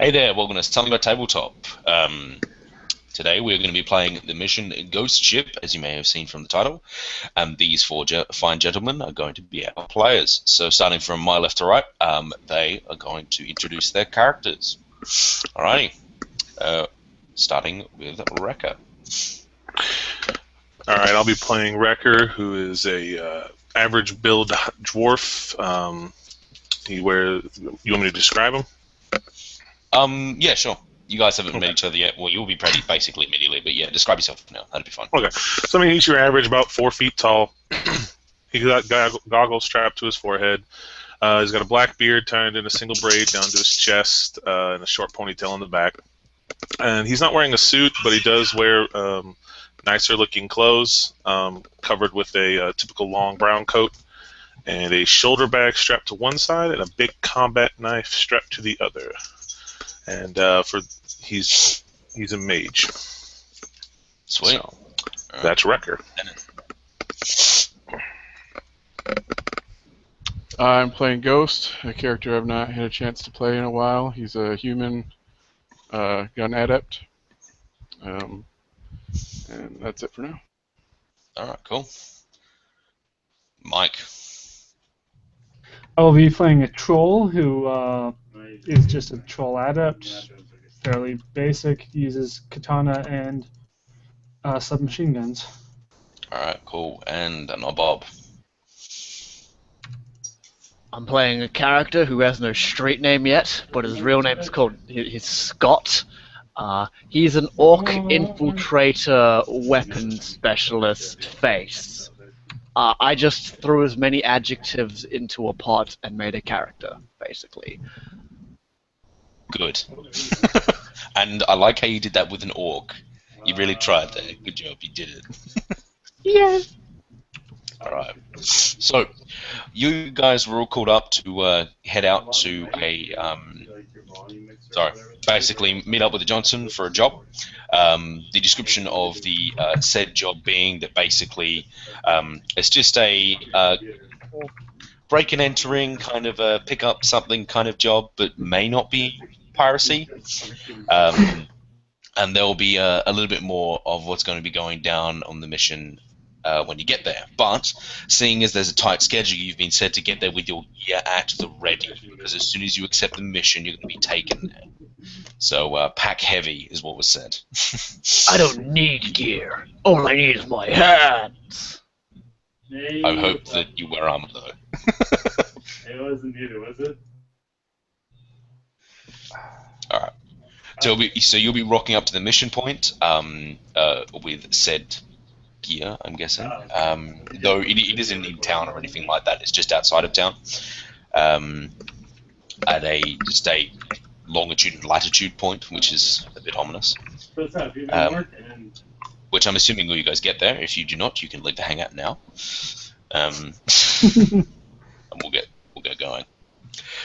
Hey there, welcome to Something About Tabletop. Today we're going to be playing the mission Ghost Ship, as you may have seen from the title. These four fine gentlemen are going to be our players. So starting from my left to right, they are going to introduce their characters. Alrighty, starting with Rekka. Alright, I'll be playing Wrecker, who is a average build dwarf. You want me to describe him? Yeah, sure. You guys haven't met each other yet. Well, you'll be pretty basically immediately, but yeah, describe yourself now. That'd be fun. Okay. So, I mean, he's your average, about 4 feet tall. He's got goggles strapped to his forehead. He's got a black beard tied in a single braid down to his chest and a short ponytail in the back. And he's not wearing a suit, but he does wear nicer-looking clothes, covered with a typical long brown coat, and a shoulder bag strapped to one side and a big combat knife strapped to the other. And he's a mage. Sweet. So, that's Wrecker. I'm playing Ghost, a character I've not had a chance to play in a while. He's a human gun adept. And that's it for now. Alright, cool. Mike. I will be playing a troll who is just a troll adept, fairly basic, uses katana and submachine guns. Alright, cool. And Bob. I'm playing a character who has no street name yet, but his real name is called Scott. He's an orc infiltrator, weapons specialist face. I just threw as many adjectives into a pot and made a character, basically. Good. And I like how you did that with an orc. You really tried there. Good job, you did it. Yeah. Alright. So, you guys were all called up to head out to basically meet up with the Johnson for a job. The description of the said job being that basically it's just a break and entering kind of a pick up something kind of job, but may not be piracy. And there'll be a little bit more of what's going to be going down on the mission when you get there. But seeing as there's a tight schedule, you've been said to get there with your gear at the ready, because as soon as you accept the mission, you're going to be taken there. So pack heavy is what was said. I don't need gear. All I need is my hands. I hope that you wear armor, though. It wasn't either, was it? Alright. So you'll be rocking up to the mission point with said gear, I'm guessing. Though it isn't in town or anything like that. It's just outside of town. At just a longitude and latitude point, which is a bit ominous. Which I'm assuming when you guys get there. If you do not, you can leave the hangout now. And we'll get going.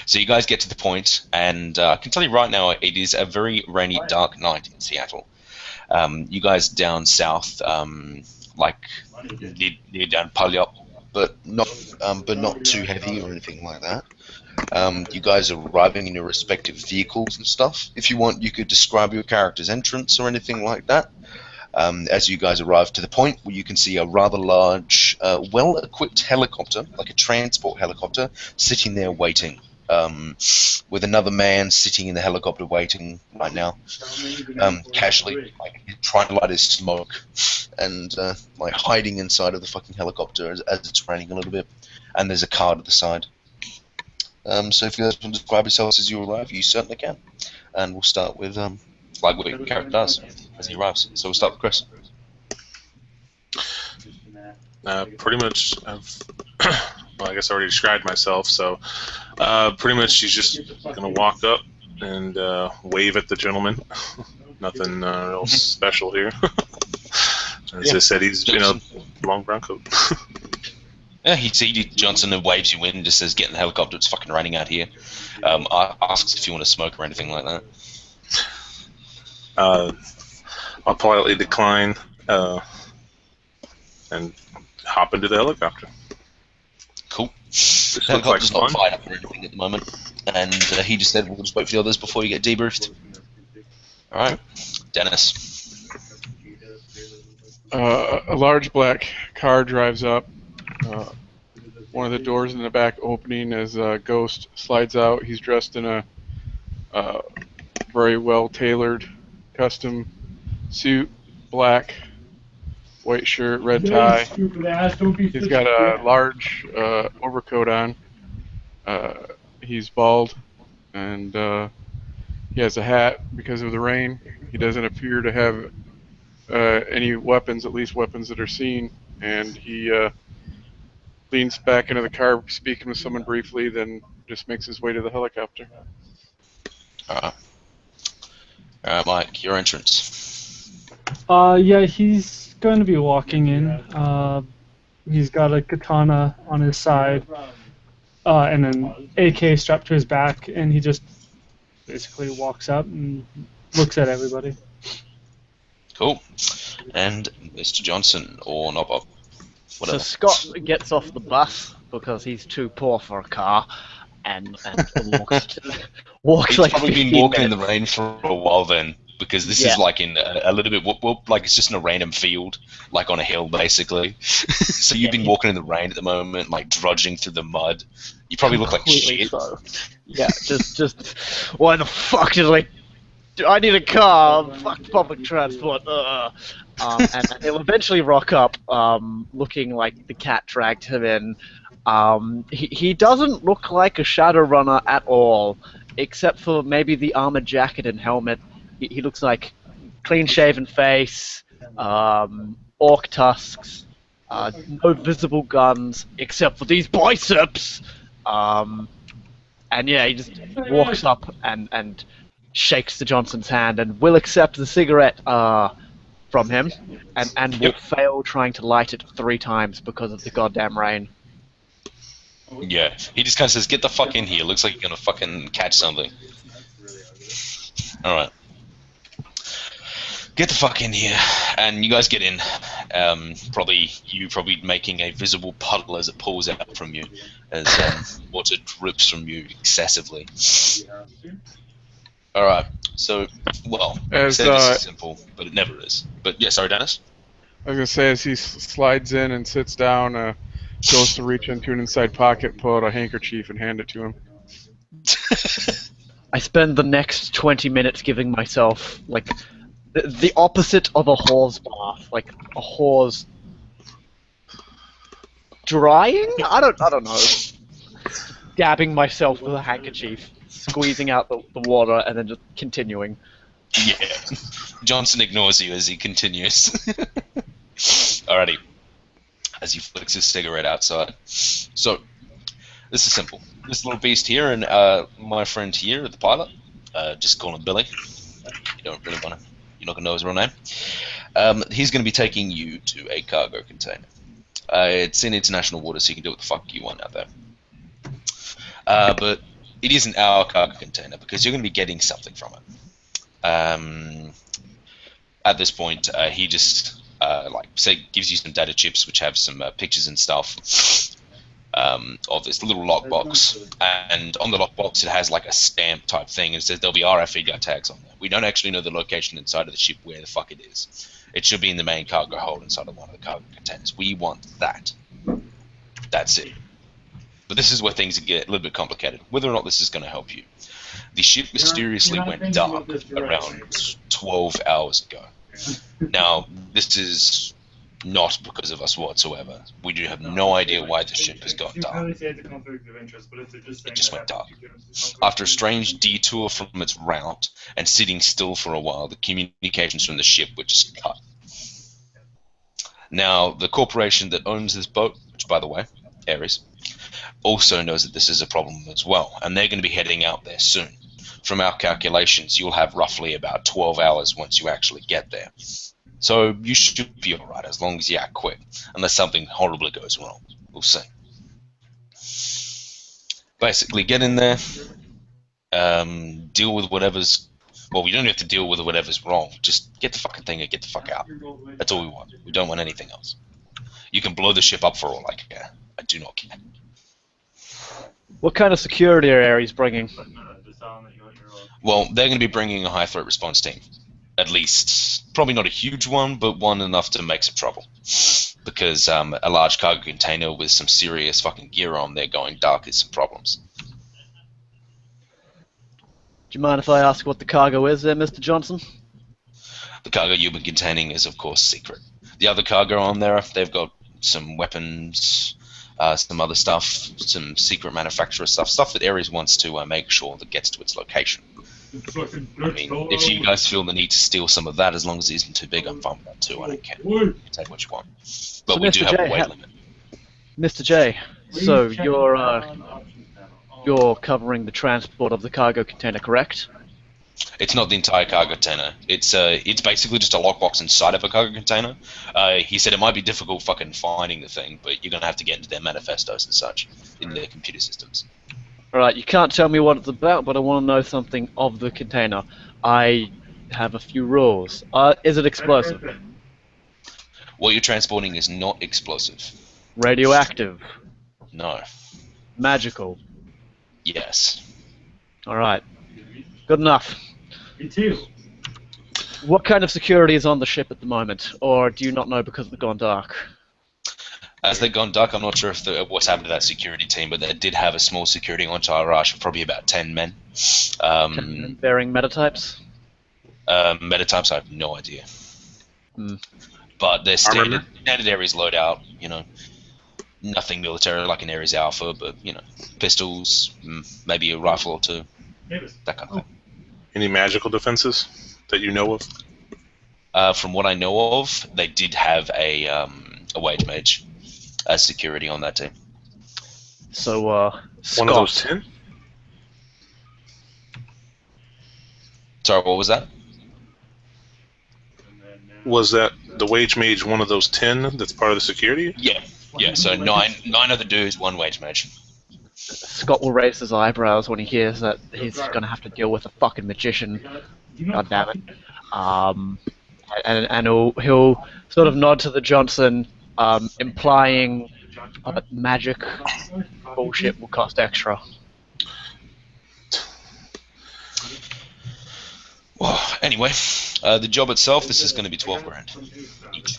So you guys get to the point, and I can tell you right now, it is a very rainy, dark night in Seattle. You guys down south, like near down Pulyop, but not too heavy or anything like that. You guys are arriving in your respective vehicles and stuff. If you want, you could describe your character's entrance or anything like that. As you guys arrive to the point where you can see a rather large, well-equipped helicopter, like a transport helicopter, sitting there waiting, with another man sitting in the helicopter waiting right now, casually, like, trying to light his smoke, and like hiding inside of the fucking helicopter as it's raining a little bit. And there's a car to the side. So if you guys want to describe yourselves as you arrive, you certainly can. And we'll start with like what your character does as he arrives. So we'll start with Chris. Pretty much, well, I guess I already described myself, so pretty much she's just going to walk up and wave at the gentleman. Nothing real special here. As I said, he's long brown coat. Yeah, he sees Johnson and waves you in and just says, "Get in the helicopter, it's fucking raining out here." Asks if you want to smoke or anything like that. I'll politely decline and hop into the helicopter. Cool. This The looks like helicopter's not fun. fired up or anything at the moment. and he just said we'll just wait for the others before you get debriefed. All right, Dennis. A large black car drives up. One of the doors in the back opening as Ghost slides out. He's dressed in a very well-tailored custom suit, black, white shirt, red tie. He's got a large overcoat on. He's bald, and he has a hat because of the rain. He doesn't appear to have any weapons, at least weapons that are seen, and he leans back into the car, speaking with someone briefly, then just makes his way to the helicopter. All right, Mike, your entrance. Yeah, he's going to be walking in. He's got a katana on his side, and an AK strapped to his back, and he just basically walks up and looks at everybody. Cool. And Mr. Johnson, or not Bob. Whatever. So Scott gets off the bus because he's too poor for a car, and walks He's like probably been 15 walking in the minutes. rain for a while then, because this is like in a little bit, like it's just in a random field, like on a hill basically. So you've been walking in the rain at the moment, like drudging through the mud. You probably look like Completely shit. so. Yeah, just why the fuck did I need a car? Fuck public transport. And he'll eventually rock up, looking like the cat dragged him in. He doesn't look like a Shadowrunner at all, except for maybe the armored jacket and helmet. He looks like clean-shaven face, orc tusks, no visible guns except for these biceps. And yeah, he just walks up and shakes the Johnson's hand and will accept the cigarette from him, and will fail trying to light it 3 times because of the goddamn rain. Yeah, he just kind of says, "Get the fuck in here." Looks like you're gonna fucking catch something. All right, get the fuck in here, and you guys get in. Probably making a visible puddle as it pulls out from you, as water drips from you excessively. All right, so As this is simple, but it never is. But yeah, sorry, Dennis. I was gonna say, as he slides in and sits down, goes to reach into an inside pocket, pull out a handkerchief, and hand it to him. I spend the next 20 minutes giving myself like the opposite of a whore's bath, like a whore's drying. I don't know. Dabbing myself with a handkerchief, squeezing out the water, and then just continuing. Yeah. Johnson ignores you as he continues. Alrighty. As he flicks his cigarette outside. So, this is simple. This little beast here and my friend here, the pilot, just call him Billy. You don't really want to. You're not going to know his real name. He's going to be taking you to a cargo container. It's in international waters, so you can do what the fuck you want out there. But it isn't our cargo container because you're going to be getting something from it. At this point, he just gives you some data chips which have some pictures and stuff of this little lockbox, and on the lockbox it has like a stamp type thing, and it says there'll be RFID tags on there. We don't actually know the location inside of the ship where the fuck it is. It should be in the main cargo hold inside of one of the cargo containers. We want that. That's it. But this is where things get a little bit complicated. Whether or not this is going to help you. The ship mysteriously went dark around 12 hours ago. Now, this is not because of us whatsoever. We do have no idea why the ship has gone dark. It just went dark. After a strange detour from its route and sitting still for a while, the communications from the ship were just cut. Now, the corporation that owns this boat, which by the way, Ares, also knows that this is a problem as well, and they're going to be heading out there soon. From our calculations, you'll have roughly about 12 hours once you actually get there. So you should be alright as long as you act quick, unless something horribly goes wrong. We'll see. Basically, get in there, deal with whatever's... Well, we don't have to deal with whatever's wrong. Just get the fucking thing and get the fuck out. That's all we want. We don't want anything else. You can blow the ship up for all I care. I do not care. What kind of security are Ares bringing? Well, they're going to be bringing a high threat response team. At least, probably not a huge one, but one enough to make some trouble. Because a large cargo container with some serious fucking gear on there going dark is some problems. Do you mind if I ask what the cargo is there, Mr. Johnson? The cargo you've been containing is, of course, secret. The other cargo on there, they've got some weapons, some other stuff, some secret manufacturer stuff that Ares wants to make sure that gets to its location. I mean, if you guys feel the need to steal some of that, as long as it isn't too big, I'm fine with that too. I don't care. You can take what you want. But So we do Mr. have J, a weight limit. Mr. J, so you're covering the transport of the cargo container, correct? It's not the entire cargo container. It's basically just a lockbox inside of a cargo container. He said it might be difficult fucking finding the thing, but you're gonna have to get into their manifestos and such in their computer systems. Alright, you can't tell me what it's about, but I want to know something of the container. I have a few rules. Is it explosive? What you're transporting is not explosive. Radioactive? No. Magical? Yes. Alright. Good enough. Me too. What kind of security is on the ship at the moment? Or do you not know because they've gone dark? As they've gone dark, I'm not sure if what's happened to that security team, but they did have a small security entourage of probably about 10 men. Varying metatypes? Metatypes, I have no idea. But they're standard Ares loadout, you know. Nothing military like an Ares Alpha, but, you know, pistols, maybe a rifle or two, that kind of thing. Any magical defenses that you know of? From what I know of, they did have a wage mage as security on that team. So, Scott. One of those 10? Sorry, what was that? Was that the wage mage one of those 10 that's part of the security? Yeah. Yeah, so nine other dudes, one wage mage. Scott will raise his eyebrows when he hears that he's gonna have to deal with a fucking magician. God damn it. And he'll sort of nod to the Johnson, implying that magic bullshit will cost extra. Well, anyway, the job itself, this is going to be 12 grand each.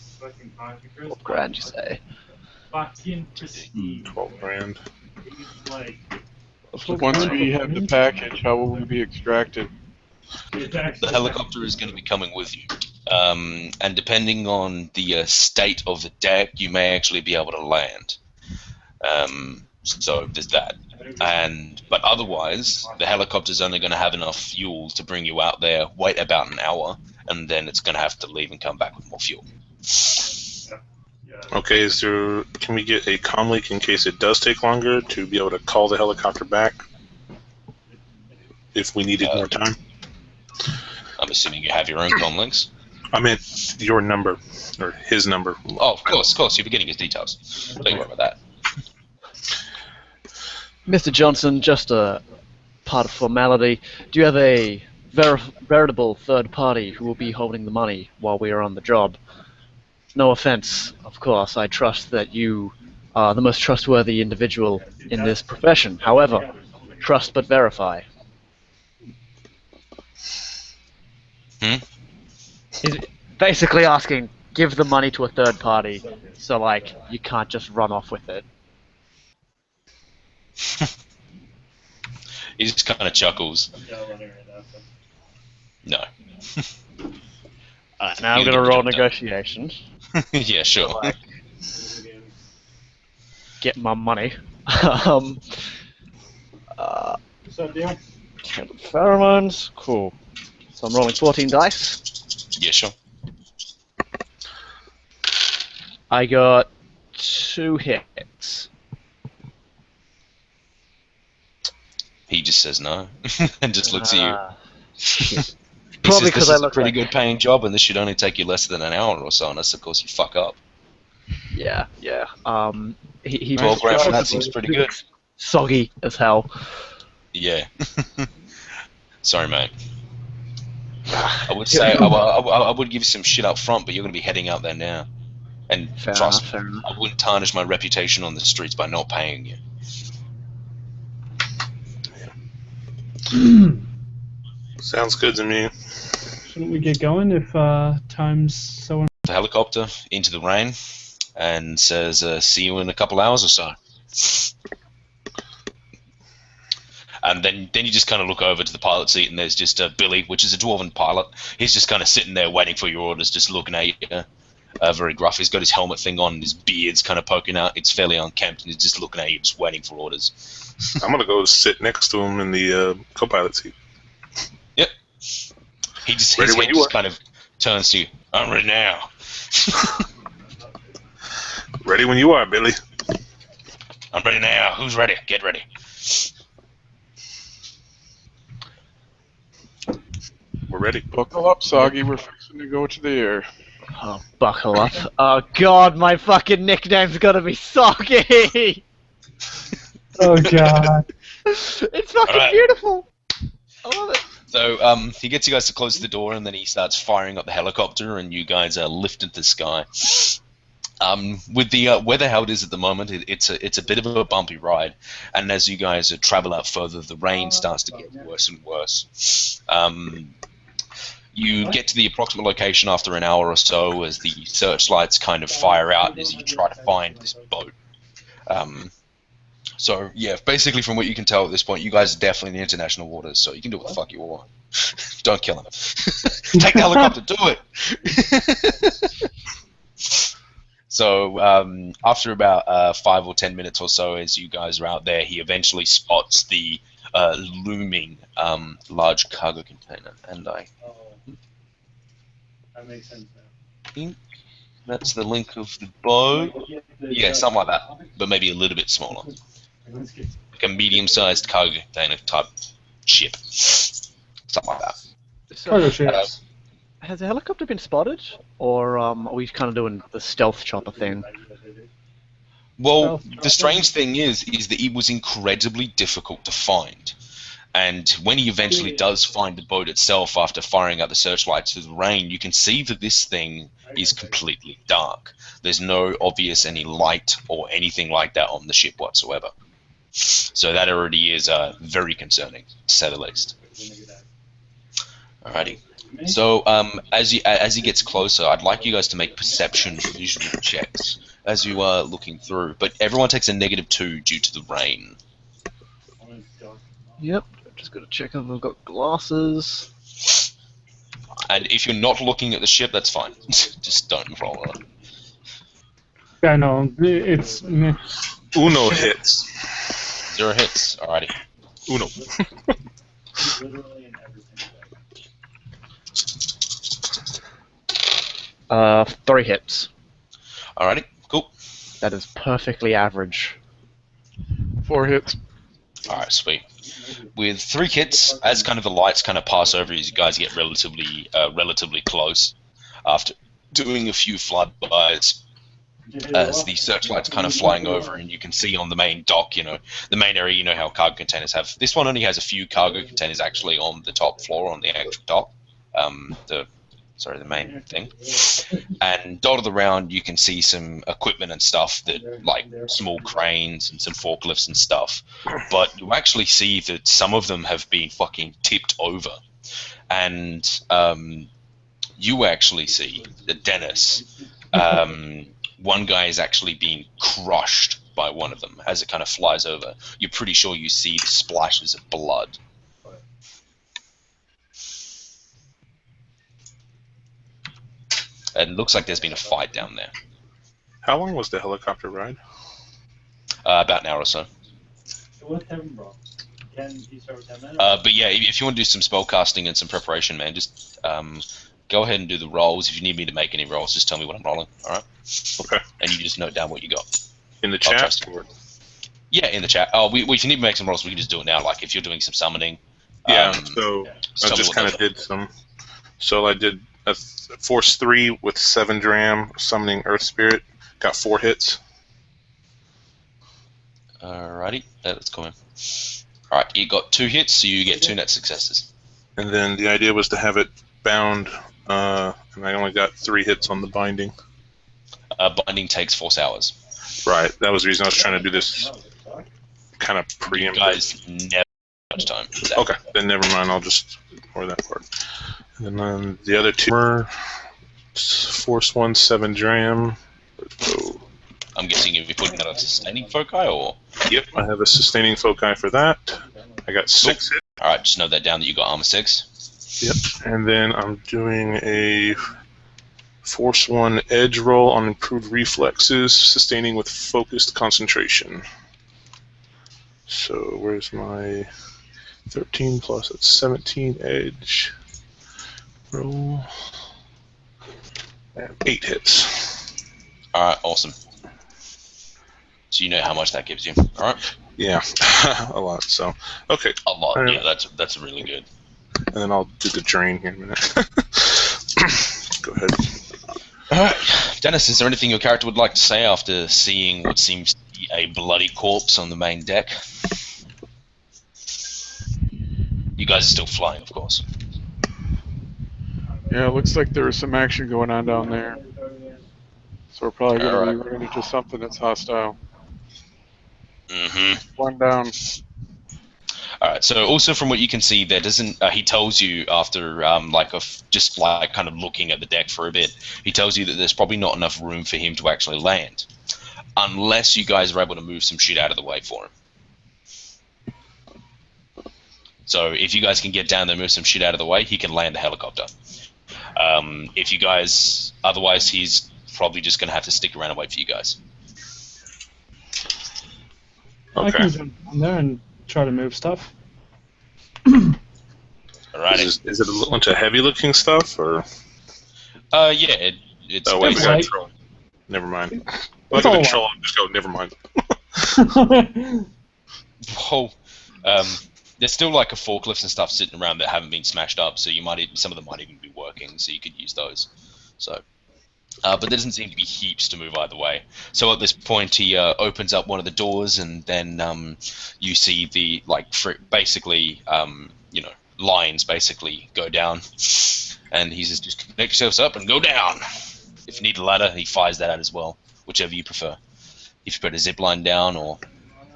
12 grand, you say? 12 grand. So once we have the package, how will we be extracted? The helicopter is going to be coming with you. And depending on the state of the deck, you may actually be able to land. So there's that. But otherwise, the helicopter's only going to have enough fuel to bring you out there, wait about an hour, and then it's going to have to leave and come back with more fuel. Okay, can we get a comm link in case it does take longer to be able to call the helicopter back if we needed more time? I'm assuming you have your own comm links. I meant your number, or his number. Oh, of course. You'll be getting his details. Don't worry about that. Mr. Johnson, just a part of formality. Do you have a veritable third party who will be holding the money while we are on the job? No offense, of course. I trust that you are the most trustworthy individual in this profession. However, trust but verify. He's basically asking, give the money to a third party, so like you can't just run off with it. He just kind of chuckles. No. Alright, now I'm gonna roll negotiations. Yeah, sure. Like, get my money. Pheromones, cool. So I'm rolling 14 dice. Yeah, sure. I got 2 hits. He just says no and just looks at you. Probably because I this is look a pretty like... good paying job, and this should only take you less than an hour or so, unless of course you fuck up. Yeah. He 12 grand for that seems pretty good. Soggy as hell. Yeah. Sorry, mate. I would say I would give you some shit up front, but you're going to be heading out there now. And trust me, I wouldn't tarnish my reputation on the streets by not paying you. Sounds good to me. Shouldn't we get going if time's so? The helicopter into the rain and says, "See you in a couple hours or so." And then you just kind of look over to the pilot seat, and there's just Billy, which is a dwarven pilot. He's just kind of sitting there waiting for your orders, just looking at you. Very gruff. He's got his helmet thing on, and his beard's kind of poking out. It's fairly unkempt, and he's just looking at you, just waiting for orders. I'm gonna go sit next to him in the co-pilot seat. Yep. He just Ready his when head you just are. kind of turns to you. I'm ready now. Ready when you are, Billy. I'm ready now. Who's ready? Get ready. We're ready. Buckle up, Soggy. We're fixing to go to the air. Oh, buckle up. Oh god, my fucking nickname's gonna be Soggy! Oh god. It's fucking Alright. beautiful! I love it. So he gets you guys to close the door, and then he starts firing up the helicopter, and you guys are lifted to the sky. With the weather how it is at the moment, it's a bit of a bumpy ride, and as you guys travel out further, the rain starts to get worse and worse. You get to the approximate location after an hour or so, as the searchlights kind of fire out as you try to find this boat. So yeah, basically from what you can tell at this point, you guys are definitely in the international waters, so you can do what the fuck you want. Don't kill him. Take the helicopter, do it! So after about 5 or 10 minutes or so, as you guys are out there, he eventually spots the looming large cargo container, and I That makes sense now. think that's the link of the boat. Yeah, something like that, but maybe a little bit smaller. Like a medium-sized cargo container type ship. Something like that. Cargo ships. Has the helicopter been spotted? Or are we kind of doing the stealth chopper thing? Well, the strange thing is that it was incredibly difficult to find. And when he eventually does find the boat itself after firing out the searchlights through the rain, you can see that this thing is completely dark. There's no obvious any light or anything like that on the ship whatsoever. So that already is very concerning, to say the least. Alrighty. So as he gets closer, I'd like you guys to make perception visual checks as you are looking through. But everyone takes a -2 due to the rain. Yep, just gotta check if I've got glasses. And if you're not looking at the ship, that's fine. Just don't roll it. Yeah, no, it's Uno hits. 0 hits. Alrighty. Uno. 3 hits. Alrighty. Cool. That is perfectly average. 4 hits. Alright, sweet. With 3 hits, as kind of the lights kind of pass over as you guys get relatively close, after doing a few flybys, as the searchlights kind of flying over, and you can see on the main dock, the main area, how cargo containers have. This one only has a few cargo containers actually on the top floor on the actual dock. The main thing. And dotted around, you can see some equipment and stuff that, like small cranes and some forklifts and stuff. But you actually see that some of them have been fucking tipped over. And you actually see that Dennis, one guy is actually being crushed by one of them as it kind of flies over. You're pretty sure you see the splashes of blood. And it looks like there's been a fight down there. How long was the helicopter ride? About an hour or so. But yeah, if you want to do some spellcasting and some preparation, man, just go ahead and do the rolls. If you need me to make any rolls, just tell me what I'm rolling, alright? Okay. And you just note down what you got. In the I'll chat? trust you. Yeah, in the chat. Oh, if you need to make some rolls, we can just do it now. Like, if you're doing some summoning. Yeah, so I tell me just what kind those of did some. So I did a Force 3 with 7 Dram, summoning Earth Spirit. Got 4 hits. Alrighty, let's come in. Alright, you got 2 hits, so you get 2 net successes. And then the idea was to have it bound, and I only got 3 hits on the binding. Binding takes 4 hours. Right, that was the reason I was trying to do this kind of You preempt. guys never much time. Okay, then never mind. I'll just ignore that part. And then the other two are Force 1, 7 Dram. So, I'm guessing you'll be putting that on sustaining foci, or? yep, I have a sustaining foci for that. I got 6 hits. Alright, just note that down that you got armor 6. Yep, and then I'm doing a Force 1 edge roll on improved reflexes, sustaining with focused concentration. So where's my 13 plus? That's 17 edge roll. And 8 hits. Alright, awesome. So you know how much that gives you. Alright? Yeah, a lot. So, okay. A lot, Alright. yeah, that's really good. And then I'll do the drain here in a minute. Go ahead. Alright, Dennis, is there anything your character would like to say after seeing what seems to be a bloody corpse on the main deck? You guys are still flying, of course. Yeah, it looks like there was some action going on down there. So we're probably going to be running into something that's hostile. Mm-hmm. One down. Alright, so also from what you can see, there doesn't. He tells you after just kind of looking at the deck for a bit. He tells you that there's probably not enough room for him to actually land, unless you guys are able to move some shit out of the way for him. So if you guys can get down there, move some shit out of the way, he can land the helicopter. If you guys, otherwise, he's probably just going to have to stick around and wait for you guys. I Okay. can jump on there and try to move stuff. Alrighty. Is it a bunch of heavy-looking stuff, or? Yeah, it's Oh, wait, we basically- got troll. Never mind. Look It's at all the troll. I'll just go. Never mind. Whoa. There's still like a forklifts and stuff sitting around that haven't been smashed up, so some of them might even be working, so you could use those. So, but there doesn't seem to be heaps to move either way. So at this point, he opens up one of the doors, and then you see the lines basically go down, and he says, "Just connect yourselves up and go down." If you need a ladder, he fires that out as well, whichever you prefer. If you put a zip line down or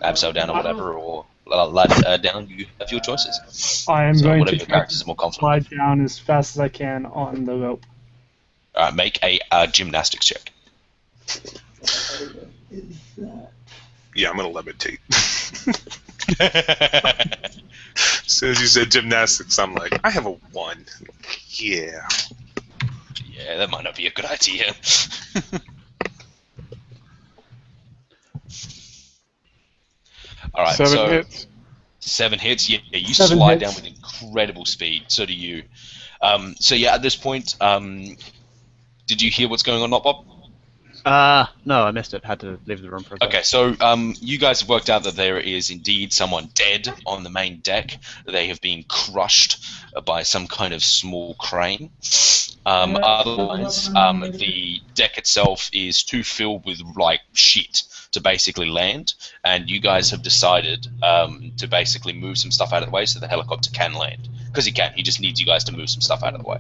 abseil down or whatever, or ladder down, you have your choices. I am So going whatever to your try characters are more to confident. slide down as fast as I can on the rope. Make a gymnastics check. Yeah, I'm gonna levitate. As soon as you said gymnastics, I'm like, I have a 1. Yeah. Yeah, that might not be a good idea. All right, 7 so hits. 7 hits. Yeah, you 7 slide hits. down with incredible speed. So do you. So yeah, at this point, did you hear what's going on, Not Bob? No, I missed it. Had to leave the room for a bit. Okay, so you guys have worked out that there is indeed someone dead on the main deck. They have been crushed by some kind of small crane. Otherwise, the deck itself is too filled with like shit to basically land, and you guys have decided to basically move some stuff out of the way so the helicopter can land. Because he can. He just needs you guys to move some stuff out of the way.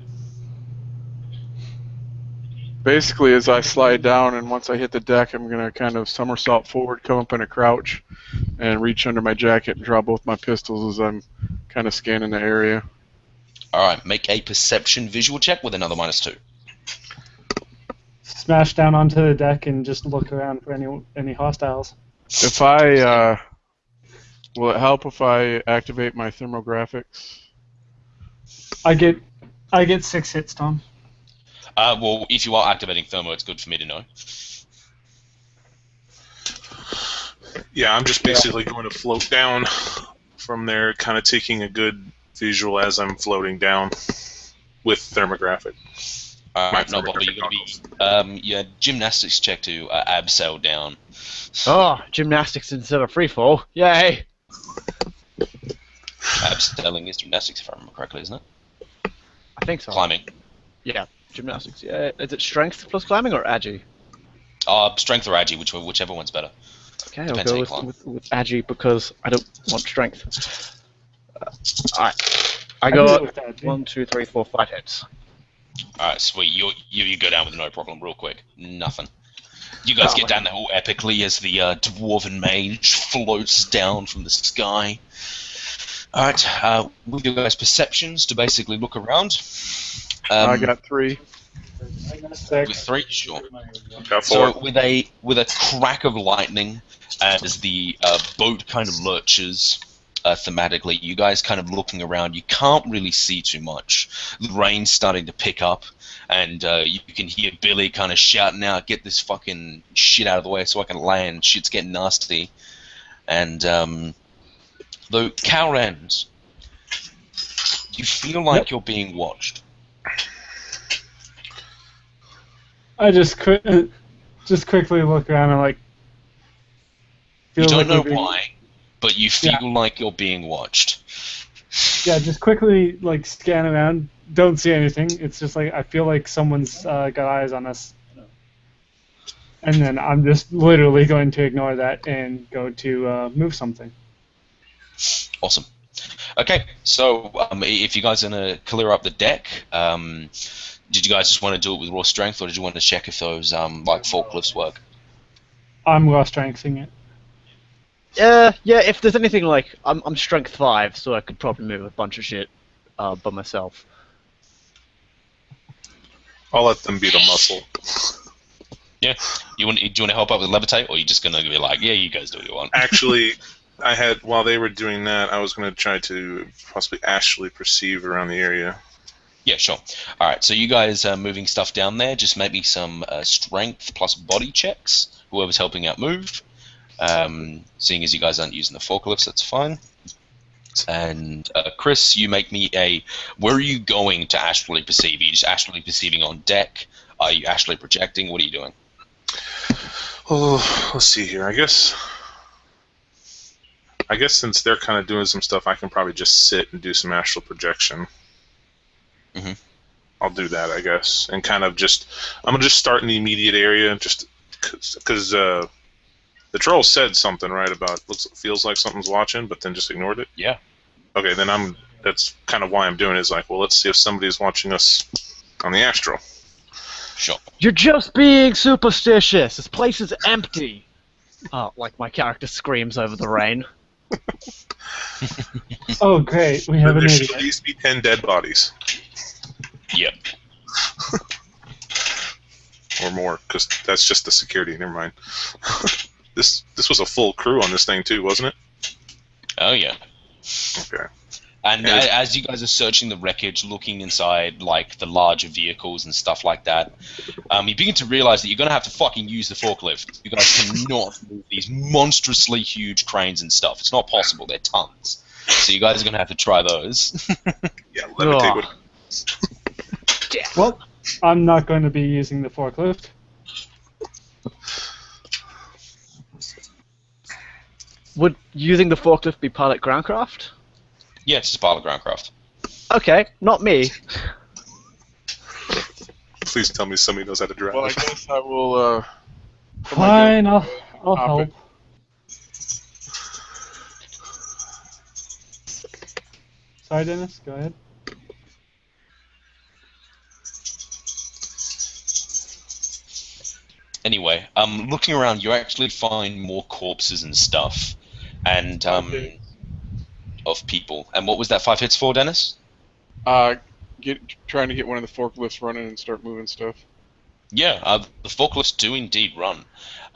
Basically, as I slide down and once I hit the deck, I'm going to kind of somersault forward, come up in a crouch, and reach under my jacket and draw both my pistols as I'm kind of scanning the area. All right, make a perception visual check with another -2. Smash down onto the deck and just look around for any hostiles. If I, will it help if I activate my thermographics? I get 6 hits, Tom. Well, if you are activating thermo, it's good for me to know. Yeah, I'm just basically going to float down from there, kind of taking a good visual as I'm floating down with thermographic. No, Bob, you're going to be yeah, gymnastics check to abseil down. Oh, gymnastics instead of free fall. Yay! Abseiling is gymnastics, if I remember correctly, isn't it? I think so. Climbing. Yeah, gymnastics. Yeah, is it strength plus climbing or agi? Strength or agi, whichever one's better. Okay, Depends I'll how you go climb. with agi because I don't want strength. Alright, I I do it got with agi. 1, 2, 3, 4, 5 hits. Alright, sweet. You go down with no problem real quick. Nothing. You guys get down there all epically as the dwarven mage floats down from the sky. All right. With your guys' perceptions to basically look around. I got 3. With 6. 3, sure. Got 4. So with a crack of lightning, as the boat kind of lurches thematically, you guys kind of looking around. You can't really see too much. The rain's starting to pick up, and you can hear Billy kind of shouting out, "Get this fucking shit out of the way so I can land. Shit's getting nasty." And though Calrans, you feel like you're being watched. I just quickly look around and like. You Feels don't like know we're being- why, but you feel like you're being watched. Yeah, just quickly like scan around. Don't see anything. It's just like I feel like someone's got eyes on us. And then I'm just literally going to ignore that and go to move something. Awesome. Okay, so if you guys are going to clear up the deck, did you guys just want to do it with raw strength, or did you want to check if those like forklifts work? I'm raw strengthing it. Yeah, if there's anything like I'm strength 5, so I could probably move a bunch of shit by myself. I'll let them beat a muscle. Yeah. Do you want to help out with levitate, or are you just going to be like, yeah, you guys do what you want? Actually, while they were doing that, I was going to try to possibly astrally perceive around the area. Yeah, sure. All right, so you guys are moving stuff down there. Just make me some strength plus body checks. Whoever's helping out move. Seeing as you guys aren't using the forklifts, that's fine. And Chris, you make me a. Where are you going to astrally perceive? Are you just astrally perceiving on deck? Are you astrally projecting? What are you doing? Oh, let's see here. I guess since they're kind of doing some stuff, I can probably just sit and do some astral projection. Mhm. I'll do that, I guess, and kind of I'm gonna just start in the immediate area, just because the troll said something right about feels like something's watching, but then just ignored it. Yeah. Okay, then that's kind of why I'm doing it, is like, well, let's see if somebody's watching us on the astral. Sure. You're just being superstitious. This place is empty. Like my character screams over the rain. Oh, great. We have an There should idiot. at least be 10 dead bodies. Yep. Or more, because that's just the security. Never mind. This was a full crew on this thing too, wasn't it? Oh yeah. Okay. And as you guys are searching the wreckage, looking inside like the larger vehicles and stuff like that, you begin to realize that you're going to have to fucking use the forklift. You guys cannot move these monstrously huge cranes and stuff. It's not possible. They're tons. So you guys are going to have to try those. Yeah, levitate would. Well, I'm not going to be using the forklift. Would using the forklift be pilot groundcraft? Yeah, it's just a pile of groundcraft. Okay, not me. Please tell me somebody knows how to drive. Well, I guess I will. Fine, I'll hop help. it. Sorry, Dennis. Go ahead. Anyway, looking around, you actually find more corpses and stuff, and of people. And what was that 5 hits for, Dennis? Trying to get one of the forklifts running and start moving stuff. Yeah, the forklifts do indeed run.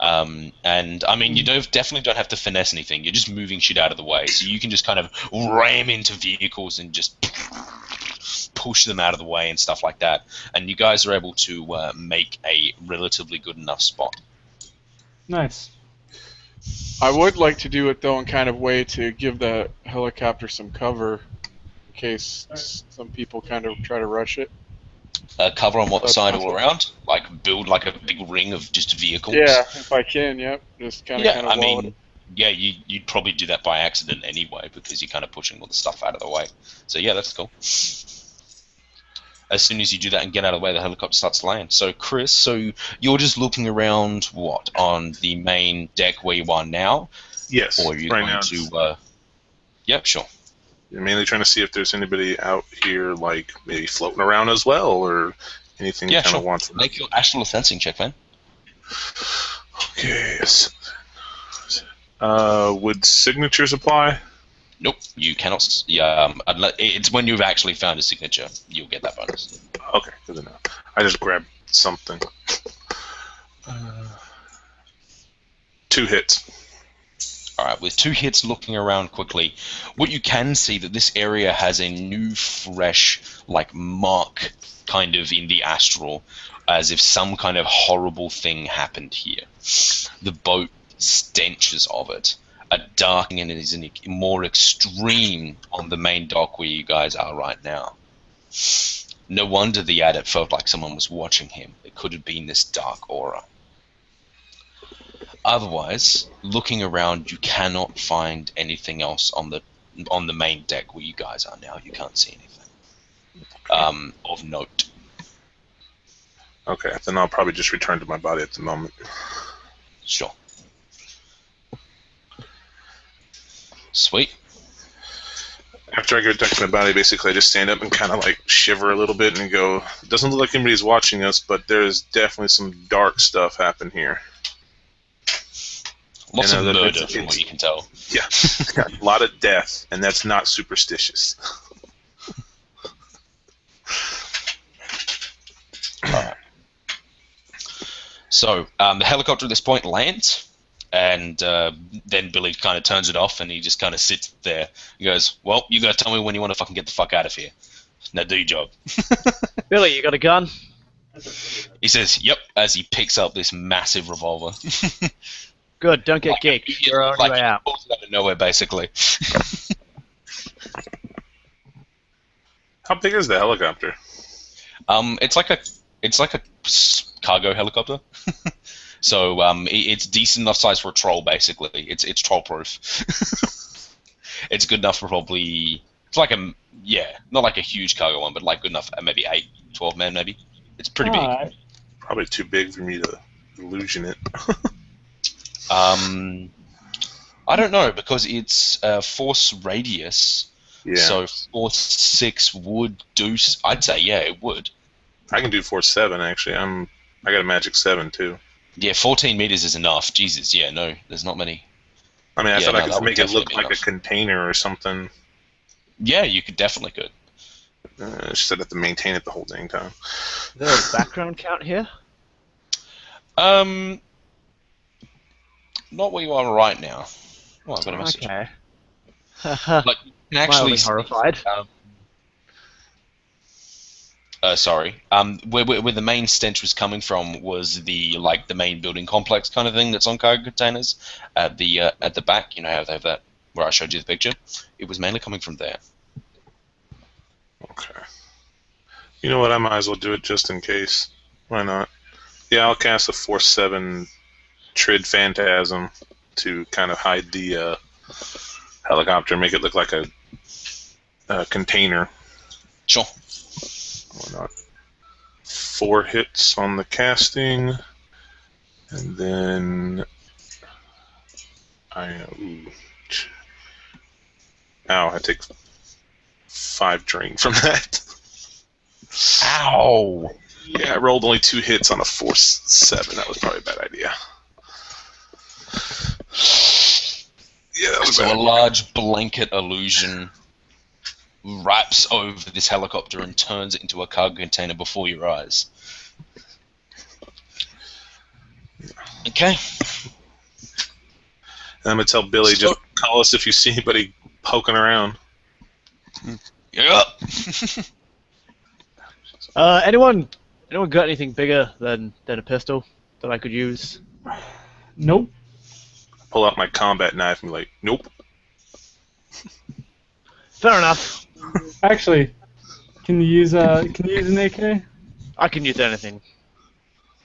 And, I mean, you definitely don't have to finesse anything. You're just moving shit out of the way. So you can just kind of ram into vehicles and just push them out of the way and stuff like that. And you guys are able to make a relatively good enough spot. Nice. I would like to do it, though, in kind of way to give the helicopter some cover in case some people kind of try to rush it. Cover on what That's side possible. all around? Like build like a big ring of just vehicles? Yeah, if I can, yep. Just kind of Yeah, I wall it. mean, yeah, you'd probably do that by accident anyway because you're kind of pushing all the stuff out of the way. So yeah, that's cool. As soon as you do that and get out of the way, the helicopter starts to land. So Chris, so you're just looking around, what, on the main deck where you are now? Yes. Or are you right going now, to... Yep, sure. you're mainly trying to see if there's anybody out here, like maybe floating around as well, or anything Yeah, you kind sure. of wants. Make your astral sensing check, man. Okay. Yes. Would signatures apply? Nope, you cannot. It's when you've actually found a signature, you'll get that bonus. Okay, good enough. I just grabbed something. 2 hits. Alright, with 2 hits looking around quickly, what you can see that this area has a new, fresh, like, mark kind of in the astral, as if some kind of horrible thing happened here. The boat stenches of it. A darkening is more extreme on the main dock where you guys are right now. No wonder the adept felt like someone was watching him. It could have been this dark aura. Otherwise, looking around, you cannot find anything else on the main deck where you guys are now. You can't see anything of note. Okay, then I'll probably just return to my body at the moment. Sure. Sweet. After I go back to my body, basically I just stand up and kind of like shiver a little bit and go, it doesn't look like anybody's watching us, but there's definitely some dark stuff happen here. Lots of murder it's, from what you can tell. Yeah, a lot of death, and that's not superstitious. Alright. So, the helicopter at this point lands, and then Billy kind of turns it off, and he just kind of sits there. He goes, well, you gotta tell me when you want to fucking get the fuck out of here. Now do your job. Billy, you got a gun? He says, yep, as he picks up this massive revolver. Good, don't get geeked. You're on your way out. He pulls it out of nowhere, basically. How big is the helicopter? It's like a cargo helicopter. So it's decent enough size for a troll, basically. It's troll proof. It's good enough for probably, it's like not like a huge cargo one, but like good enough, maybe 8, 12 men, maybe. It's pretty big. Alright. Probably too big for me to illusion it. I don't know, because it's force radius. Yeah. So force 6 would do. I'd say it would. I can do force 7 actually. I got a magic 7 too. Yeah, 14 meters is enough. Jesus, no, there's not many. I mean, I thought I that could would make it look definitely be like a enough. container or something. Yeah, you definitely could. Just I'd have to maintain it the whole dang time. Is there a background count here? Not where you are right now. Oh, I've got a message. Okay. Like, you can actually Mildly horrified. Sorry. Where the main stench was coming from was the main building complex kind of thing that's on cargo containers at the back. You know how they have that where I showed you the picture. It was mainly coming from there. Okay. You know what? I might as well do it just in case. Why not? Yeah, I'll cast a force 7 Trid Phantasm to kind of hide the helicopter, make it look like a container. Sure. Why not? 4 hits on the casting, and then I take 5 drain from that. Ow! Yeah, I rolled only 2 hits on a force 7. That was probably a bad idea. Yeah, that was So bad. a large blanket illusion wraps over this helicopter and turns it into a cargo container before your eyes. Okay. And I'm gonna tell Billy, So- just call us if you see anybody poking around. Yeah. Anyone got anything bigger than a pistol that I could use? Nope. Pull out my combat knife and be like, nope. Fair enough. Actually, can you use an AK? I can use anything.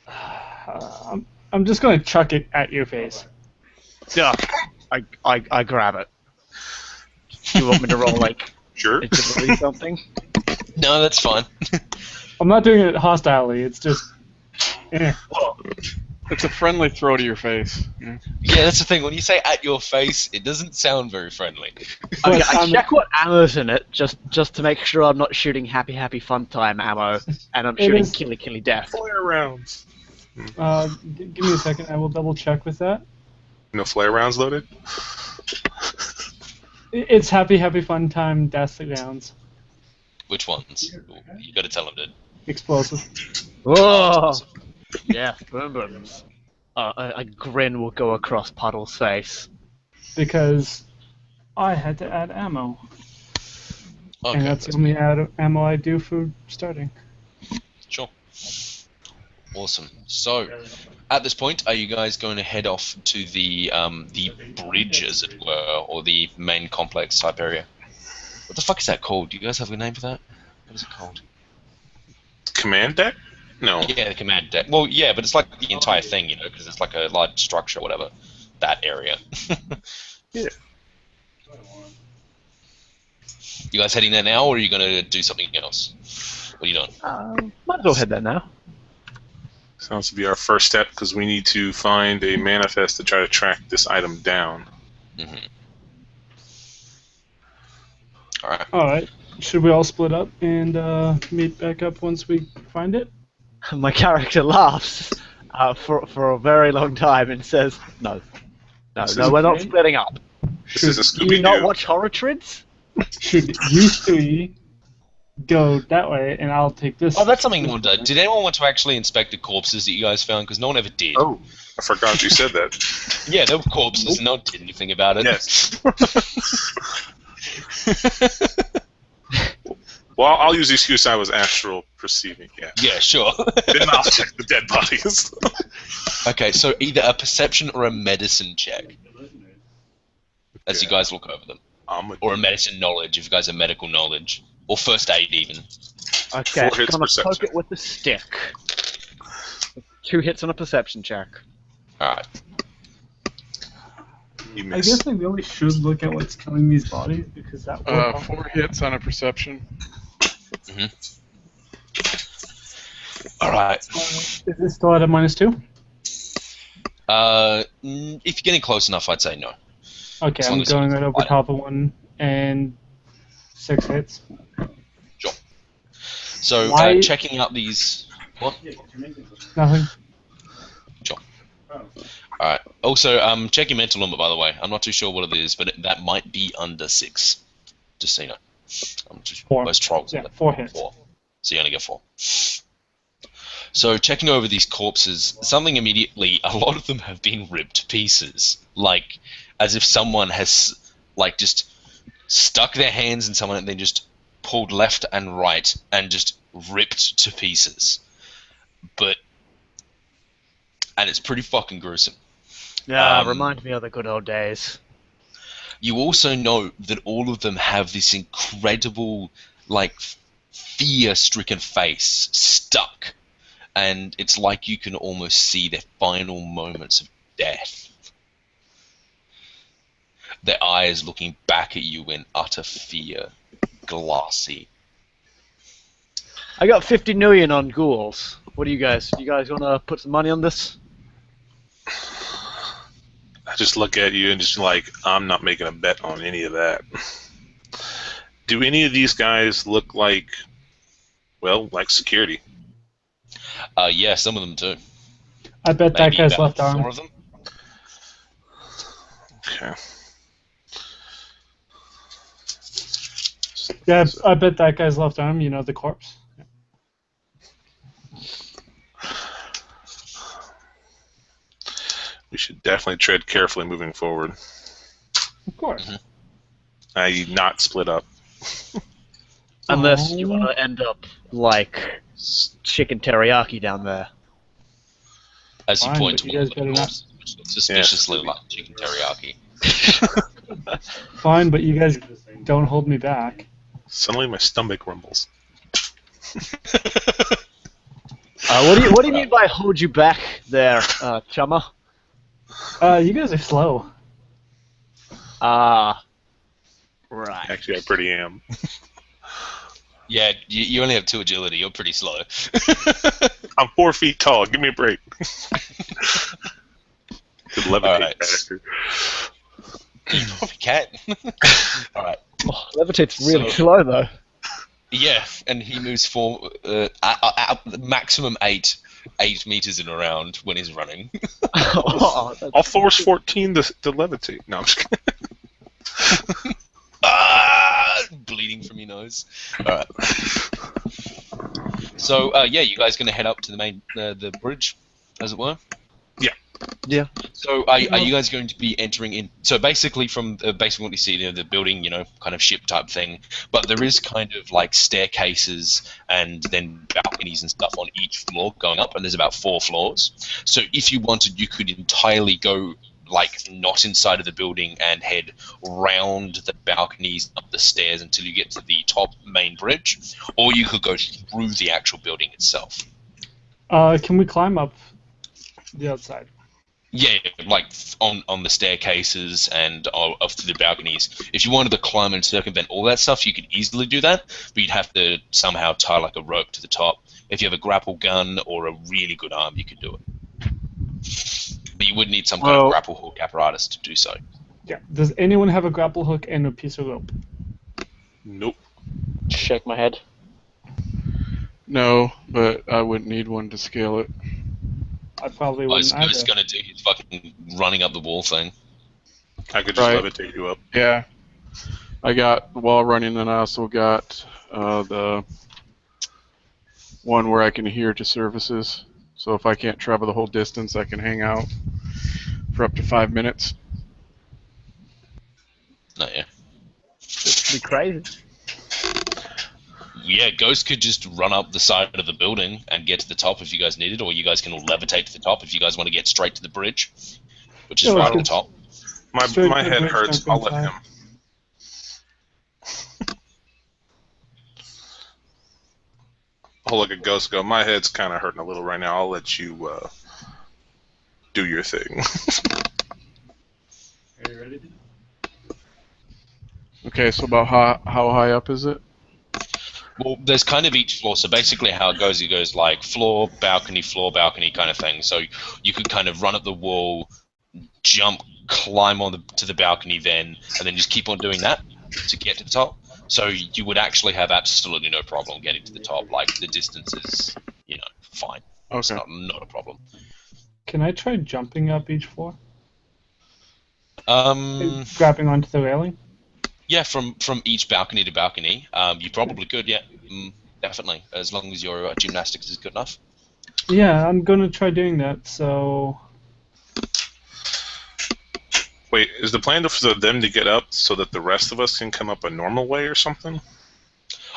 I'm just gonna chuck it at your face. Yeah, I grab it. Do you want me to roll like Sure. agility something? No, that's fine. I'm not doing it hostilely. It's just. It's a friendly throw to your face. Yeah. Yeah, that's the thing. When you say at your face, it doesn't sound very friendly. Okay, But, I check what ammo's in it just to make sure I'm not shooting happy fun time ammo and I'm It shooting is- killy death. Flare rounds. Give me a second. I will double check with that. No flare rounds loaded? It's happy, happy, fun time, Ghastly Downs. Which ones? You got to tell them, dude. Explosive. Whoa! Yes, boom booms. A grin will go across Puddle's face. Because I had to add ammo. Okay, And that's the only ammo I do for starting. sure. Awesome. So, at this point, are you guys going to head off to the bridge, as it were, or the main complex type area? What the fuck is that called? Do you guys have a name for that? What is it called? Command deck? No. Yeah, the command deck. Well, yeah, but it's like the entire thing, you know, because it's like a large structure or whatever. That area. Yeah. You guys heading there now, or are you going to do something else? What are you doing? Might as well head there now. Sounds to be our first step because we need to find a manifest to try to track this item down. Mm-hmm. Alright. Alright. Should we all split up and meet back up once we find it? My character laughs for a very long time and says, "No, we're not splitting up. This is a Do you not Scooby-Doo. watch horror trids?" Should you three go that way and I'll take this? Oh, that's something no one did. Did anyone want to actually inspect the corpses that you guys found? Because no one ever did. Oh, I forgot you said that. Yeah, they were corpses and no one did anything about it. Yes. Well, I'll use the excuse I was astral perceiving. Yeah. Yeah, sure. Then I'll check the dead bodies. Okay, so either a perception or a medicine check. As you guys look over them. Or a medicine knowledge, if you guys have medical knowledge. Or first aid, even. Okay, 4 hits I'm gonna perception. poke it with the stick. 2 hits on a perception check. Alright. You I missed. guess we really should look at what's killing these bodies because that will 4 hits on a perception. Alright. Is this still at a -2? If you're getting close enough, I'd say no. Okay, As long I'm as you going can right over fight it. top of one and 6 hits. Sure. So, Why- checking out these... What? Nothing. Sure. Alright. Also, check your mental limit, by the way. I'm not too sure what it is, but that might be under 6. Just so you know. I'm just, 4. most trolls. Yeah, 4 hits. 4. So you only get 4. So checking over these corpses, something immediately, a lot of them have been ripped to pieces. Like, as if someone has, like, just stuck their hands in someone and then just pulled left and right and just ripped to pieces. And it's pretty fucking gruesome. Yeah, remind me of the good old days. You also know that all of them have this incredible, like, fear-stricken face stuck. And it's like you can almost see their final moments of death. Their eyes looking back at you in utter fear. Glassy. I got 50 million on ghouls. What do you guys? You guys want to put some money on this? I just look at you and just like, I'm not making a bet on any of that. Do any of these guys look like, well, like security? Yeah, some of them do. I bet that Maybe guy's about left 4 arm. of them. Okay. Yeah, I bet that guy's left arm, you know, the corpse. We should definitely tread carefully moving forward. Of course. I.e. not split up. Unless you want to end up like chicken teriyaki down there. As you Fine, point but you towards guys the better not- corpses, which look suspiciously like chicken teriyaki. Fine, but you guys don't hold me back. Suddenly my stomach rumbles. What do you mean by hold you back there, chumma? You guys are slow. Right. Actually, I pretty am. Yeah, you only have 2 agility. You're pretty slow. I'm 4 feet tall. Give me a break. Could levitate Alright. faster. You probably can. Alright. Oh, levitate's really So- slow though. Yeah, and he moves maximum 8 meters in a round when he's running. Oh, that's- I'll force 14 to levitate. No, I'm just kidding. bleeding from your nose. All right. So yeah, you guys gonna head up to the main the bridge, as it were. Yeah. So are you guys going to be entering in? So basically, from basically what you see, the building, kind of ship type thing. But there is kind of like staircases and then balconies and stuff on each floor going up, and there's about 4 floors. So if you wanted, you could entirely go like not inside of the building and head round the balconies up the stairs until you get to the top main bridge, or you could go through the actual building itself. Can we climb up the outside? Yeah, like on the staircases and up to the balconies. If you wanted to climb and circumvent all that stuff, you could easily do that, but you'd have to somehow tie like a rope to the top. If you have a grapple gun or a really good arm, you could do it. But you would need some kind of grapple hook apparatus to do so. Yeah. Does anyone have a grapple hook and a piece of rope? Nope. Shake my head. No, but I wouldn't need one to scale it. I probably All he's wouldn't either. going to do his fucking running up the wall thing. I could just Right. levitate you up. Yeah. I got the wall running, and I also got the one where I can hear to surfaces. So if I can't travel the whole distance, I can hang out for up to 5 minutes. No, yeah. Be crazy. Yeah, Ghost could just run up the side of the building and get to the top if you guys need it, or you guys can all levitate to the top if you guys want to get straight to the bridge, which is Yeah, right let's on the get- top. My head bridge, hurts. jump I'll let inside. him. I'll look at Ghost. Go. My head's kind of hurting a little right now. I'll let you do your thing. Are you ready? Okay, so about how high up is it? Well, there's kind of each floor. So basically, how it goes like floor, balcony, kind of thing. So you could kind of run up the wall, jump, climb to the balcony, and then just keep on doing that to get to the top. So you would actually have absolutely no problem getting to the top. Like the distance is, fine. It's Okay. not a problem. Can I try jumping up each floor? Yeah, Grabbing onto the railing? from each balcony to balcony, you probably could. Yeah, definitely, as long as your gymnastics is good enough. Yeah, I'm gonna try doing that, so... Wait, is the plan for them to get up so that the rest of us can come up a normal way or something?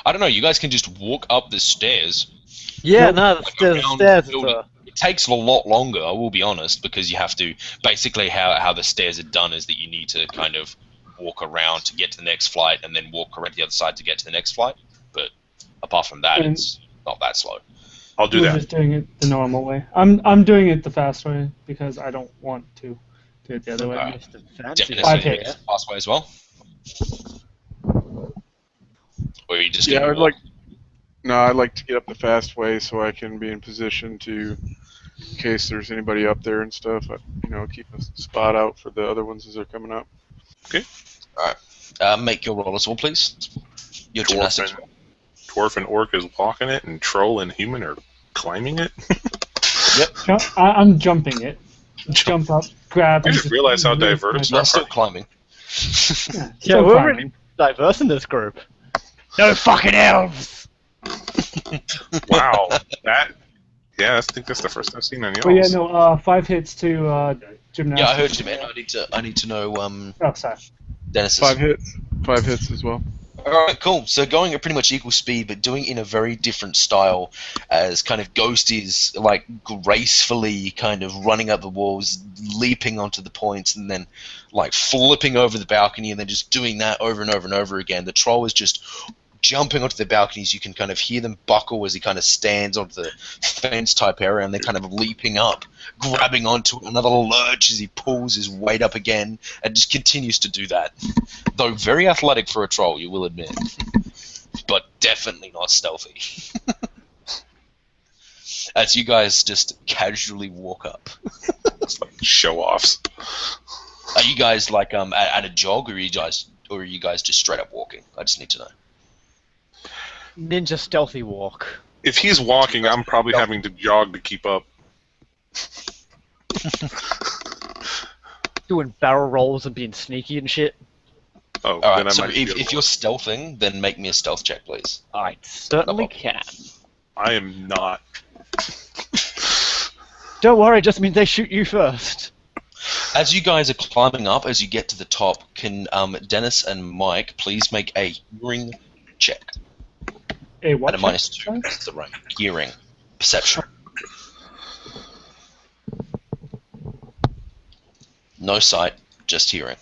I don't know. You guys can just walk up the stairs. Yeah, Nope. no, Like, the around stairs. the building. It takes a lot longer, I will be honest, because you have to basically how the stairs are done is that you need to kind of walk around to get to the next flight and then walk around the other side to get to the next flight. But apart from that, And- it's not that slow. I'll do We're that. just doing it the normal way. I'm doing it the fast way because I don't want to do it the other way. Alright. Fancy. Dennis, Five you hits. get the fast way as well? Or are you just Yeah, gonna I'd walk? I'd like to get up the fast way so I can be in position to, in case there's anybody up there and stuff, keep a spot out for the other ones as they're coming up. Make your roll as well, please. Your gymnastics. Dwarf and orc is walking it, and troll and human are climbing it. I'm jumping it. Jump up, grab. You and just realize how move diverse my- Not still climbing. Yeah, Yeah, still we're climbing. really diverse in this group. No fucking elves! Wow, I think that's the first I've seen on yours. But yeah, no, 5 hits to gymnastics. Yeah, I heard you, man. I need to know Oh, sorry. Dennis's. 5 hits as well. Alright, cool. So going at pretty much equal speed, but doing it in a very different style, as kind of Ghost is like gracefully kind of running up the walls, leaping onto the points, and then like flipping over the balcony, and then just doing that over and over and over again. The Troll is just jumping onto the balconies. You can kind of hear them buckle as he kind of stands onto the fence type area, and they're kind of leaping up, grabbing onto another lurch as he pulls his weight up again, and just continues to do that. Though very athletic for a troll, you will admit, but definitely not stealthy. As you guys just casually walk up. It's like show-offs. Are you guys like at a jog, or are you guys just straight up walking? I just need to know. Ninja stealthy walk. If he's walking, I'm probably having to jog to keep up. Doing barrel rolls and being sneaky and shit. Oh, All then right. I So might be if you're stealthing, then make me a stealth check, please. I certainly can. I am not. Don't worry, it just means they shoot you first. As you guys are climbing up, as you get to the top, can Dennis and Mike please make a hearing check A what at a check? -2 because it's the rank. Hearing, perception. No sight, just hearing.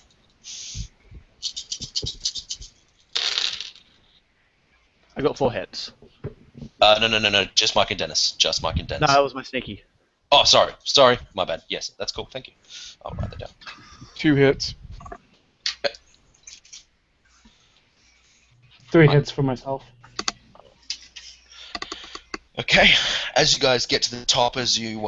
I got 4 hits. No. Just Mike and Dennis. Just Mike and No, Dennis. that was my sneaky. Oh, sorry. My bad. Yes, that's cool. Thank you. I'll write that down. 2 hits. 3 hits for myself. Okay. As you guys get to the top, as you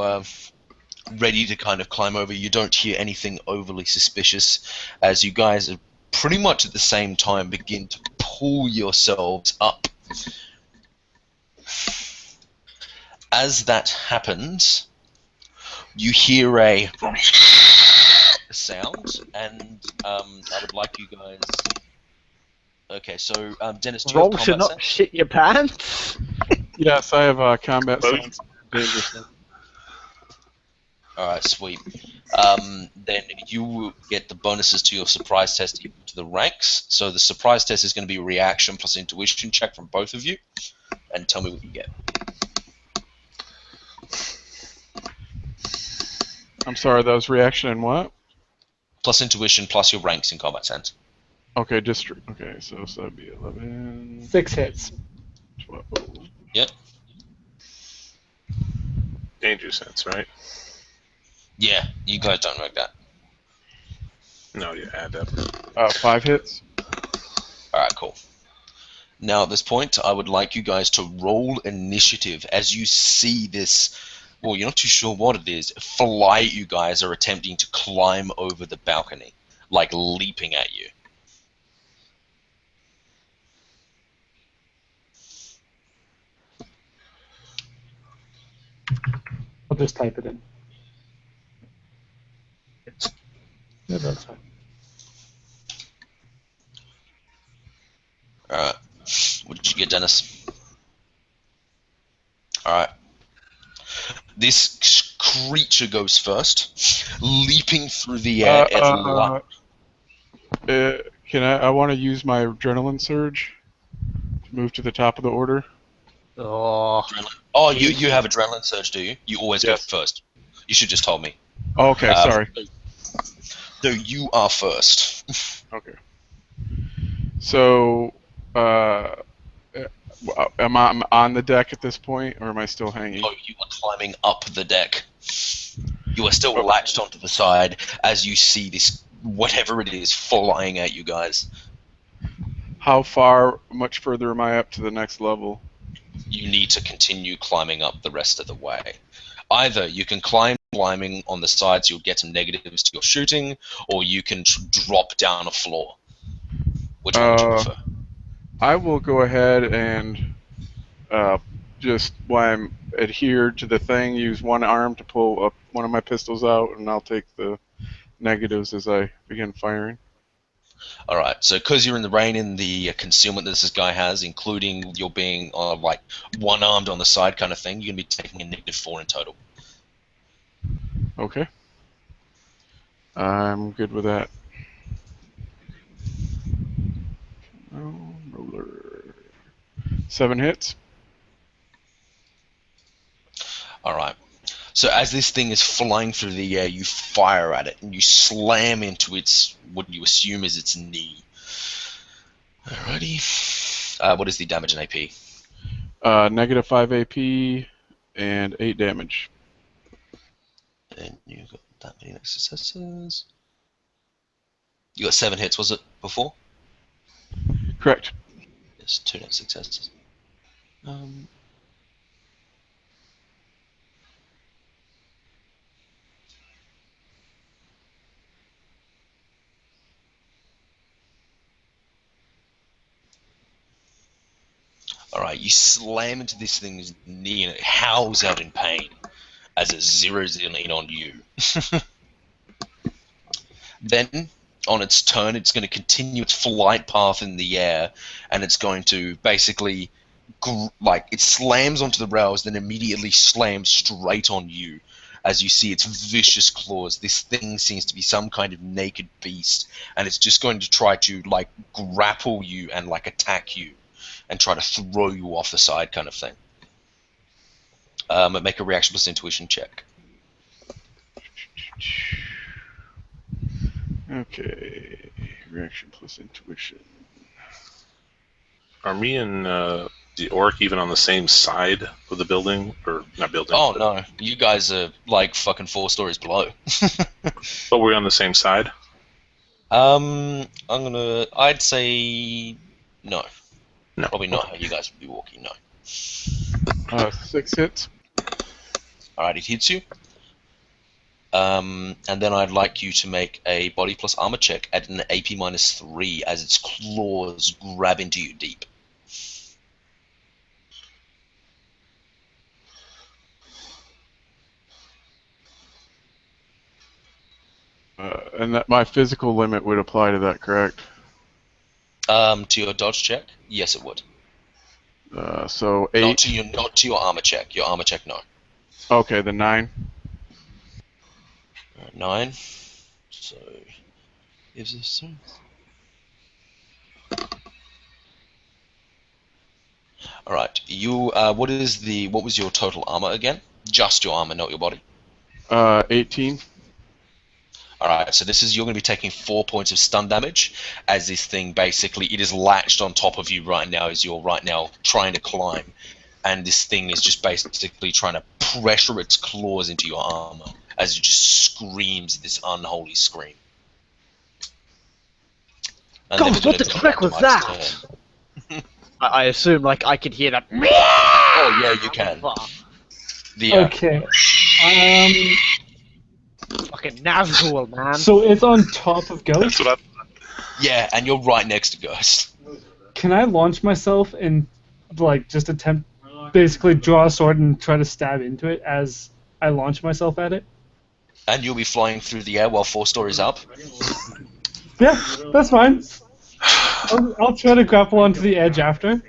ready to kind of climb over, you don't hear anything overly suspicious. As you guys are pretty much at the same time begin to pull yourselves up. As that happens, you hear a sound, and I would like you guys. Okay, so Dennis, do you Roll have to combat not sense? shit your pants. Yes, I have combat Both. sense. Dangerous sense. All right, sweet. Then you get the bonuses to your surprise test equal to the ranks. So the surprise test is going to be reaction plus intuition check from both of you, and tell me what you get. I'm sorry, that was reaction and what? Plus intuition plus your ranks in combat sense. Okay, district. Okay, so that'd be 11, 6 hits. 12. Yep. Danger sense, right? Yeah, you guys don't make that. No, you add up. 5 hits. All right, cool. Now at this point, I would like you guys to roll initiative as you see this. Well, you're not too sure what it is. Flight, you guys are attempting to climb over the balcony, like leaping at you. I'll just type it in. Yeah, that's fine. All right. What did you get, Dennis? All right. This creature goes first, leaping through the air. Can I want to use my adrenaline surge to move to the top of the order? Oh, Oh, you have adrenaline surge, do you? You always Yes. go first. You should just told me. Okay, sorry. No, you are first. Okay. So, am I on the deck at this point, or am I still hanging? Oh, you are climbing up the deck. You are still latched onto the side as you see this, whatever it is, flying at you guys. How far, much further am I up to the next level? You need to continue climbing up the rest of the way. Either you can climbing on the sides, you'll get some negatives to your shooting, or you can drop down a floor. Which one would you prefer? I will go ahead and just while I'm adhered to the thing, use one arm to pull up one of my pistols out, and I'll take the negatives as I begin firing. All right, so because you're in the rain in the concealment that this guy has, including your being like one-armed on the side kind of thing, you're going to be taking a -4 in total. Okay. I'm good with that. Roller. 7 hits. All right. So as this thing is flying through the air, you fire at it and you slam into its what you assume is its knee. Alrighty. What is the damage in AP? -5 AP and 8 damage. And you got that many successes. You got 7 hits, was it before? Correct. Yes, 2 net successes. Alright, you slam into this thing's knee and it howls out in pain as it zeroes in on you. Then, on its turn, it's going to continue its flight path in the air, and it's going to basically, it slams onto the rails, then immediately slams straight on you. As you see its vicious claws, this thing seems to be some kind of naked beast, and it's just going to try to grapple you and attack you, and try to throw you off the side, kind of thing. Make a reaction plus intuition check. Okay, reaction plus intuition. Are me and the orc even on the same side of the building, or not building? Oh no, you guys are fucking 4 stories below. But we're on the same side. I'd say no. No, Probably not how you guys would be walking. No. 6 hits. All right, it hits you. And then I'd like you to make a body plus armor check at an AP -3 as its claws grab into you deep. And that my physical limit would apply to that, correct? To your dodge check, yes, it would. So 8. Not to your armor check. Your armor check, no. Okay, then 9. 9. So gives us some. All right. You. What was your total armor again? Just your armor, not your body. 18. Alright, so you're going to be taking 4 points of stun damage as this thing basically, it is latched on top of you right now as you're right now trying to climb. And this thing is just basically trying to pressure its claws into your armor as it just screams this unholy scream. And God, then we're what the gonna frick was that? turn. I assume I could hear that. Oh yeah, you can. Okay. Fucking Nazgul, man. So it's on top of Ghost. That's what Yeah, and you're right next to Ghost. Can I launch myself and just attempt, basically draw a sword and try to stab into it as I launch myself at it? And you'll be flying through the air while 4 stories up. Yeah, that's fine. I'll try to grapple onto the edge after.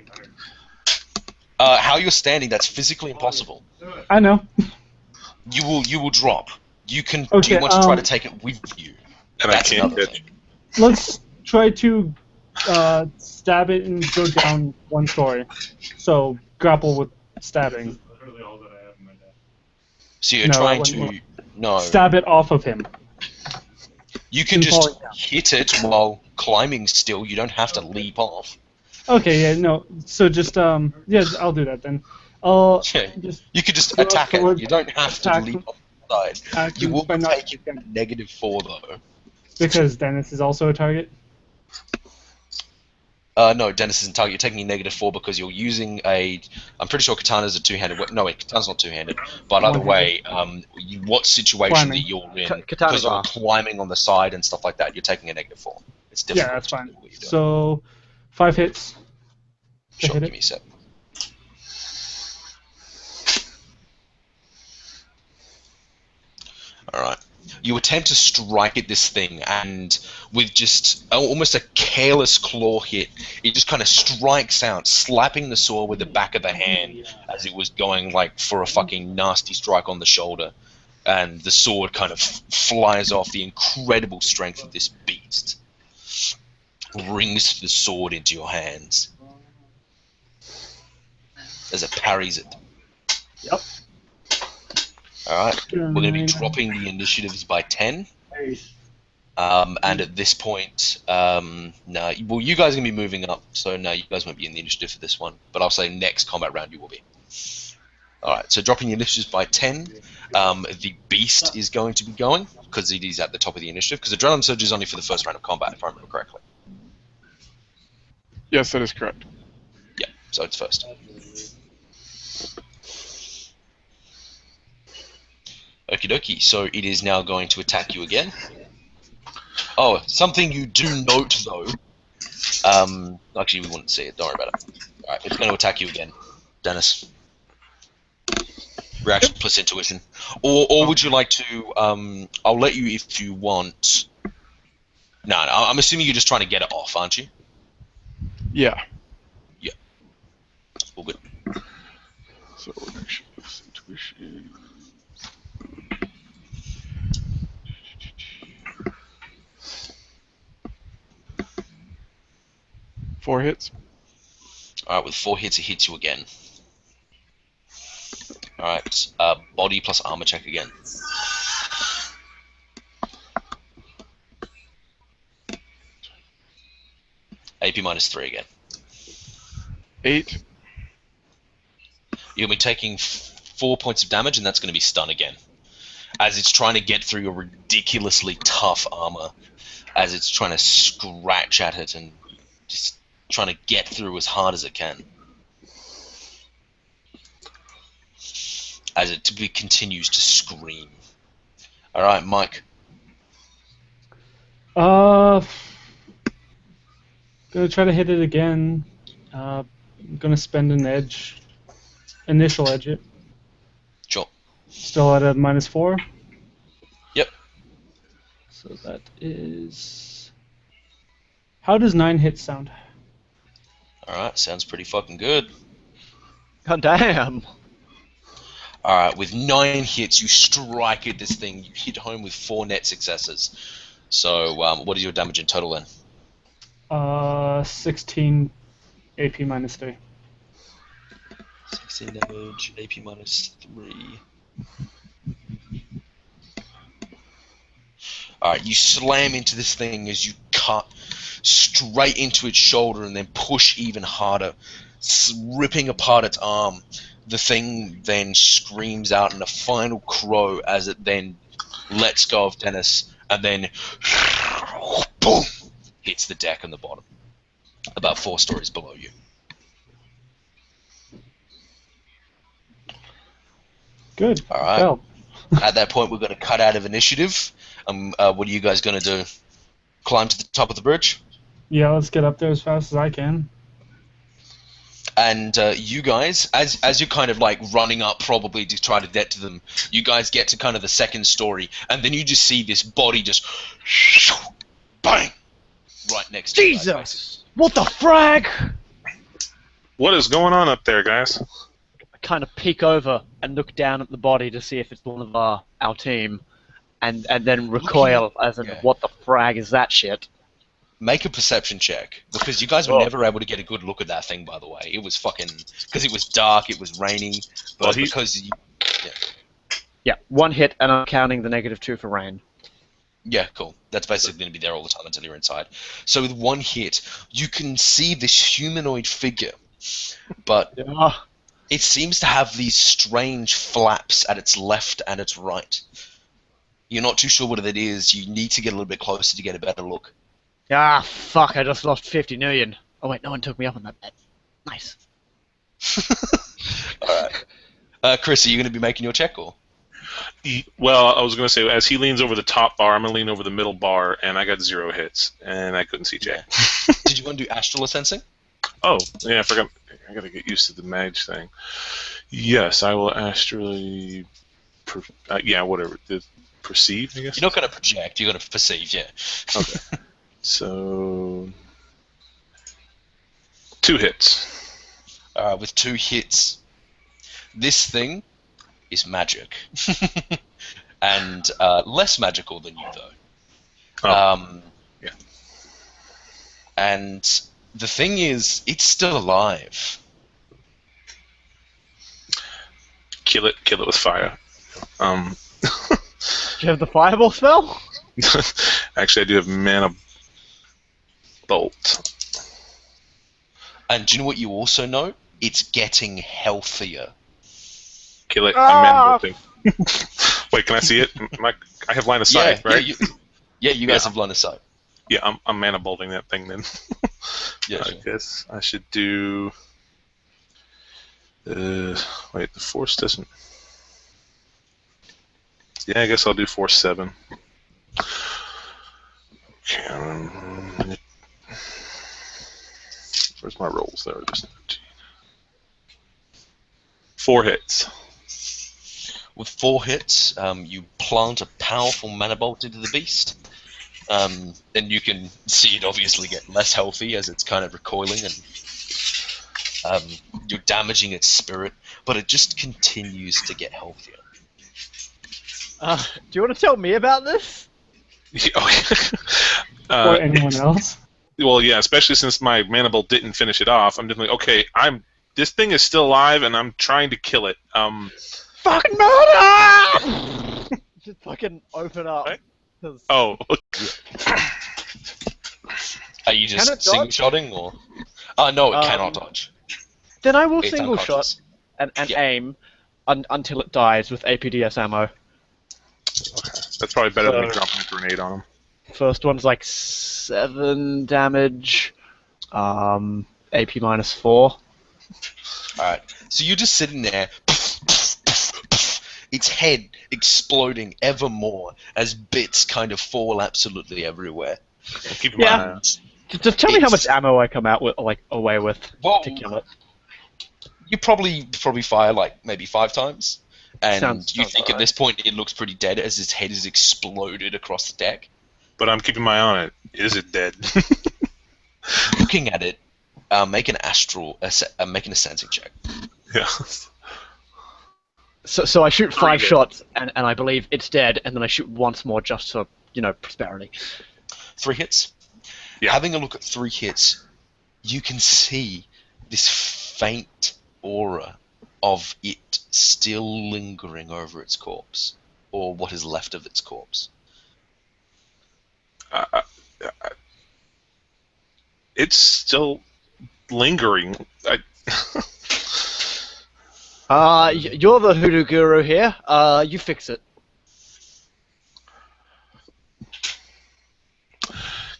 How you're standing, that's physically impossible. I know. You will drop. You can. Okay, do you want to try to take it with you? And That's I can't another hit. thing. Let's try to stab it and go down 1 story. So grapple with stabbing. So you're No, trying that to wouldn't no. Stab it off of him. You can and falling just down. hit it while climbing. Still, you don't have to leap off. Okay, yeah, no. So just yeah, I'll do that then. I'll Yeah. just You could just Go attack it. forward, You don't have to attack leap off the side. attack You him will by be not taking -4 though. because Dennis is also a target. No, Dennis isn't target. You're taking a -4 because you're using a. I'm pretty sure katana's a two-handed weapon. No, wait, katana's not two-handed. But either way, what situation Climbing. that you're in, Katanas because you're are. climbing on the side and stuff like that, you're taking a -4. It's difficult. Yeah, that's to fine. do what you're doing. So 5 hits. Sure, hit give it. me a sec. Alright. You attempt to strike at this thing, and with just almost a careless claw hit, it just kind of strikes out, slapping the sword with the back of the hand as it was going for a fucking nasty strike on the shoulder. And the sword kind of flies off. The incredible strength of this beast rings the sword into your hands as it parries it. Yep. Alright, we're going to be dropping the initiatives by 10. And at this point, no, well, you guys are going to be moving up, so no, you guys won't be in the initiative for this one. But I'll say next combat round you will be. Alright, so dropping the initiatives by 10. The beast is going to be going, because it is at the top of the initiative, because Adrenaline Surge is only for the first round of combat, if I remember correctly. Yes, that is correct. Yeah, so it's first. Okie dokie, so it is now going to attack you again. Oh, something you do note though. Actually, we wouldn't see it, don't worry about it. Alright, it's going to attack you again. Dennis. Reaction plus intuition. Or would you like to, I'll let you if you want. No, I'm assuming you're just trying to get it off, aren't you? Yeah. All good. So actions, intuition. Four hits. Alright, with 4 hits, it hits you again. Alright, body plus armor check again. AP minus 3 again. 8. You'll be taking 4 points of damage, and that's going to be stun again. As it's trying to get through your ridiculously tough armor. As it's trying to scratch at it and just trying to get through as hard as it can. As it continues to scream. Alright, Mike. Gonna try to hit it again. I'm gonna spend an edge. Initial edge it. Sure. Still at a -4. Yep. So that is. How does 9 hits sound? Alright, sounds pretty fucking good. God damn. Alright, with 9 hits, you strike at this thing. You hit home with 4 net successes. So, what is your damage in total then? 16 AP -3. 16 damage, AP minus 3. Alright, you slam into this thing as you cut straight into its shoulder and then push even harder, ripping apart its arm. The thing then screams out in a final crow as it then lets go of Dennis and then boom, hits the deck on the bottom, about 4 stories below you. Good. All right. Well, At that point, we're going to cut out of initiative. What are you guys going to do? Climb to the top of the bridge? yeah, let's get up there as fast as I can. And you guys, as you're kind of like running up probably to try to get to them, you guys get to kind of the second story, and then you just see this body just bang right next to you guys' faces. Jesus! What the frag? What is going on up there, guys? I kind of peek over and look down at the body to see if it's one of our team, and then recoil as in, yeah. what the frag is that shit? Make a perception check, because you guys were never able to get a good look at that thing, by the way. It was fucking... Because it was dark, it was rainy, but because you... Yeah, 1 hit, and I'm counting the -2 for rain. Yeah, cool. That's basically going to be there all the time until you're inside. So with 1 hit, you can see this humanoid figure, but Yeah. it seems to have these strange flaps at its left and its right. You're not too sure what it is. You need to get a little bit closer to get a better look. Ah, fuck, I just lost 50 million. Oh wait, no one took me up on that bet. Nice. Alright. Chris, are you going to be making your check, or? Well, I was going to say, as he leans over the top bar, I'm going to lean over the middle bar, and I got 0 hits, and I couldn't see Jack. Did you want to do astral sensing? Oh, yeah, I forgot. I got to get used to the mage thing. Yes, I will astrally... yeah, whatever. Perceive, I guess? You're not going to project, you're going to perceive, yeah. Okay. So... 2 hits. With 2 hits, this thing is magic. And less magical than you, though. Oh. Yeah. And the thing is, it's still alive. Kill it with fire. Do you have the fireball spell? Actually, I do have mana bolt. And do you know what you also know? It's getting healthier. Kill it. I'm mana bolting. Wait, can I see it? I have line of sight, right? You guys have line of sight. Yeah, I'm mana bolting that thing then. Yeah, I guess I should do. Wait, the force doesn't. Yeah, I guess I'll do force 7. Where's my rolls? There it is. 4 hits. With 4 hits, you plant a powerful mana bolt into the beast. And you can see it obviously get less healthy as it's kind of recoiling, and you're damaging its spirit, but it just continues to get healthier. Do you want to tell me about this? Or anyone else? Well, yeah, especially since my mandible didn't finish it off. I'm just like, okay, this thing is still alive, and I'm trying to kill it. Fucking murder! Just fucking open up. What? 'Cause- Oh, Are you Can just it dodge? single-shotting, or? No, it cannot dodge. Then I will It's single shot unconscious. and Yeah. aim until it dies with APDS ammo. okay. That's probably better than me So- dropping a grenade on him. First one's like 7 damage. AP minus 4. Alright, so you're just sitting there, its head exploding ever more as bits kind of fall absolutely everywhere. Well, keep in mind, Yeah. Just tell me how It's- much ammo I come out with, like away with Well, to kill it. you probably fire like maybe 5 times, and Sounds you think at alright. this point it looks pretty dead as its head is exploded across the deck. but I'm keeping my eye on it. Is it dead? Looking at it, make an sensing check. Yeah. So I shoot 5 Pretty good. shots and I believe it's dead, and then I shoot once more just for, prosperity. 3 hits. Yeah. Having a look at 3 hits, you can see this faint aura of it still lingering over its corpse, or what is left of its corpse. It's still lingering. You're the hoodoo guru here. You fix it.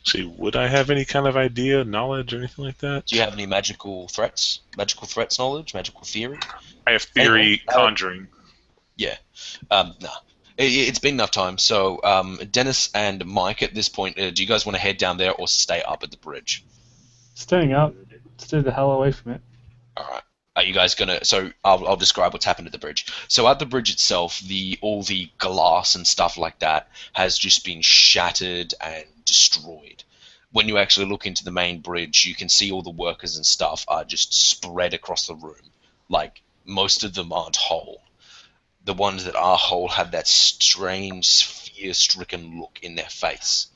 See, would I have any kind of idea, knowledge, or anything like that? Do you have any magical threats? Magical threats knowledge? Magical theory? I have theory, Anyone? conjuring. No. It's been enough time. So, Dennis and Mike, at this point, do you guys want to head down there or stay up at the bridge? Staying up. Stay the hell away from it. All right. Are you guys gonna? So I'll describe what's happened at the bridge. So at the bridge itself, all the glass and stuff like that has just been shattered and destroyed. When you actually look into the main bridge, you can see all the workers and stuff are just spread across the room. Like, most of them aren't whole. The ones that are whole have that strange, fear-stricken look in their face.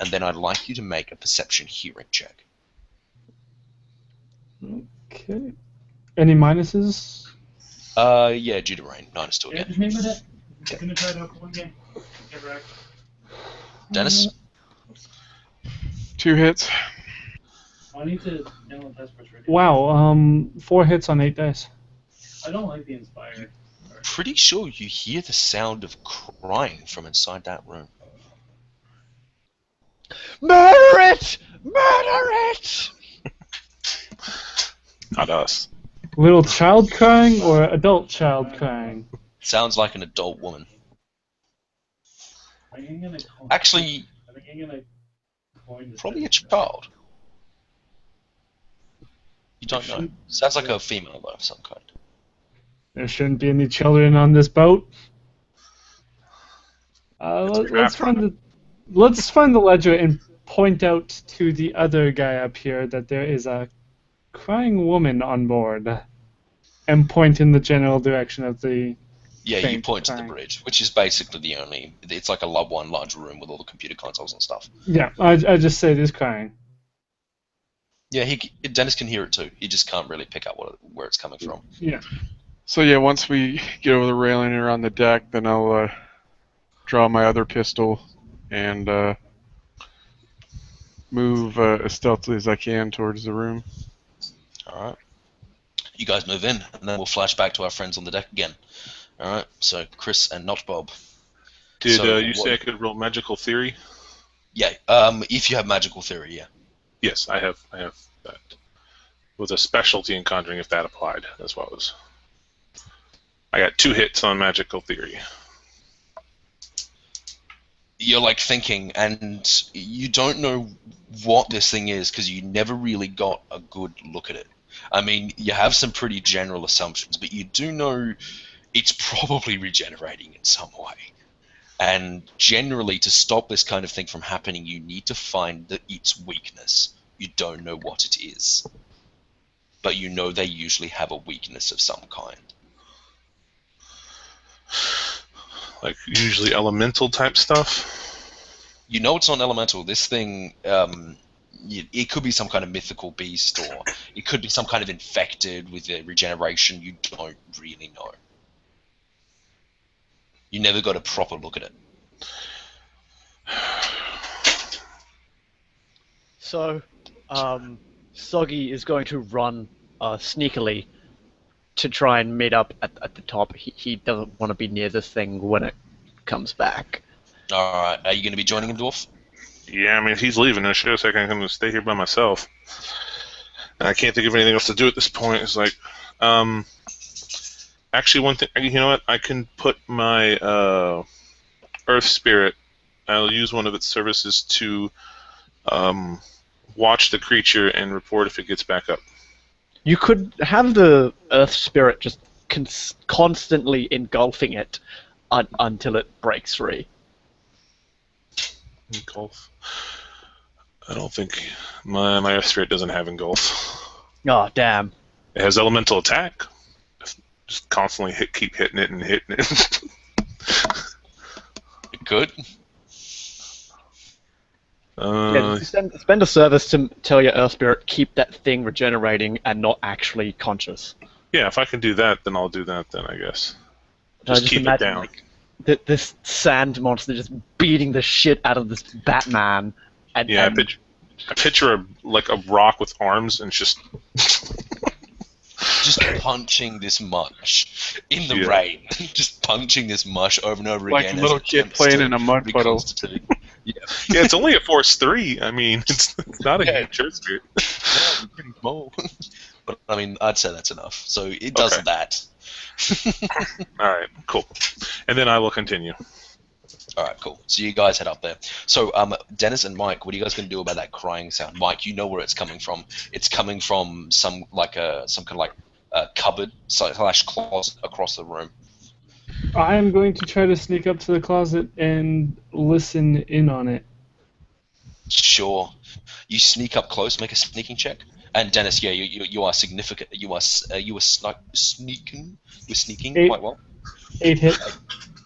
And then I'd like you to make a perception hearing check. Okay. Any minuses? Yeah, due to rain. -2 again. Just name it. I'm gonna try it out for one game. Get wrecked. Dennis? 2 hits. I need to download Test Force Radio. Wow. 4 hits on 8 dice. I don't like the Inspired. Pretty sure you hear the sound of crying from inside that room. Murder it! Murder it! Not us. Little child crying or adult child crying? Sounds like an adult woman. I think I'm gonna Actually, I think I'm gonna coin this probably a thing. child. You don't know. Sounds like a female though, of some kind. There shouldn't be any children on this boat. Let's find the ledger and point out to the other guy up here that there is a crying woman on board, and point in the general direction of the. Yeah, you Faint point to the crying. bridge, which is basically the only. It's like a one large room with all the computer consoles and stuff. Yeah, I just say there's crying. Yeah, Dennis can hear it too. He just can't really pick up where it's coming from. Yeah. So yeah, once we get over the railing and around the deck, then I'll draw my other pistol and move as stealthily as I can towards the room. All right. You guys move in, and then we'll flash back to our friends on the deck again. All right. So Chris and not Bob. Did So you what- say I could roll magical theory? Yeah. If you have magical theory, yeah. Yes, I have that. With a specialty in conjuring, if that applied. That's what it was. I got 2 hits on magical theory. You're like thinking, and you don't know what this thing is because you never really got a good look at it. I mean, you have some pretty general assumptions, but you do know it's probably regenerating in some way. And generally, to stop this kind of thing from happening, you need to find its weakness. You don't know what it is, but you know they usually have a weakness of some kind. Like usually elemental type stuff. You know it's not elemental. This thing, it could be some kind of mythical beast, or it could be some kind of infected with a regeneration. You don't really know. You never got a proper look at it. So, Soggy is going to run sneakily to try and meet up at the top. He doesn't want to be near this thing when it comes back. Alright, are you going to be joining him, Dwarf? Yeah, I mean, if he's leaving, there's no second I'm going to stay here by myself. And I can't think of anything else to do at this point. It's like, actually, one thing, you know what? I can put my Earth Spirit. I'll use one of its services to watch the creature and report if it gets back up. You could have the Earth Spirit just constantly engulfing it until it breaks free. Engulf. I don't think my Earth Spirit doesn't have engulf. Oh, damn. It has elemental attack. Just constantly keep hitting it and hitting it. Good. Yeah, just spend a service to tell your Earth Spirit keep that thing regenerating and not actually conscious. Yeah, if I can do that, then I'll do that. Then I guess. Just Just keep it imagine, down. like, this sand monster just beating the shit out of this Batman. And, Yeah, and I picture a rock with arms and just. Just punching this mush in the Yeah. rain. Just punching this mush over and over Like again. a little as it kid attempts playing to in a mud puddle. reconstitute. Yeah. Yeah, it's only a Force 3. I mean, it's not a Yeah. huge Earth Spirit. Yeah, pretty small. But I mean, I'd say that's enough. So it does Okay. that. All right, cool. And then I will continue. All right, cool. So you guys head up there. So, Dennis and Mike, what are you guys going to do about that crying sound? Mike, you know where it's coming from. It's coming from some kind of cupboard / closet across the room. I am going to try to sneak up to the closet and listen in on it. Sure. You sneak up close, make a sneaking check. And Dennis, yeah, you are significant. You were sneaking. You're sneaking Eight. quite well. 8 hits.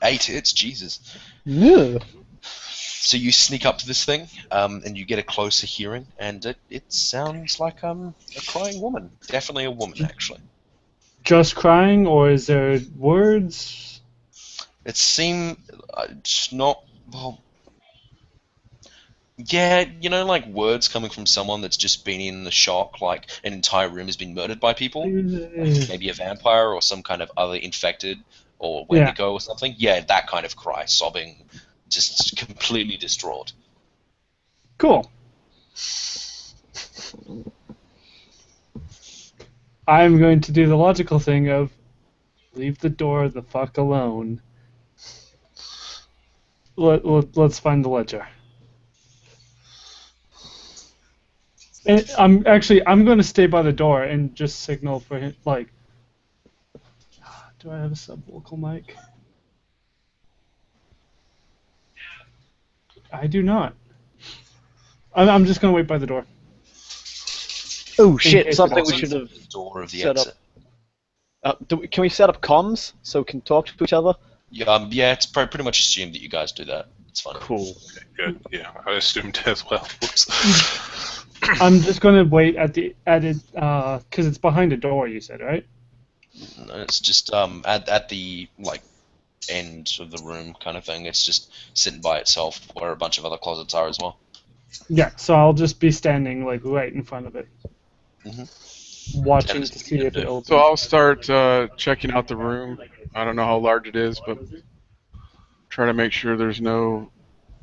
8 hits, Jesus. yeah. So you sneak up to this thing, and you get a closer hearing, and it sounds like a crying woman. Definitely a woman, actually. Just crying, or is there words? It seemed not well. Yeah, like words coming from someone that's just been in the shock, like an entire room has been murdered by people, like maybe a vampire or some kind of other infected or Wendigo or something. Yeah, that kind of cry, sobbing, just completely distraught. Cool. I'm going to do the logical thing of leave the door the fuck alone. Let's find the ledger. And I'm going to stay by the door and just signal for him. Like, do I have a subvocal mic? I do not. I'm just going to wait by the door. Oh shit! case Something it we opens. should have The door of the set exit. up. Can we set up comms so we can talk to each other? Yeah, it's pretty much assumed that you guys do that. It's fine. Cool. Good. Yeah, I assumed as well. Whoops. I'm just going to wait at it because it's behind a door. You said, right? No, it's just at the end of the room kind of thing. It's just sitting by itself, where a bunch of other closets are as well. Yeah. So I'll just be standing like right in front of it, watching Dennis, to what are see you if gonna it do? opens. So I'll start checking out the room. I don't know how large it is, but try to make sure there's no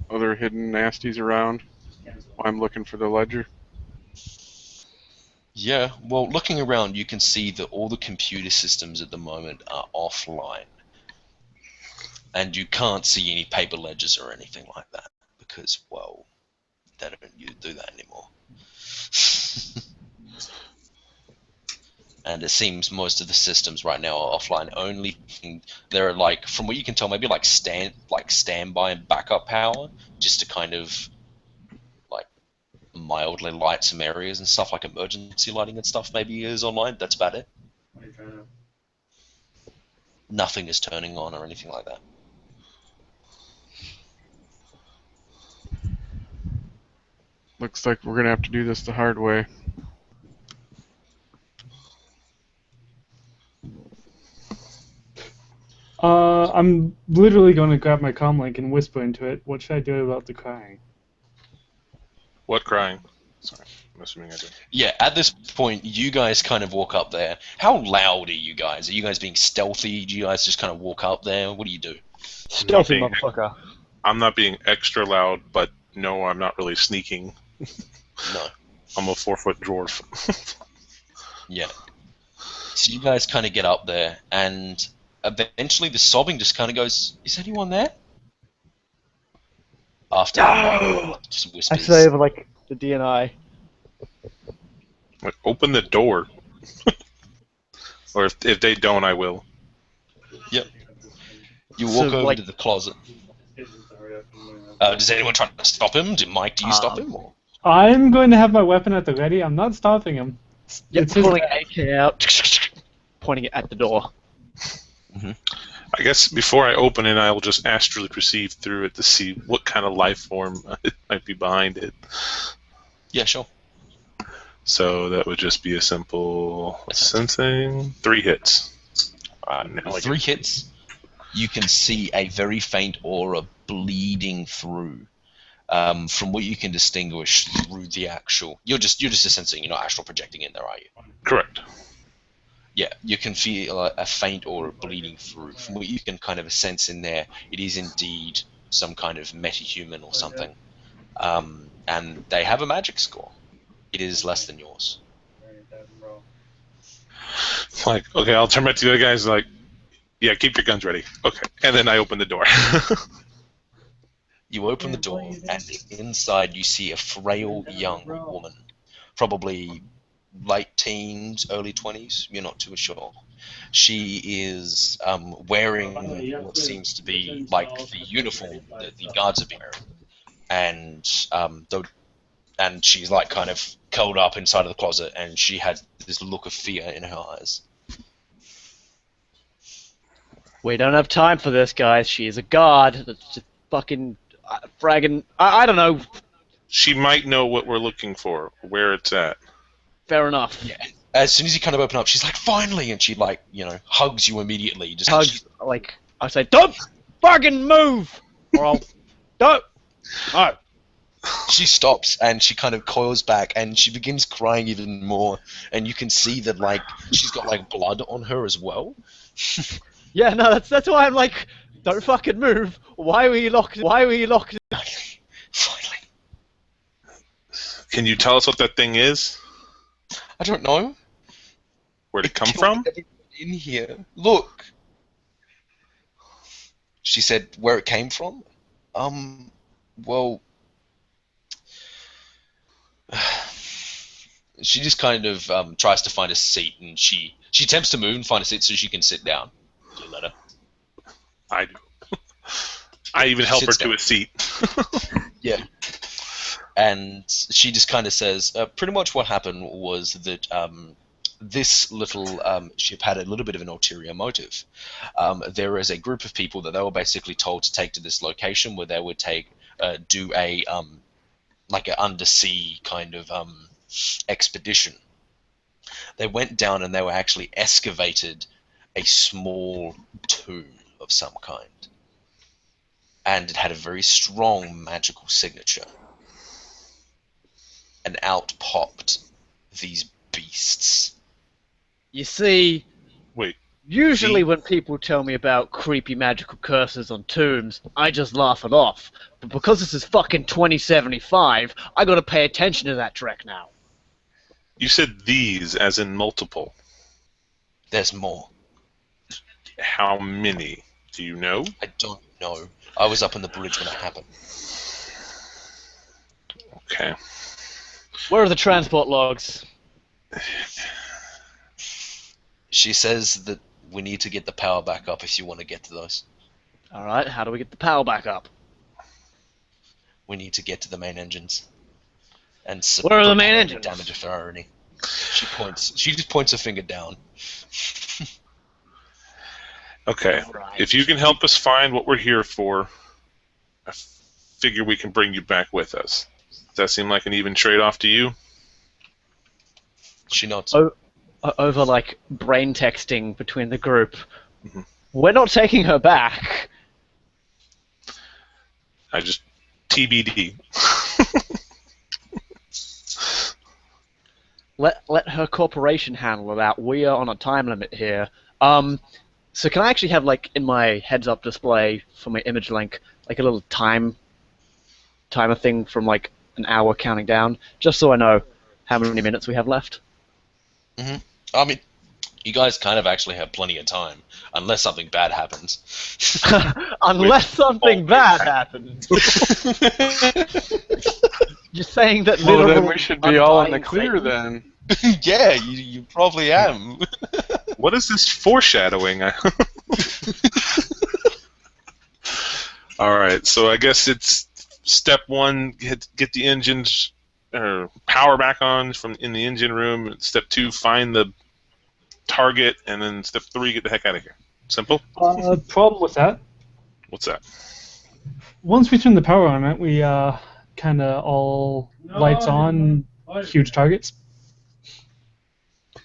other hidden nasties around while I'm looking for the ledger. Yeah, well, looking around, you can see that all the computer systems at the moment are offline. And you can't see any paper ledgers or anything like that, because, well, they don't do that anymore. and it seems most of the systems right now are offline. Only thing, there are like, from what you can tell, maybe like standby and backup power, just to kind of like mildly light some areas and stuff, like emergency lighting and stuff. Maybe is online. That's about it. Nothing is turning on or anything like that. Looks like we're gonna have to do this the hard way. I'm literally going to grab my comlink and whisper into it. What should I do about the crying? What crying? Sorry, I'm assuming I did. Yeah, at this point, you guys kind of walk up there. How loud are you guys? Are you guys being stealthy? Do you guys just kind of walk up there? What do you do? Stealthy being- motherfucker. I'm not being extra loud, but no, I'm not really sneaking. No. I'm a 4-foot dwarf. Yeah. So you guys kind of get up there, and eventually the sobbing just kind of goes, "Is anyone there?" After just I whispers. say over like the DNI. Like, open the door. Or if they don't, I will. You So, walk over like- to the closet. Does anyone try to stop him? Mike, do you stop him? Or? I'm going to have my weapon at the ready. I'm not stopping him. Yeah, It's his pulling bag. AK out, pointing it at the door. I guess before I open it, I will just astrally perceive through it to see what kind of life form might be behind it. Yeah, sure. So that would just be a simple sensing. 3 hits. Now I 3 hits. You can see a very faint aura bleeding through. From what you can distinguish through the actual, you're just sensing. You're not astral projecting in there, are you? Correct. Yeah, you can feel a faint aura bleeding through. From what you can kind of sense in there, it is indeed some kind of metahuman or something. And they have a magic score. It is less than yours. Like, okay, I'll turn back to the other guys. Like, yeah, keep your guns ready. Okay, and then I open the door. You open the door, and inside you see a frail young woman, probably late teens, early 20s. You're not too sure. She is wearing what seems to be like the uniform that the guards have been wearing, and she's like kind of curled up inside of the closet, and she has this look of fear in her eyes. We don't have time for this, guys. She is a god. That's just fucking fragging. I don't know. She might know what we're looking for, where it's at. Fair enough. Yeah. As soon as you kind of open up, she's like, "Finally!" and she like, hugs you immediately. Just Hugs. Like I say, don't fucking move, or I'll don't. No. She stops and she kind of coils back and she begins crying even more, and you can see that like she's got like blood on her as well. Yeah, no, that's why I'm like, don't fucking move. Why were you locked? Why were you locked? Finally. Can you tell us what that thing is? I don't know. Where'd it come Killed from? everyone in here. Look. She said where it came from. Well, she just kind of tries to find a seat, and she attempts to move and find a seat so she can sit down. Do you let her? I do. I even help her Sits to down. a seat. Yeah. And she just kind of says, pretty much what happened was that this little ship had a little bit of an ulterior motive. There is a group of people that they were basically told to take to this location where they would do a like an undersea kind of expedition. They went down and they were actually excavated a small tomb of some kind. And it had a very strong magical signature. And out popped these beasts. You see, Wait, usually See? when people tell me about creepy magical curses on tombs, I just laugh it off. But because this is fucking 2075, I gotta pay attention to that trek now. you said these as in multiple. There's more. How many? Do you know? I don't know. I was up on the bridge when it happened. Okay. Where are the transport logs? She says that we need to get the power back up if you want to get to those. Alright, how do we get the power back up? We need to get to the main engines. And Where are the main prepare engines? to damage if there are any. She just points her finger down. Okay. Right. If you can help us find what we're here for, I figure we can bring you back with us. Does that seem like an even trade-off to you? She nods. Oh, over like brain texting between the group. Mhm. We're not taking her back. I just TBD. Let her corporation handle it out. We are on a time limit here. So can I actually have like in my heads-up display for my image link like a little timer thing from like an hour counting down, just so I know how many minutes we have left? I mean, you guys kind of actually have plenty of time, unless something bad happens. Unless something bad happens. You're saying that Well, then literal we should be all in the undying clear Satan? then. Yeah, you probably am. What is this foreshadowing? All right, so I guess it's step one: get the engines power back on from in the engine room. Step two: find the target, and then step three: get the heck out of here. Simple. Problem with that. What's that? Once we turn the power on it, we kind of all lights on, huge targets.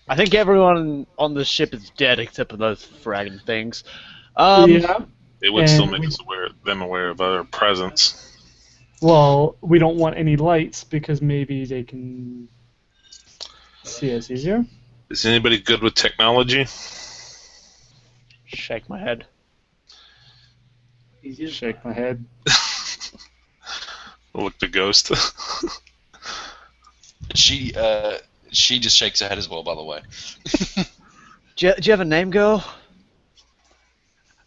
I think everyone on the ship is dead except for those fragging things. Yeah. It would still And make us aware of our presence. Well, we don't want any lights because maybe they can see us easier. Is anybody good with technology? Shake my head. Shake my head. Look the ghost. She just shakes her head as well, by the way. Do you have a name, girl?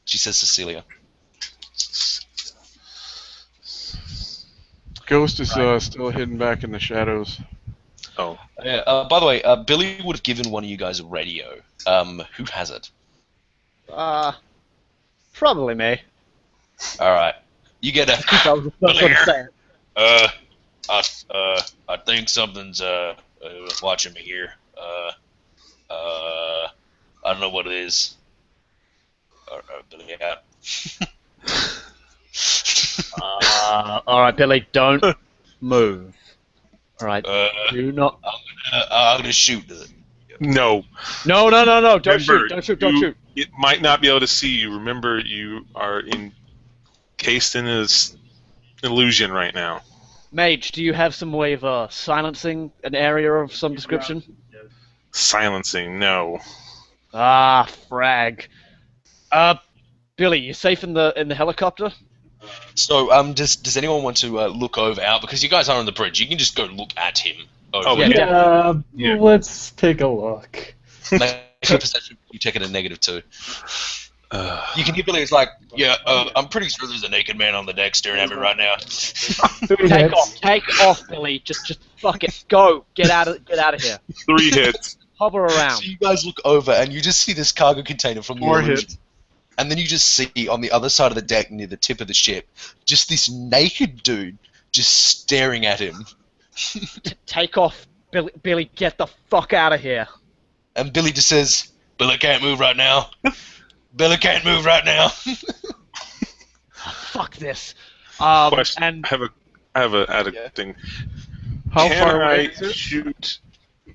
She says Cecilia. Ghost is still hidden back in the shadows. Oh, By the way, Billy would have given one of you guys a radio. Who has it? Probably me. Alright. You get a... That was the first one to say it. I think something's watching me here. I don't know what it is. Billy, yeah. Alright, Billy, don't move. Alright, do not... I'm gonna shoot it. no. No, don't Remember, shoot, don't shoot. It might not be able to see you. Remember, you are encased in this illusion right now. Mage, do you have some way of silencing an area of some description? Silencing, no. Ah, frag. Billy, you safe in the helicopter? So, does anyone want to look over out? Because you guys are on the bridge. You can just go look at him. Oh, yeah. Yeah. Let's take a look. Make a perception. You check it at -2. You can hear Billy. It's like, yeah, I'm pretty sure there's a naked man on the deck staring at me right now. Take off, Billy. Just fuck it. Go. Get out of here. 3 hits. Hover around. So you guys look over, and you just see this cargo container from the 4 illusion. hits. And then you just see on the other side of the deck, near the tip of the ship, just this naked dude just staring at him. Take off, Billy. Billy, get the fuck out of here. And Billy just says, "Billy can't move right now. Billy can't move right now." Fuck this. Question. And I have a thing. How Can far away I is it? shoot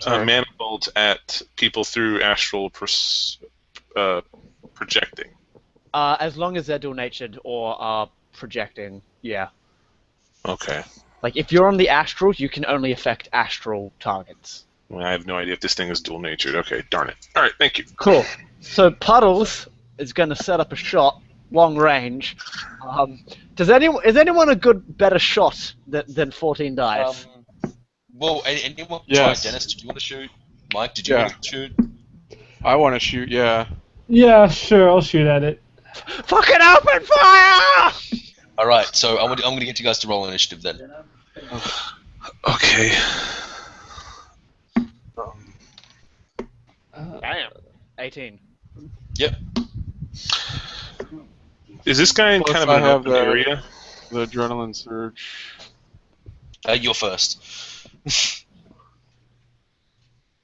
a Sorry. manifold at people through astral projecting? as long as they're dual-natured or projecting, yeah. Okay. Like, if you're on the astral, you can only affect astral targets. Well, I have no idea if this thing is dual-natured. Okay, darn it. All right, thank you. Cool. So Puddles is going to set up a shot, long range. Is anyone a better shot than 14 dice? Well, anyone Yes. try? Dennis, did you want to shoot? Mike, did you Yeah. want to shoot? I want to shoot, yeah. Yeah, sure, I'll shoot at it. Fucking open fire! All right, so I'm gonna get you guys to roll initiative then. Okay. Damn. 18. Yep. Is this guy in Plus kind of I an have open the- area? The adrenaline surge. You're first.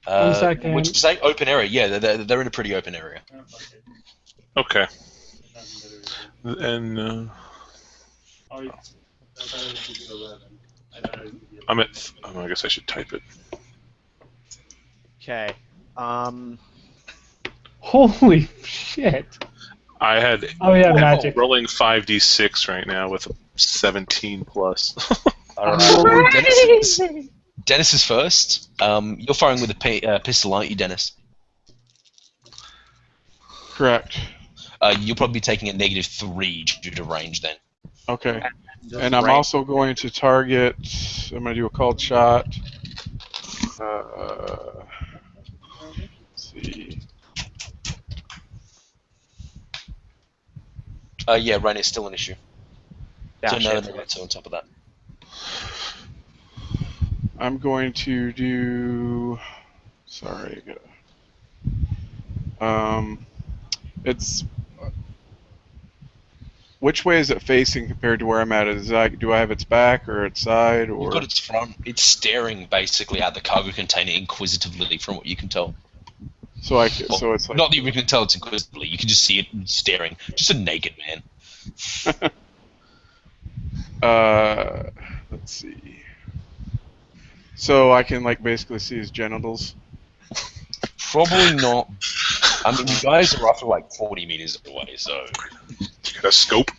1 second. Would you say open area? Yeah, they're in a pretty open area. Okay. And I thought it would be 11. I thought it would be I'm at. Oh, I guess I should type it. Okay. Holy shit. I had Oh yeah, Oh, magic. rolling 5d6 right now with a 17 plus. Alright. Dennis is first. You're firing with a pistol, aren't you, Dennis? Correct. You'll probably be taking a -3 due to range then. Okay. And I'm also going to target. I'm going to do a called shot. Let's see. Yeah, rain is still an issue. So no, Shit. no, so on top of that. I'm going to do. Sorry, I gotta. It's. Which way is it facing compared to where I'm at? Do I have its back or its side or? You've got its front. It's staring basically at the cargo container inquisitively, from what you can tell. So so it's like. Not that you can tell it's inquisitively. You can just see it staring. Just a naked man. Let's see. So I can like basically see his genitals. Probably not. I mean, you guys are roughly like 40 meters away, so. Got a scope.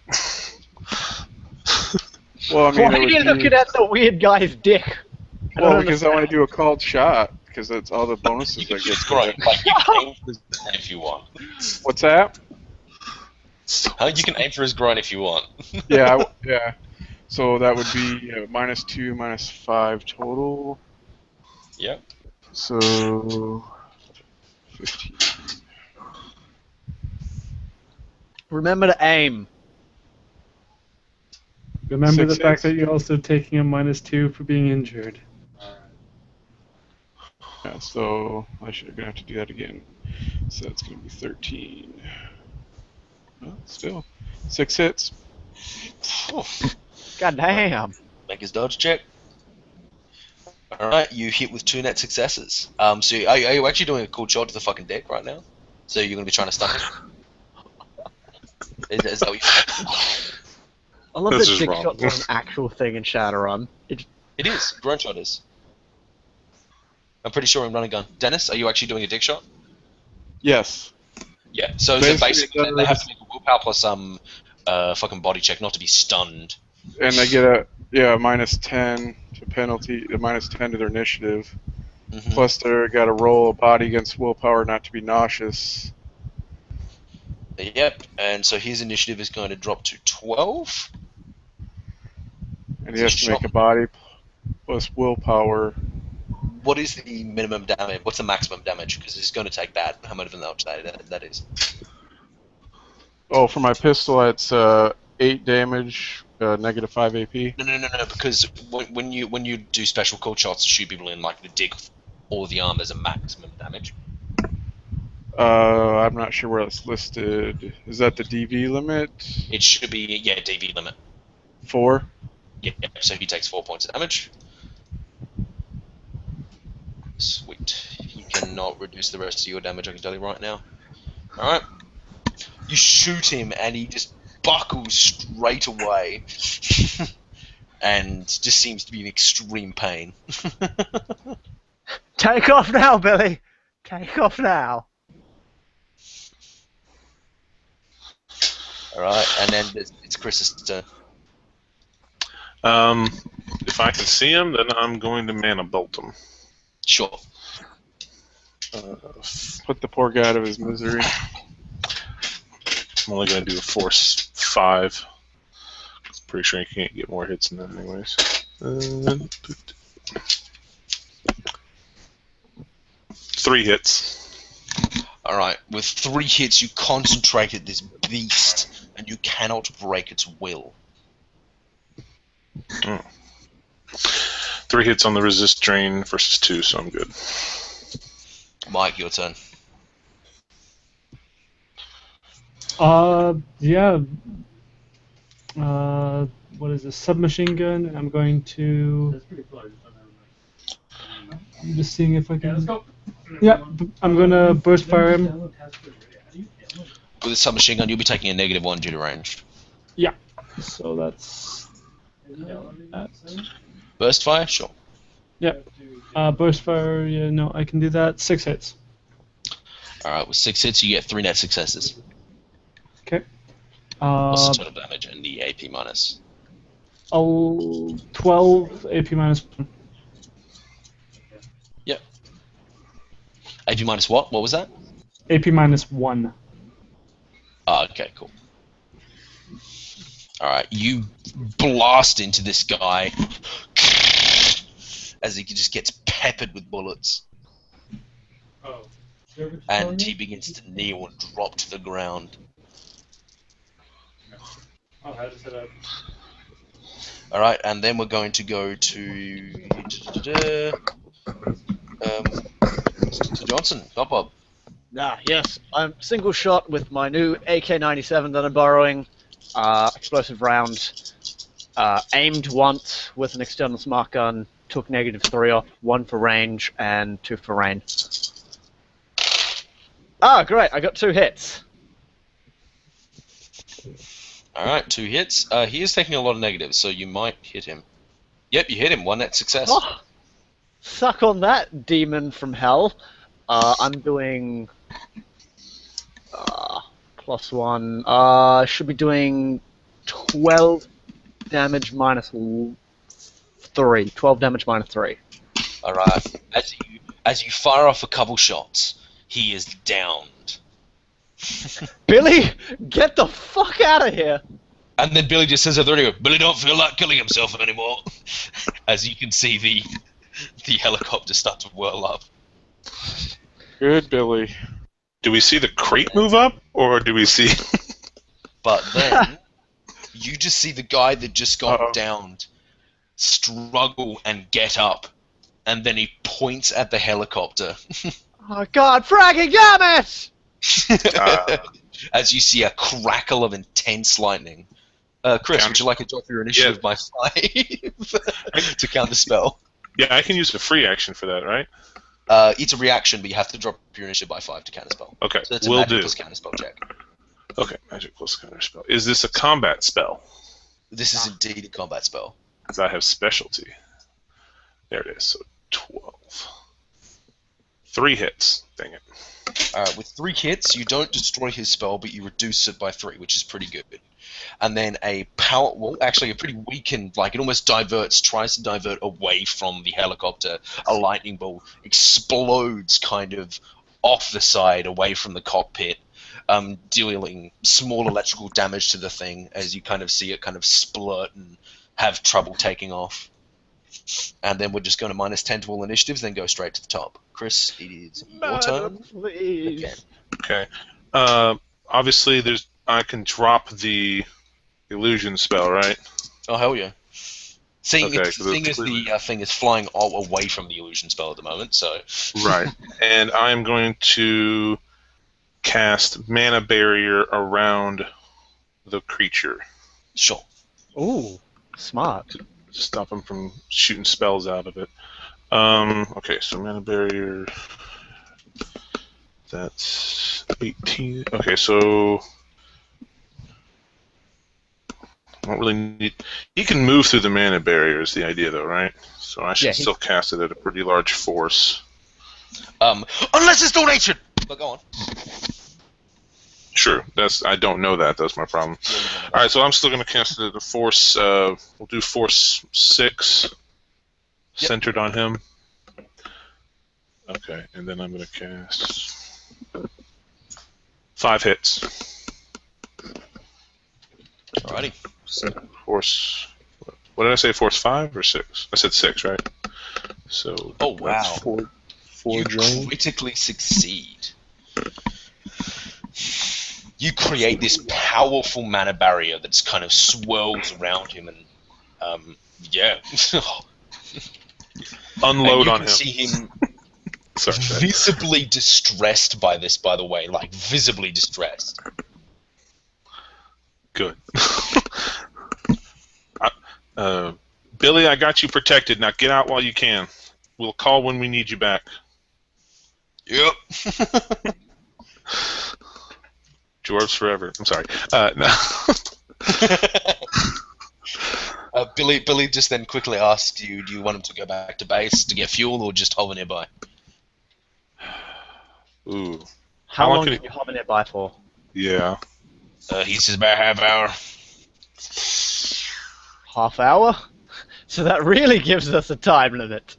Well, I mean, Why are you looking at the weird guy's dick? Well, because I want to do a called shot because that's all the bonuses You I can get. just for groin. it. Like, you can aim for his groin if you want. What's that? You can aim for his groin if you want. Yeah, yeah. So that would be -2, -5 total. Yep. So 15. Remember to aim. Remember the 6 fact hits. that you're also taking a -2 for being injured. Yeah, so I should gonna have to do that again. So that's gonna be 13. Well, still 6 hits. God damn. Make his dodge check. Alright, you hit with 2 net successes. So are you actually doing a cool shot to the fucking deck right now? So you're going to be trying to stun him? Is that what you... I love This that is dick wrong. shot was an actual thing in Shadowrun. It is. Groin shot is. I'm pretty sure I'm running gun. Dennis, are you actually doing a dick shot? Yes. Yeah. So Basically, basically they have to make a willpower plus some fucking body check not to be stunned. And they get a -10 to penalty, a -10 to their initiative. Mhm. Plus, they got to roll a body against willpower not to be nauseous. Yep. And so his initiative is going to drop to 12. And he has to make a body plus willpower. What is the minimum damage? What's the maximum damage? Because it's going to take that. How much that is? Oh, for my pistol, it's 8 damage, -5 AP. No. Because when you do special call shots to shoot people in like the dick or the arm, there's a maximum damage. I'm not sure where it's listed. Is that the DV limit? It should be DV limit. 4? Yeah. So he takes 4 points of damage. Sweet. He cannot reduce the rest of your damage. I can tell you right now. All right. You shoot him and he just buckles straight away, and just seems to be in extreme pain. Take off now, Billy. Take off now. All right, and then it's Chris's turn. If I can see him, then I'm going to mana bolt him. Sure. Put the poor guy out of his misery. I'm only going to do a force 5. I'm pretty sure you can't get more hits than that anyways. 3 hits. All right, with 3 hits, you concentrated this beast, and you cannot break its will. 3 hits on the resist drain versus 2, so I'm good. Mike, your turn. Yeah. What is this? Submachine gun. And I'm going to. That's pretty cool. I just don't have I'm just seeing if I Okay, let's can. go. Yeah, I'm gonna burst fire him. With a submachine gun, you'll be taking a -1 due to range. Yeah. So that's. Burst fire, sure. Yeah. Burst fire. Yeah, no, I can do that. 6 hits. All right, with 6 hits, you get 3 net successes. Okay. What's the total damage and the AP minus? 12 AP minus 1. Yep. AP minus what? What was that? AP minus 1. Oh, okay, cool. All right, you blast into this guy as he just gets peppered with bullets, Oh. and he begins to kneel and drop to the ground. Oh, how to set up. All right, and then we're going to go to Johnson. Bob. Yes, I'm single shot with my new AK-97 that I'm borrowing. Explosive round. Aimed once with an external smart gun. Took -3 off. 1 for range and 2 for rain. Ah, great! I got 2 hits. All right, 2 hits. He is taking a lot of negatives, so you might hit him. Yep, you hit him. 1 net success. Oh, suck on that, demon from hell. I'm doing +1. Should be doing 12 damage minus 3. 12 damage minus 3. All right. As you fire off a couple shots, he is downed. Billy, get the fuck out of here! And then Billy just says, "Billy don't feel like killing himself anymore." As you can see the helicopter start to whirl up. Good, Billy. Do we see the crate move up, or do we see? But then you just see the guy that just got Uh-oh. downed struggle and get up, and then he points at the helicopter. Oh god, fragging, damn it! As you see a crackle of intense lightning. Chris, would you like to drop your initiative by 5 to counter spell? Yeah, I can use a free action for that, right? It's a reaction, but you have to drop your initiative by 5 to counter spell. Okay, So it's a will magic do. plus counter spell check. Okay, magic plus counter spell. Is this a combat spell? This is indeed a combat spell. Because I have specialty. There it is. So 12. 3 hits. Dang it. Alright, with 3 hits, you don't destroy his spell, but you reduce it by 3, which is pretty good. And then a pretty weakened, like it almost tries to divert away from the helicopter. A lightning bolt explodes kind of off the side, away from the cockpit, dealing small electrical damage to the thing as you kind of see it kind of splurt and have trouble taking off. And then we're just going to -10 to all initiatives, then go straight to the top. Chris, it is your turn. Please. Okay. Okay. Obviously, I can drop the illusion spell, right? Oh, hell yeah. Seeing Okay, as 'cause the it's thing is flying all away from the illusion spell at the moment, so... Right. And I'm going to cast mana barrier around the creature. Sure. Ooh, smart. To stop him from shooting spells out of it. Okay, so mana barrier. That's 18. Okay, so I don't really need. He can move through the mana barrier. Is the idea, though, right? So I should still cast it at a pretty large force. Unless it's donation. But go on. True. I don't know that. That's my problem. All right, so I'm still going to cast it at a force. We'll do force 6, centered on him. Okay, and then I'm going to cast 5 hits. Alrighty. Force. What did I say? Force 5 or 6? I said 6, right? So. Oh wow. That's 4 you drain. critically succeed. You create this powerful mana barrier that's kind of swirls around him, and yeah. Unload on him. You can see him Sorry. visibly distressed by this, by the way, like visibly distressed. Good. Billy, I got you protected. Now get out while you can. We'll call when we need you back. Yep. Dwarves forever. I'm sorry. No. Billy just then quickly asked you, do you want him to go back to base to get fuel or just hover nearby? Ooh. How long could did you hover nearby for? Yeah. He says about half hour. Half hour? So that really gives us a time limit.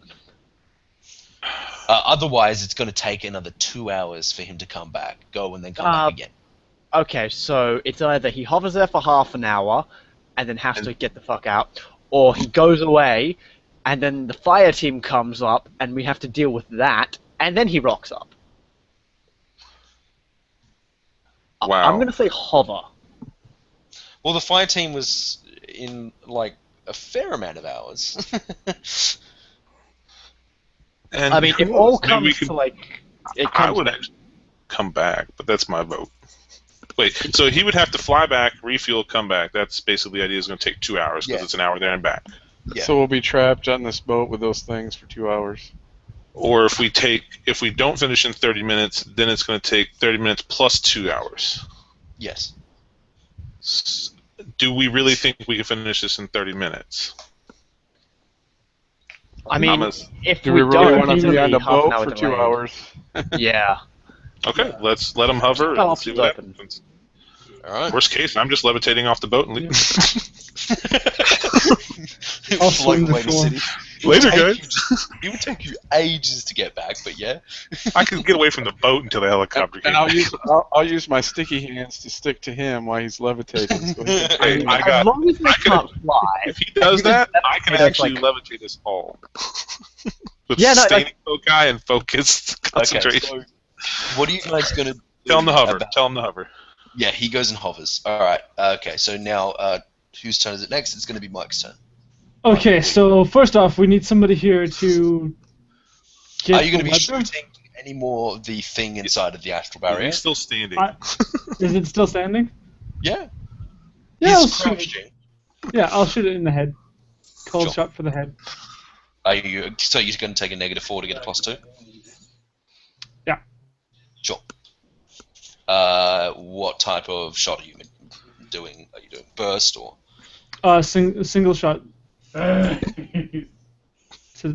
Otherwise, it's going to take another 2 hours for him to come back. Go and then come back again. Okay, so it's either he hovers there for half an hour and then has to get the fuck out, or he goes away and then the fire team comes up and we have to deal with that, and then he rocks up. Wow. I'm going to say hover. Well, the fire team was in, like, a fair amount of hours. And I mean, it who all knows? Maybe we comes could- to, like... I would actually come back, but that's my vote. Wait, so he would have to fly back, refuel, come back. That's basically the idea. It's going to take 2 hours because Yeah. it's an hour there and back. Yeah. So we'll be trapped on this boat with those things for 2 hours. Or if we don't finish in 30 minutes, then it's going to take 30 minutes plus 2 hours. Yes. Do we really think we can finish this in 30 minutes? I mean, Mamas. if Do we we really don't, want to it's be gonna on the half an boat hour for 2 delayed. hours? Yeah. Okay, let's let him hover Well, and see what options open. happens. All right. Worst case, I'm just levitating off the boat and leaving. I'll Float swim the away to shore. city. Later, It would guys. take you ages to get back, but yeah. I can get away from the boat until the helicopter And came. I'll use my sticky hands to stick to him while he's levitating. So he can Hey, I As got. long as they can't fly. If he does that, I can It's actually like- levitate us all. With Yeah, no, sustaining foci and focused Okay, concentration. so what are you guys going to do? Tell him to hover. about- Tell him to hover. Yeah, he goes and hovers. All right. Okay, so now whose turn is it next? It's going to be Mike's turn. Okay, so first off, we need somebody here to get Are you going to the be weather. shooting any more of the thing inside of the astral barrier? He's still standing. Is it still standing? Yeah. Yeah, I'll He's shoot it. crouching. Yeah, I'll shoot it in the head. Cold Sure. shot for the head. So you're going to take a -4 to get a +2? Yeah. Sure. What type of shot are you doing? Are you doing burst or? Single shot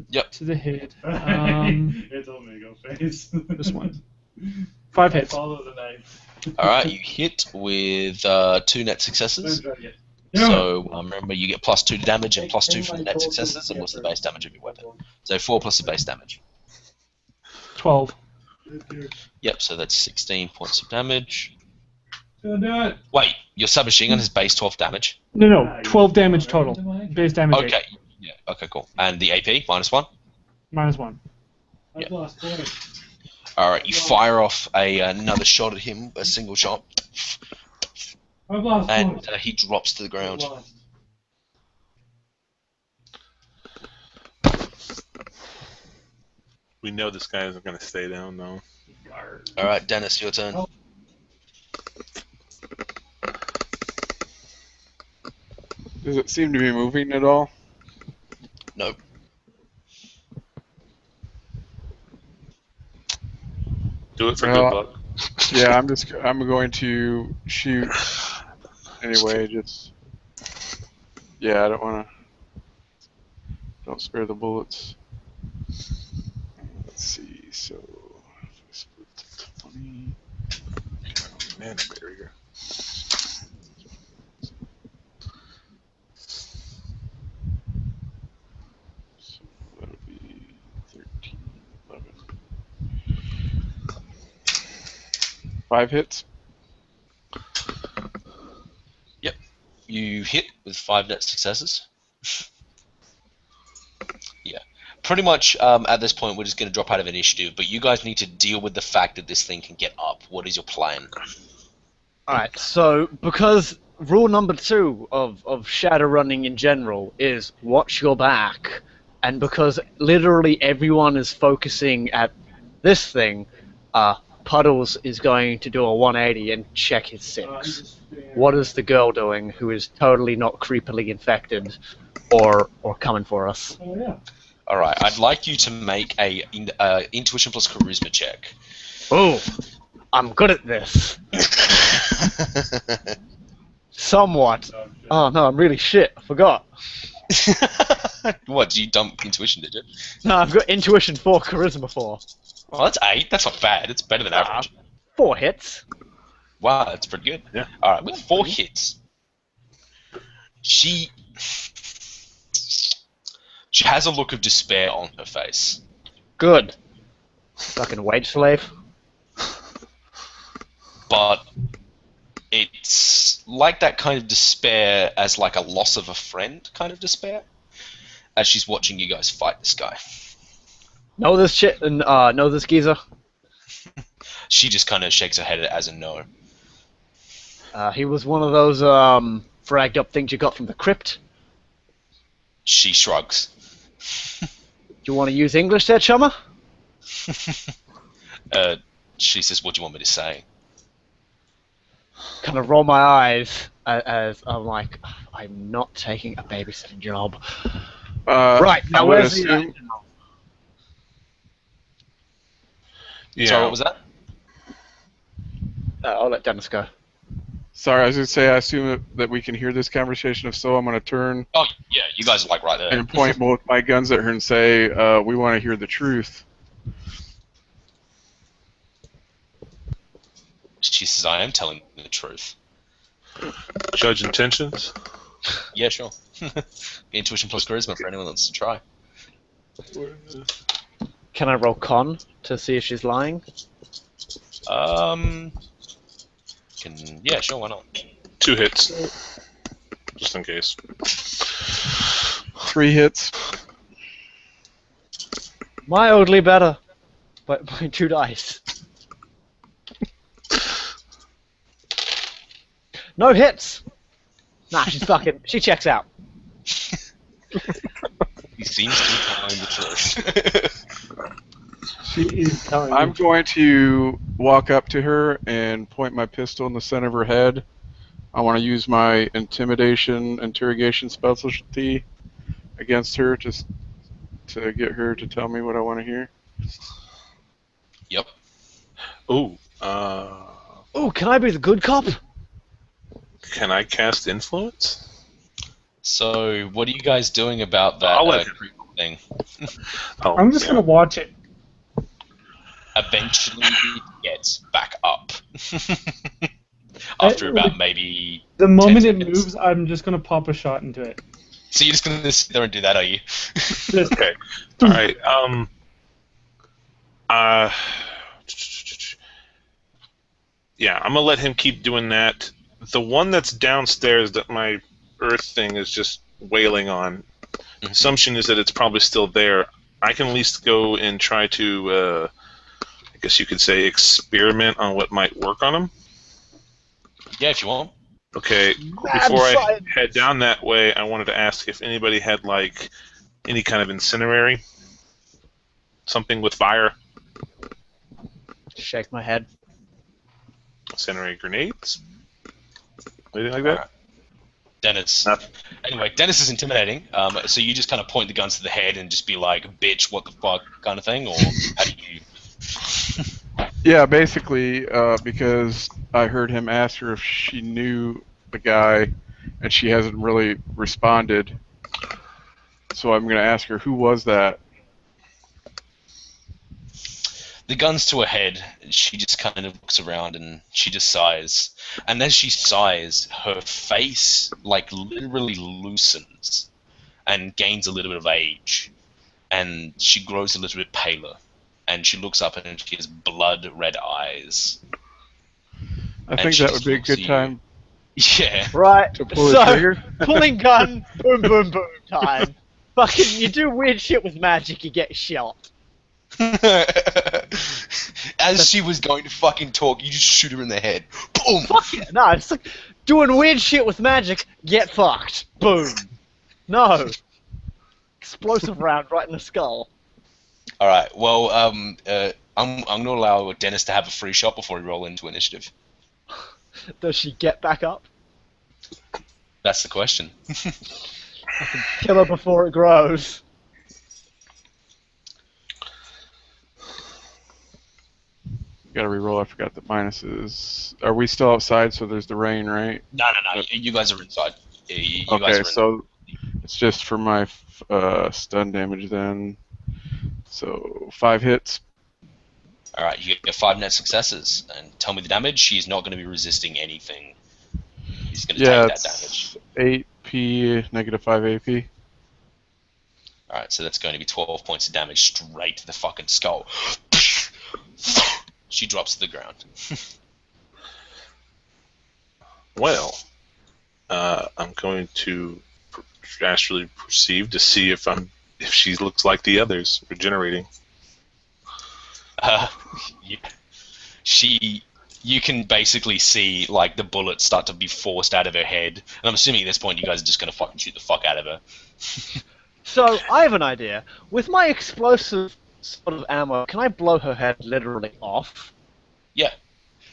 Yep. to the head. It's Omega face. This one. 5 hits. Follow the knife. All right, you hit with 2 net successes. So remember, you get +2 to damage and +2 from the net successes, and what's the base damage of your weapon? So 4 plus the base damage. 12. Yep, so that's 16 points of damage. Don't do it. Wait, your submachine gun has base 12 damage. No, 12 damage total. Base damage 8. Okay, yeah, okay, cool. And the AP -1. -1. I've lost points. All right, you fire off another shot at him, a single shot, I've lost and points. he drops to the ground. I've lost. We know this guy isn't going to stay down, though. All right, Dennis, your turn. Does it seem to be moving at all? Nope. Do it for Well, good luck. Yeah, I'm going to shoot anyway. Just yeah, I don't want to. Don't spare the bullets. Let's see. So if I split to 20. Man, barrier. So that would be 13, 11. 5 hits. You hit with 5 net successes. Yeah. Pretty much at this point, we're just going to drop out of initiative, but you guys need to deal with the fact that this thing can get up. What is your plan? Alright, so because rule number 2 of Shadowrunning in general is watch your back, and because literally everyone is focusing at this thing, Puddles is going to do a 180 and check his 6. What is the girl doing who is totally not creepily infected or coming for us? Oh, yeah. All right, I'd like you to make a intuition plus charisma check. Oh, I'm good at this. Somewhat. Oh no, I'm really shit. I forgot. What, did you dump intuition, did you? No, I've got intuition 4, charisma 4. Well, that's 8. That's not bad. It's better than average. 4 hits. Wow, that's pretty good. Yeah. All right, with 4 hits, she has a look of despair on her face. Good. Fucking wage slave. But it's like that kind of despair as like a loss of a friend kind of despair as she's watching you guys fight this guy. Know this shit and know this geezer? She just kind of shakes her head as a no. He was one of those fragged up things you got from the crypt. She shrugs. Do you want to use English there, chummer? She says, "What do you want me to say?" Kind of roll my eyes as I'm like, I'm not taking a babysitting job. Right, I now would where's the... assume, Yeah. Sorry, what was that? I'll let Dennis go. sorry, I was going to say, I assume that we can hear this conversation. If so, I'm going to turn Oh, yeah, you guys are like right there. and point both my guns at her and say, we want to hear the truth. She says, "I am telling the truth." Judge intentions. Yeah, sure. Intuition plus charisma for anyone that wants to try. Can I roll con to see if she's lying? Yeah, sure, why not? 2 hits. Just in case. 3 hits. Mildly better, but by 2 dice. No hits. Nah, she's fucking. She checks out. He seems to be telling the truth. She is telling I'm you. going to walk up to her and point my pistol in the center of her head. I want to use my intimidation, interrogation specialty against her just to get her to tell me what I want to hear. Yep. Ooh. Oh, can I be the good cop? Can I cast influence? So, what are you guys doing about that I'll let thing? Oh, I'm just yeah. gonna watch it. Eventually, it gets back up. After about maybe The moment 10 it seconds. moves, I'm just gonna pop a shot into it. So you're just gonna sit there and do that, are you? Just, Okay. All right. Yeah, I'm gonna let him keep doing that. The one that's downstairs that my earth thing is just wailing on. Mhm. Assumption is that it's probably still there. I can at least go and try to, I guess you could say, experiment on what might work on him. Yeah, if you want. Okay, before I head down that way, I wanted to ask if anybody had, like, any kind of incinerary? Something with fire? Shake my head. Incendiary grenades? Anything like that? Dennis. Nothing. Anyway, Dennis is intimidating. So you just kind of point the guns to the head and just be like, "Bitch, what the fuck," kind of thing, or how do you? Yeah, basically, because I heard him ask her if she knew the guy, and she hasn't really responded. So I'm going to ask her, who was that? The gun's to her head. She just kind of looks around and she just sighs. And as she sighs, her face like literally loosens and gains a little bit of age, and she grows a little bit paler. And she looks up and she has blood red eyes. I think that would be a good time Yeah. Right. to pull the trigger. Pulling gun, boom, boom, boom time. Fucking, you do weird shit with magic, you get shot. As she was going to fucking talk, you just shoot her in the head. Boom! Fuck it. No, it's like doing weird shit with magic, get fucked. Boom. No. Explosive round right in the skull. Alright, well, I'm going to allow Dennis to have a free shot before we roll into initiative. Does she get back up? That's the question. I can kill her before it grows. Gotta reroll. I forgot the minuses. Are we still outside? So there's the rain, right? No. You guys are inside. You guys Okay, are so it's just for my stun damage then. So 5 hits. All right, you get 5 net successes, and tell me the damage. She's not going to be resisting anything. She's going to Yeah, take that damage. it's 8p, negative 5 AP. All right, so that's going to be 12 points of damage straight to the fucking skull. She drops to the ground. Well, I'm going to astrally perceive to see if she looks like the others, regenerating. Yeah. You can basically see like the bullets start to be forced out of her head, and I'm assuming at this point you guys are just going to fucking shoot the fuck out of her. So, I have an idea. With my explosive sort of ammo, can I blow her head literally off? Yeah.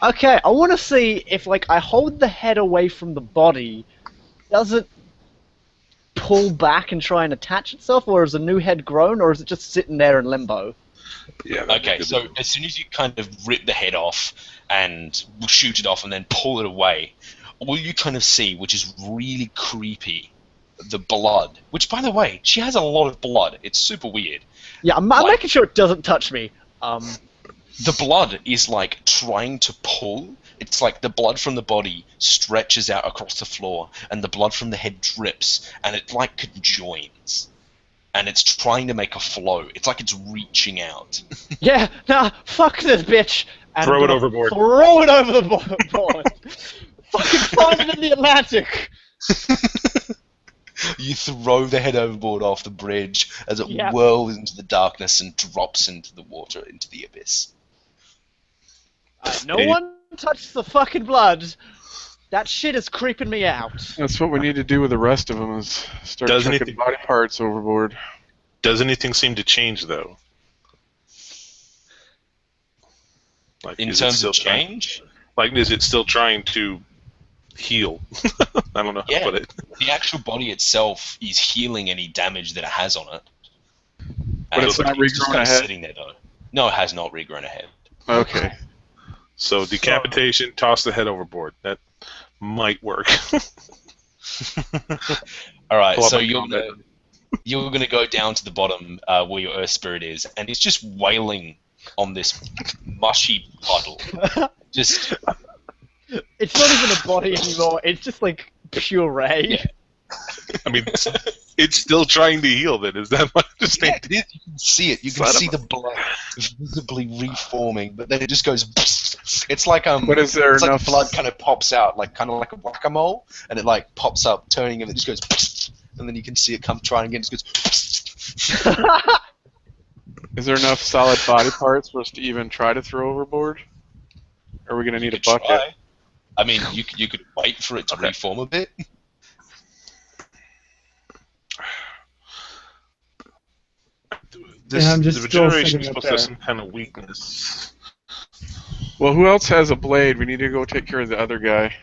Okay, I want to see if, like, I hold the head away from the body, does it pull back and try and attach itself, or is a new head grown, or is it just sitting there in limbo? Yeah. Okay, so as soon as you kind of rip the head off and shoot it off and then pull it away, all you kind of see, which is really creepy, the blood. Which, by the way, she has a lot of blood. It's super weird. Yeah, I'm making sure it doesn't touch me. The blood is like trying to pull. It's like the blood from the body stretches out across the floor, and the blood from the head drips, and it like conjoins. And it's trying to make a flow. It's like it's reaching out. Yeah, nah, fuck this bitch! And Throw it overboard. Throw it over the board! Fucking find it in the Atlantic! You throw the head overboard off the bridge as it Yep. whirls into the darkness and drops into the water, into the abyss. No one touched the fucking blood. That shit is creeping me out. That's what we need to do with the rest of them is start Does chucking anything- body parts overboard. Does anything seem to change though? Like, In is it terms still of change, Like, is it still trying to heal? I don't know how Yeah. to put it. the actual body itself is healing any damage that it has on it. But it's not just regrowing kind a of head? sitting there, though. No, it has not regrown a head. Okay. So decapitation, toss the head overboard. That might work. All right, Pull up so my you're combat. gonna go down to the bottom where your Earth Spirit is, and it's just wailing on this mushy puddle. Just It's not even a body anymore, it's just like puree. Yeah. I mean, it's still trying to heal. Then is that my yeah, understanding? it is. You can see it. You can Son of see a- the blood visibly reforming, but then it just goes. It's like But is there it's enough like blood kind of pops out, like kind of like a whack-a-mole, and it like pops up, turning, and it just goes, and then you can see it come trying again. It just goes. Is there enough solid body parts for us to even try to throw overboard? Or are we gonna need a You could bucket? try. I mean, you could wait for it to Okay. reform a bit. This, And I'm just the still regeneration is sitting up supposed to have there. some kind of weakness. Well, who else has a blade? We need to go take care of the other guy.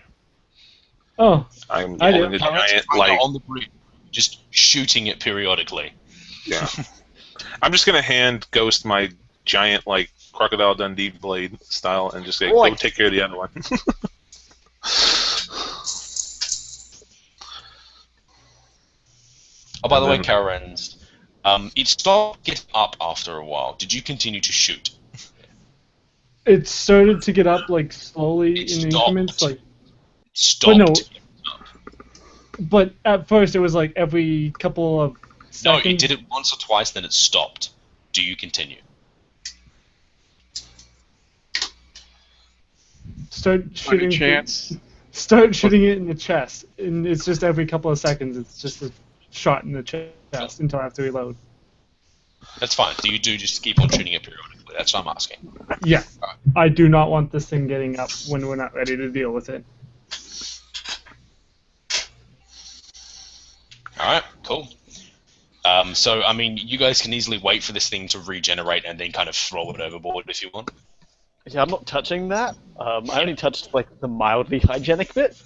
Oh, I'm I do. holding a Current's giant kinda like on the bridge, just shooting it periodically. yeah. I'm just gonna hand Ghost my giant like Crocodile Dundee blade style and just say Boy. go take care of the other one. Oh, by the way, then- Karens, it stopped getting up after a while. Did you continue to shoot? it started to get up like slowly It in stopped. increments, like. Stopped. no. But at first it was like every couple of No, seconds. it did it once or twice, then it stopped. Do you continue? Start Any shooting. chance? Start shooting it in the chest, and it's just every couple of seconds. It's just a shot in the chest until I have to reload. That's fine. Do you just keep on shooting it periodically? That's what I'm asking. Yeah, I do not want this thing getting up when we're not ready to deal with it. All right, cool. So, I mean, you guys can easily wait for this thing to regenerate and then kind of throw it overboard if you want. Yeah, I'm not touching that. I only touched like the mildly hygienic bit.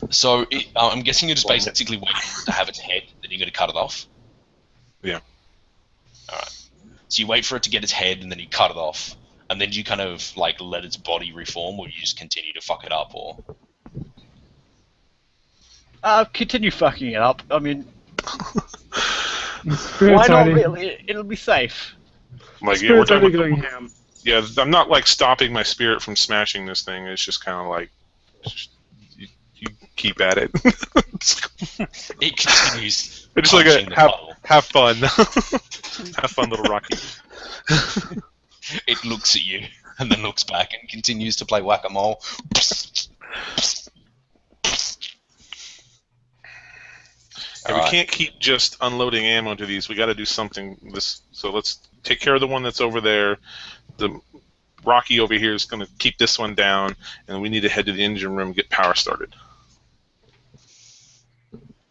So, I'm guessing you're just basically waiting to have its head, then you're going to cut it off? Yeah. Alright. So you wait for it to get its head, and then you cut it off, and then you kind of, like, let its body reform, or you just continue to fuck it up, or... Continue fucking it up. I mean, Spirit's why not already, really? It'll be safe. Like, yeah, we're Spirit's already talking going ham. yeah, I'm not like stopping my spirit from smashing this thing. It's just kind of like, you keep at it. It continues. It's like punching the puddle. have fun, have fun, little Rocky. It looks at you, and then looks back, and continues to play whack-a-mole. Yeah, we can't keep just unloading ammo into these. We got to do something. So let's take care of the one that's over there. The Rocky over here is going to keep this one down, and we need to head to the engine room and get power started.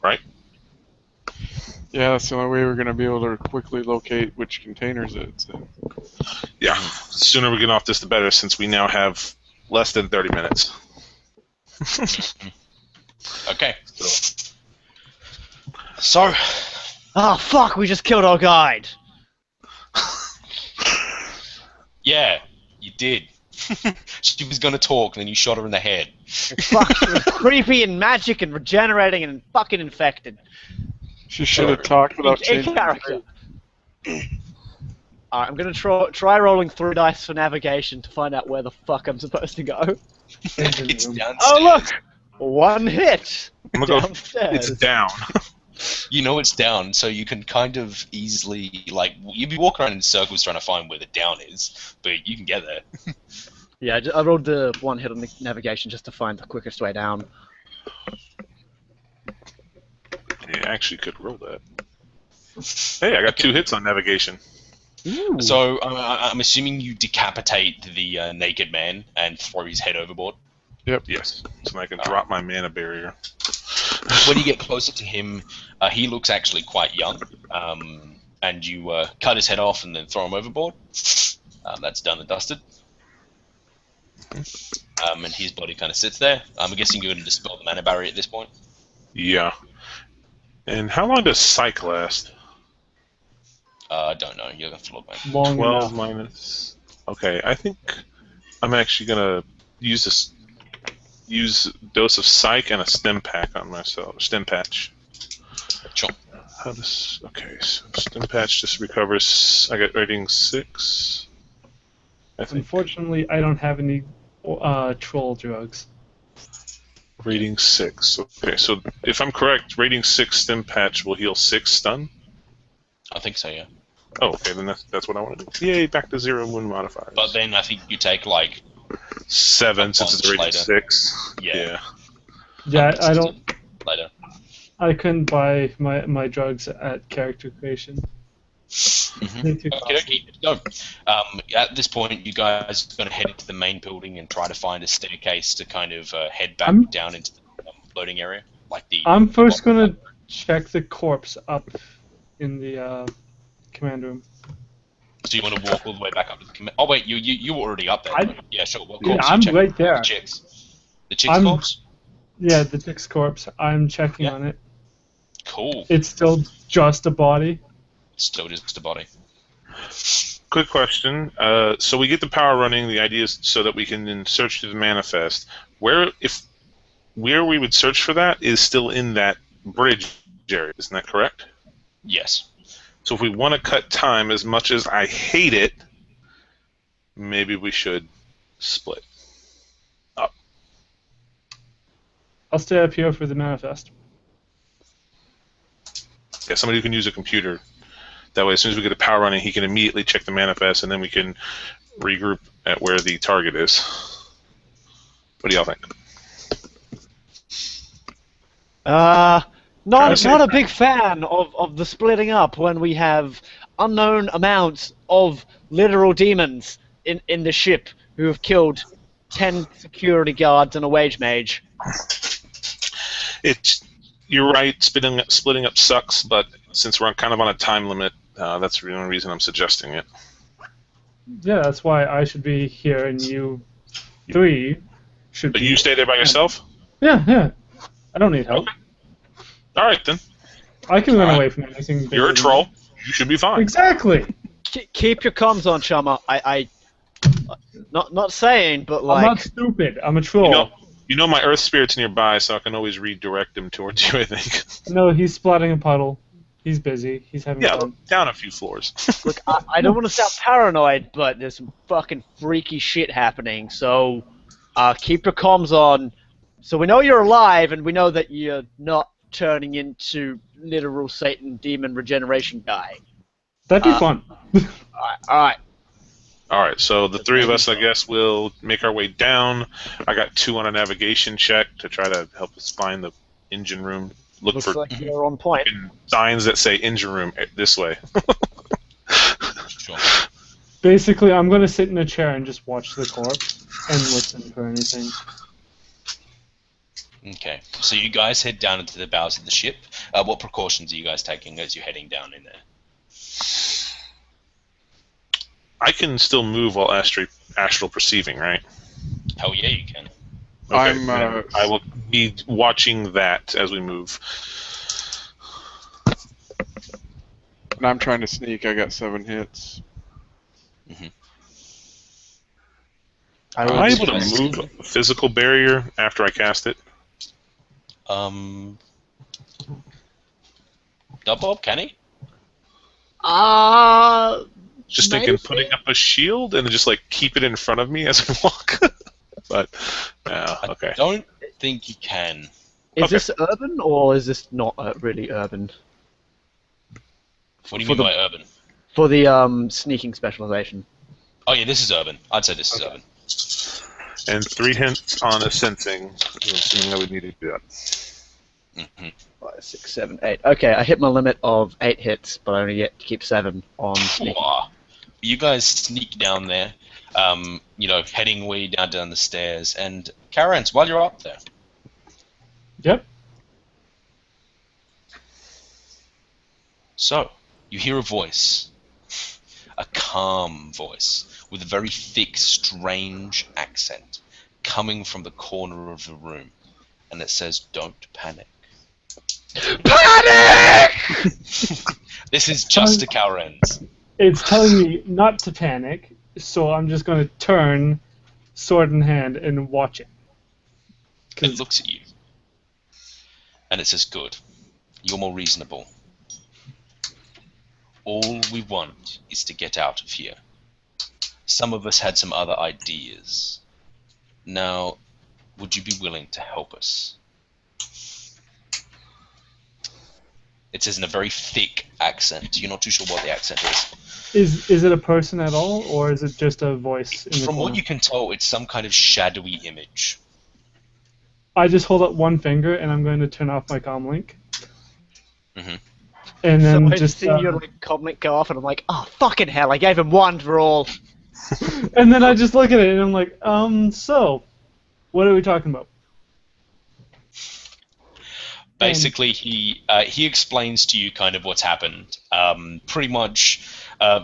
Right? Yeah, that's the only way we're going to be able to quickly locate which containers it's in. Yeah. The sooner we get off this, the better, since we now have less than 30 minutes. Okay. So, Oh fuck! We just killed our guide. yeah, you did. She was gonna talk, and then you shot her in the head. Fuck! She was creepy and magic and regenerating and fucking infected. She should have talked without In changing. character. Alright, I'm gonna try rolling 3 dice for navigation to find out where the fuck I'm supposed to go. It's downstairs. Oh look! 1 hit! I'm gonna go. Downstairs. It's down. You know it's down, so you can kind of easily, like, you'd be walking around in circles trying to find where the down is, but you can get there. Yeah, I rolled the 1 hit on the navigation just to find the quickest way down. Yeah, actually could roll that. Hey, I got 2 hits on navigation. Ooh. So, I'm assuming you decapitate the naked man and throw his head overboard. Yes, so I can drop my mana barrier. When you get closer to him, he looks actually quite young, and you cut his head off and then throw him overboard. That's done and dusted. And his body kind of sits there. I'm guessing you're going to dispel the mana barrier at this point. Yeah. And how long does Psych last? I don't know. You're going to look, man. Long 12 enough. minus... Okay, I think I'm actually going to use a dose of Psych and a stim pack on myself. Stim patch. Sure. How does... Okay, so stim patch just recovers... I got rating 6. I think Unfortunately, I don't have any troll drugs. rating 6. Okay, so if I'm correct, rating 6 stim patch will heal 6 stun? I think so, yeah. Oh, okay, then that's what I want to do. Yay, back to 0 wound modifiers. But then I think you take, like... 7 since it's a rating later. 6. Yeah. Yeah, I don't. Later. I couldn't buy my drugs at character creation. They're too costly. Okay, so, at this point, you guys are going to head into the main building and try to find a staircase to kind of head back down into the loading area. Like the. I'm first gonna check the corpse up in the command room. So you want to walk all the way back up to the command? Oh wait, you were already up there. Yeah, sure. What Yeah, corpse I'm you checking? right there. The chicks. The chicks corpse. Yeah, the chick's corpse. I'm checking on it. Cool. It's still just a body. Still just a body. Quick question. So we get the power running. The idea is so that we can then search through the manifest. Where we would search for that is still in that bridge area. Isn't that correct? Yes. So if we want to cut time, as much as I hate it, maybe we should split up. I'll stay up here for the manifest. Yeah, somebody who can use a computer. That way, as soon as we get the power running, he can immediately check the manifest, and then we can regroup at where the target is. What do y'all think? Not a big fan of the splitting up when we have unknown amounts of literal demons in the ship who have killed 10 security guards and a wage mage. You're right. Splitting up sucks, but since we're kind of on a time limit, that's the only reason I'm suggesting it. Yeah, that's why I should be here and you three should But be. you stay there by yourself? Yeah. I don't need help. Okay. All right, then. I can run Alright. away from anything bigger You're a than troll. me. You should be fine. Exactly. Keep your comms on, Chummer. I not saying, but I'm like. not stupid. I'm a troll. You know my earth spirit's nearby, so I can always redirect him towards you, I think. No, he's splatting a puddle. He's busy. He's having Yeah, fun. look, down a few floors. Look, I don't want to sound paranoid, but there's some fucking freaky shit happening. So, keep your comms on. So we know you're alive, and we know that you're not turning into literal Satan demon regeneration guy. That'd be fun. All right. All right, so the three of us, I guess, will make our way down. I got 2 on a navigation check to try to help us find the engine room. Look Looks for like you're on point. signs that say engine room this way. Sure. Basically, I'm going to sit in a chair and just watch the corpse and listen for anything. Okay, so you guys head down into the bowels of the ship. What precautions are you guys taking as you're heading down in there? I can still move while astral perceiving, right? Hell yeah, you can. Okay, I'm, then I will be watching that as we move. And I'm trying to sneak. I got 7 hits. Am I able to move a physical barrier after I cast it? Bob, can he? Just thinking putting up a shield and just like keep it in front of me as I walk. But okay. I don't think you can. Is Okay. this urban or is this not really urban? What do you For mean by urban? For the sneaking specialization. Oh yeah, this is urban. I'd say this is urban. And 3 hints on a sensing. I'm assuming I would need to do that. Mm-hmm. 5, 6, 7, 8. Okay, I hit my limit of 8 hits, but I only get to keep 7 on sneaking. You guys sneak down there, heading way down the stairs. And Karens, while you're up there, Yep. so you hear a voice, a calm voice with a very thick, strange accent coming from the corner of the room, and it says, "Don't panic." Panic! This is just to Karens. It's telling me not to panic, so I'm just going to turn, sword in hand, and watch it. It looks at you, and it says, "Good. You're more reasonable. All we want is to get out of here. Some of us had some other ideas. Now, would you be willing to help us?" It says in a very thick accent. You're not too sure what the accent is. Is it a person at all, or is it just a voice in the From corner? what you can tell, it's some kind of shadowy image. I just hold up one finger, and I'm going to turn off my comm link. Mhm. And So then I just see your like comment go off, and I'm like, oh fucking hell! I gave him 1 for all. and then I just look at it, and I'm like, so, what are we talking about? Basically, he explains to you kind of what's happened. Pretty much,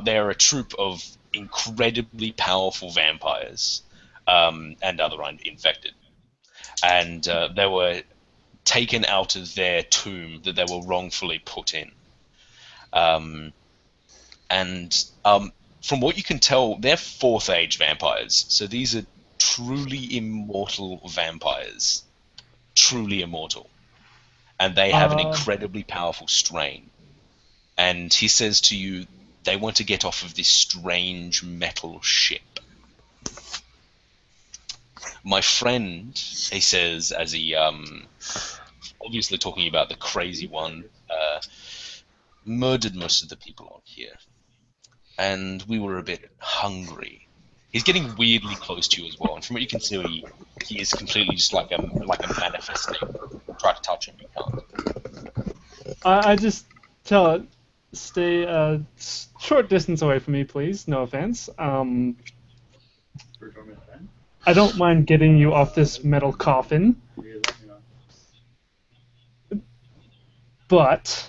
they're a troop of incredibly powerful vampires and other infected, and they were taken out of their tomb that they were wrongfully put in. From what you can tell, they're 4th age vampires. So these are truly immortal vampires, truly immortal. And they have an incredibly powerful strain. And he says to you, they want to get off of this strange metal ship. My friend, he says, as he, obviously talking about the crazy one, murdered most of the people on here. And we were a bit hungry. He's getting weirdly close to you as well. And from what you can see, he is completely just like a manifesting. Try to touch him, you can't. I just tell it, stay a short distance away from me, please. No offense. I don't mind getting you off this metal coffin, but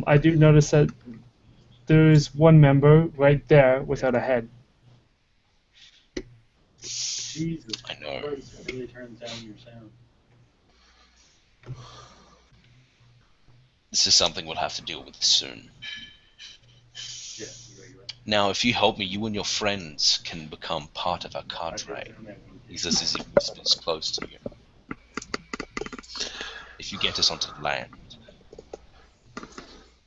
I do notice that there's one member right there without a head. Jesus I know. Christ, it really turns down your sound. This is something we'll have to deal with soon. Yeah, you're right. Now, if you help me, you and your friends can become part of our cadre. He says as he whispers close to you. If you get us onto land.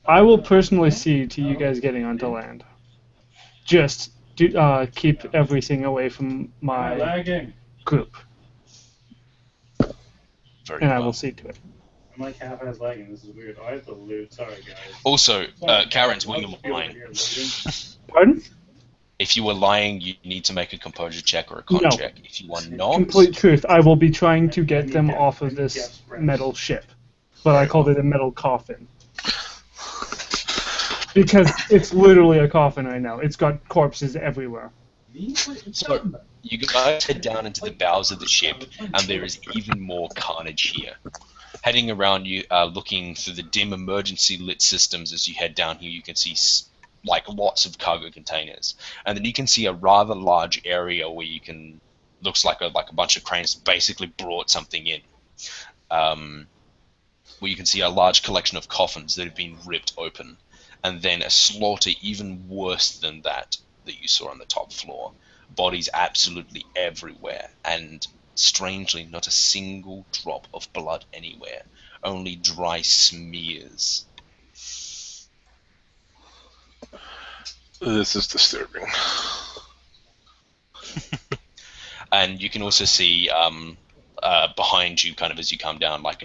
I will personally see to you guys getting onto land. Just keep everything away from my Lagging. group, Very and well. I will see to it. I'm like half-ass lagging. This is weird. Oh, I have to loot. Sorry, guys. Also, Sorry. Karen's when I'll you're just be over lying. here looting. Pardon? If you were lying, you need to make a composure check or a con No. check. If you are not, Complete truth. I will be trying to get them off of this metal ship, but I called it a metal coffin. Because it's literally a coffin right now. It's got corpses everywhere. So, you guys head down into the bowels of the ship, and there is even more carnage here. Heading around, you are looking through the dim emergency lit systems. As you head down here, you can see like lots of cargo containers, and then you can see a rather large area where you can looks like a bunch of cranes basically brought something in. Where you can see a large collection of coffins that have been ripped open, and then a slaughter even worse than that you saw on the top floor. Bodies absolutely everywhere, and strangely not a single drop of blood anywhere, only dry smears. This is disturbing. And you can also see behind you, kind of as you come down, like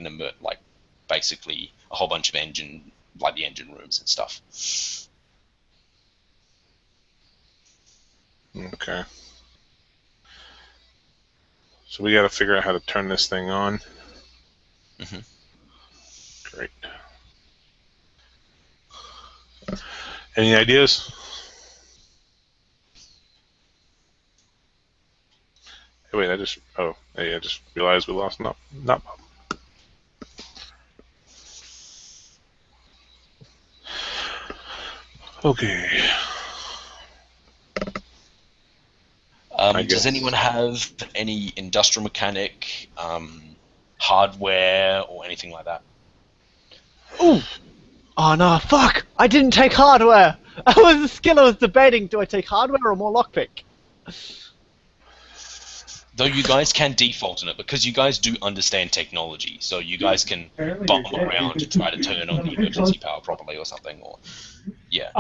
basically a whole bunch of the engine rooms and stuff. Okay. So we got to figure out how to turn this thing on. Mhm. Great. Any ideas? Hey, wait, I just realized we lost not Bob. Okay. I guess. Does anyone have any industrial mechanic, hardware, or anything like that? Ooh! Oh no, fuck! I didn't take hardware! That was the skill I was debating. Do I take hardware or more lockpick? Though you guys can default on it, because you guys do understand technology, so you guys can bumble around to try to turn on the emergency power properly or something, or... Yeah.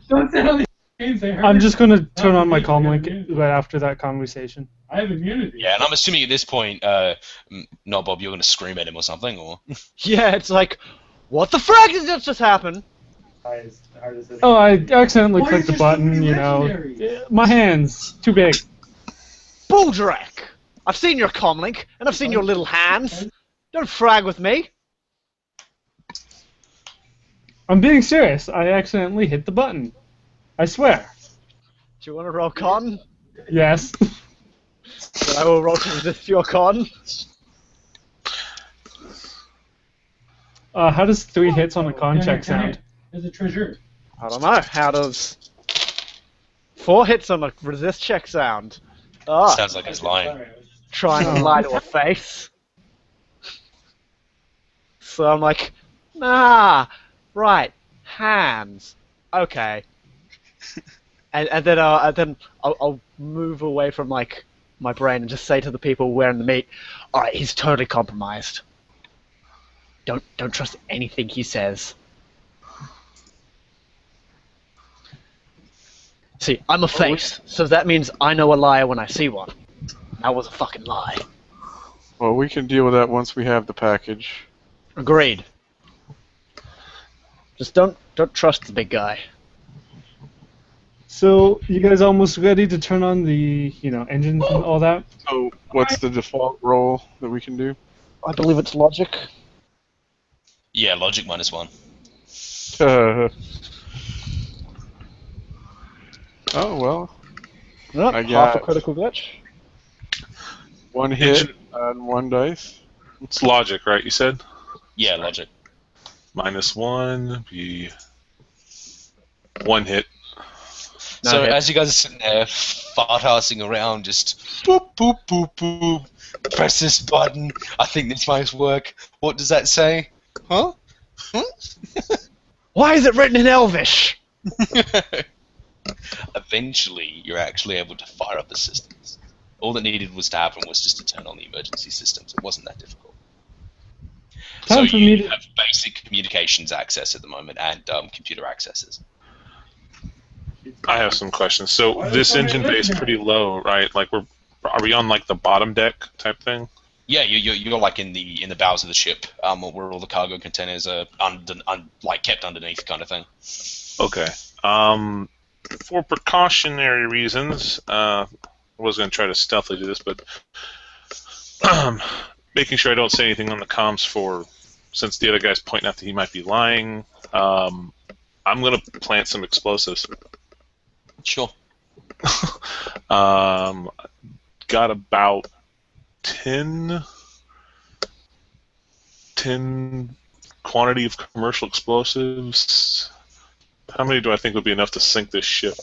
Don't say all these names. They hurt. I'm just going to turn on my comlink right after that conversation. I have immunity. Yeah, and I'm assuming at this point, no, Bob, you're going to scream at him or something, or... Yeah, it's like, what the frag did just happen? Oh, I accidentally Why clicked is the there so button, many you know. legendaries? My hands, too big. Buldrack! I've seen your comlink, and I've seen your little hands. Don't frag with me. I'm being serious. I accidentally hit the button. I swear. Do you want to roll con? Yes. Then I will roll to resist your con. How does 3 hits on a con check sound? There's a treasure. I don't know. How does 4 hits on a resist check sound? Ah, Sounds like he's lying. trying to lie to a face. So I'm like, nah, right, hands, okay. And then I'll move away from like my brain and just say to the people wearing the meat, all right, he's totally compromised. Don't trust anything he says. See, I'm a face, so that means I know a liar when I see one. That was a fucking lie. Well, we can deal with that once we have the package. Agreed. Just don't trust the big guy. So, you guys almost ready to turn on the, engines and all that? So, what's the default roll that we can do? I believe it's logic. Yeah, logic -1. Oh, well. Nope, I half a got- critical glitch. 1 hit on 1 dice. It's logic, right? You said. Yeah, logic. -1 be 1 hit. No So hit. as you guys are sitting there fart-arsing around, just boop, boop, boop, boop, press this button, I think this might work. What does that say? Huh? Why is it written in Elvish? Eventually, you're actually able to fire up the systems. All that needed was to happen was just to turn on the emergency systems. It wasn't that difficult. Time So for me you to... have basic communications access at the moment and computer accesses. I have some questions. So this engine bay is pretty low, right? Like are we on like the bottom deck type thing? Yeah, you're like in the bowels of the ship, where all the cargo containers are like kept underneath, kind of thing. Okay. For precautionary reasons, I was going to try to stealthily do this, but making sure I don't say anything on the comms since the other guy's pointing out that he might be lying, I'm going to plant some explosives. Sure. Got about 10 quantity of commercial explosives. How many do I think would be enough to sink this ship?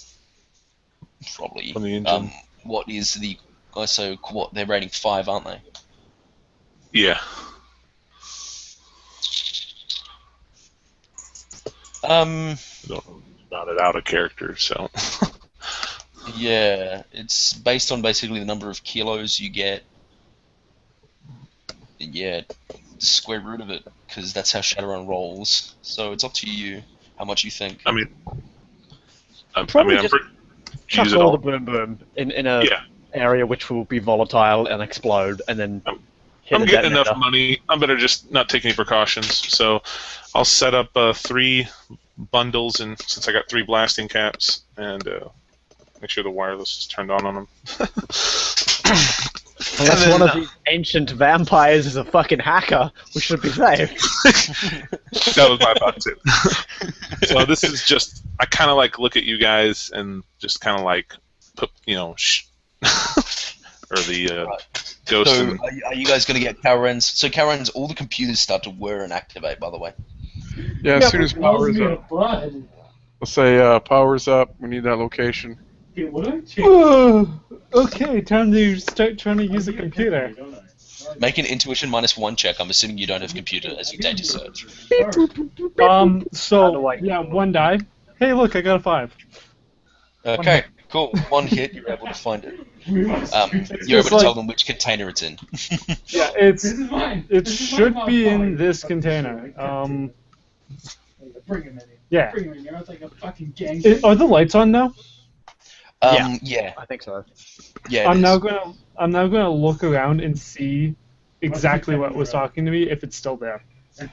Probably. From the engine. What is the... So, what, they're rating 5, aren't they? Yeah. Not it out of character, so. Yeah, it's based on basically the number of kilos you get. Yeah, the square root of it, because that's how Shadowrun rolls. So it's up to you how much you think. I mean, I'm Probably pretty... Chuck use it all all. the boom boom in a Yeah. area which will be volatile and explode, and then hit I'm a getting enough detonator. money. I better just not take any precautions. So I'll set up 3 bundles, and since I got 3 blasting caps, and make sure the wireless is turned on them. Unless one of these ancient vampires is a fucking hacker, we should be safe. That was my thought too. So this is just, I kind of like look at you guys and just kind of like put, or the ghost. So are you guys going to get Karen's? So Karen's, all the computers start to whir and activate, by the way. Yeah, as soon as power's me up. blood. Let's say power's up. We need that location. Okay, what do I change? Okay, time to start trying to use a computer. Make an intuition -1 check. I'm assuming you don't have computer as you data search. So, yeah, 1 die. Hey, look, I got a 5. Okay, cool. 1 hit, you're able to find it. You're able to tell them which container it's in. Yeah, This is mine. it should be in this container. Bring him in. Yeah. Bring him in. You're like a fucking gangster. Are the lights on now? Yeah, I think so. yeah. I'm now gonna look around and see exactly what was talking to me, if it's still there.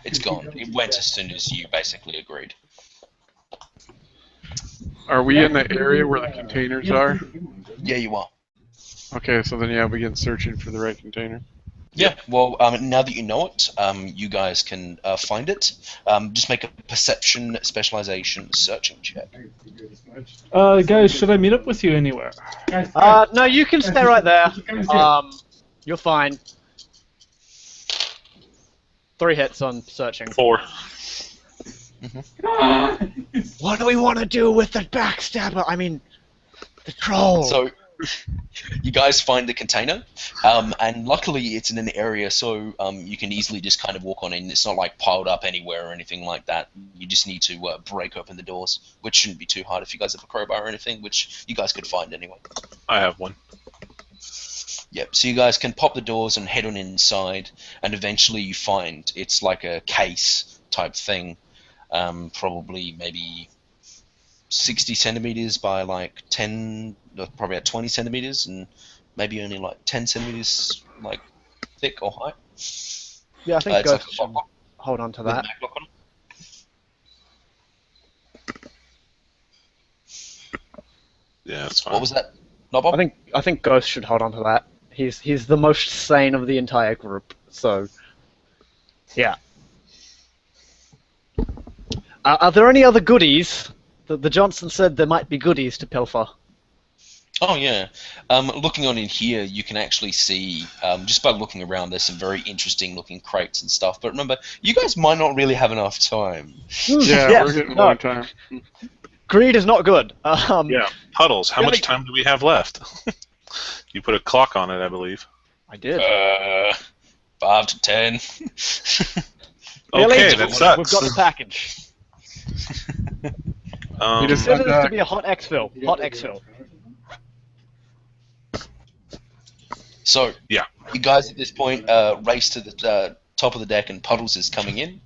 It's gone. It went as soon as you basically agreed. Are we in the area where the containers are? Yeah, you are. Okay, so then yeah, begin searching for the right container. Yeah, well, now that you know it, you guys can find it. Just make a perception, specialization, searching check. Guys, should I meet up with you anywhere? No, you can stay right there. You're fine. 3 hits on searching. 4. What do we want to do with the backstabber? I mean, the troll. So, you guys find the container, and luckily it's in an area so you can easily just kind of walk on in. It's not like piled up anywhere or anything like that. You just need to break open the doors, which shouldn't be too hard if you guys have a crowbar or anything, which you guys could find anyway. I have one. Yep, so you guys can pop the doors and head on inside, and eventually you find it's like a case type thing, probably maybe 60 centimeters by like 10, probably at 20 centimeters, and maybe only like 10 centimeters like thick or height. Yeah, I think It's like Ghost a should lockbox hold on to with a that. maglock on it. Yeah, that's fine. What was that? Not Bob? I think Ghost should hold on to that. He's the most sane of the entire group. So, yeah. Are there any other goodies? The Johnson said there might be goodies to pilfer. Oh yeah. Looking on in here, you can actually see just by looking around. There's some very interesting looking crates and stuff. But remember, you guys might not really have enough time. Yeah, Yes, we're getting no. low on time. Greed is not good. Yeah, Puddles. How Yeah, much time do we have left? You put a clock on it, I believe. I did. 5 to 10. Really? Okay, that sucks. We've got the package. You just Consider this to got be a hot exfil. Hot exfil. So Yeah. you guys at this point race to the top of the deck, and Puddles is coming in.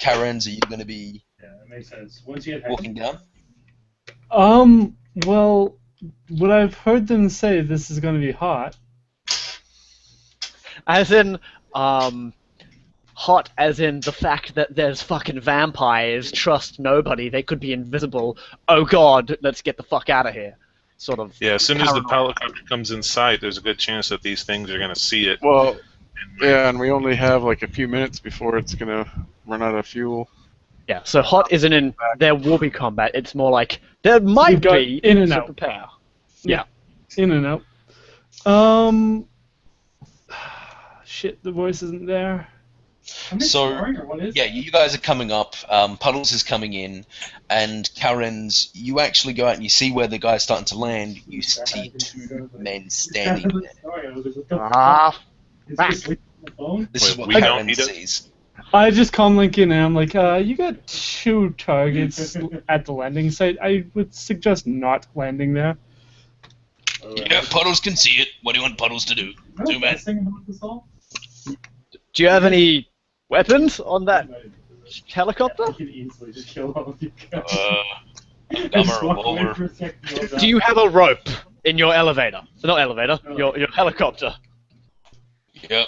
Karens, are you going to be Yeah, that makes sense. Once you get walking down? Well, what I've heard them say, this is going to be hot. As in, hot as in the fact that there's fucking vampires, trust nobody, they could be invisible, oh god, let's get the fuck out of here. Sort of. Yeah, as soon as the paranoia. helicopter comes in sight, there's a good chance that these things are going to see it. well, yeah, and we only have like a few minutes before it's gonna run out of fuel. Yeah, so hot isn't in there will be combat, it's more like there might We've got be, in and so out. prepare. In and out. Shit, the voice isn't there. I'm just So, snoring, or what is Yeah, that? you guys are coming up. Puddles is coming in, and Karens, you actually go out and you see where the guy's starting to land. You see two men standing there. Sorry, I was like, what the Ah, fuck? Is back. he asleep on the phone? This is Wait, what we don't Karen need it? sees. I just comlink in and I'm like, you got 2 targets at the landing site. I would suggest not landing there. Yeah, Puddles can see it. What do you want Puddles to do? No, Too bad. best thing about this all? do you have any weapons on that helicopter? I can easily just kill all of you guys. I'm I a just walk away revolver. for a second, go down. Do you have a rope in your elevator? Not elevator, your helicopter. Yep.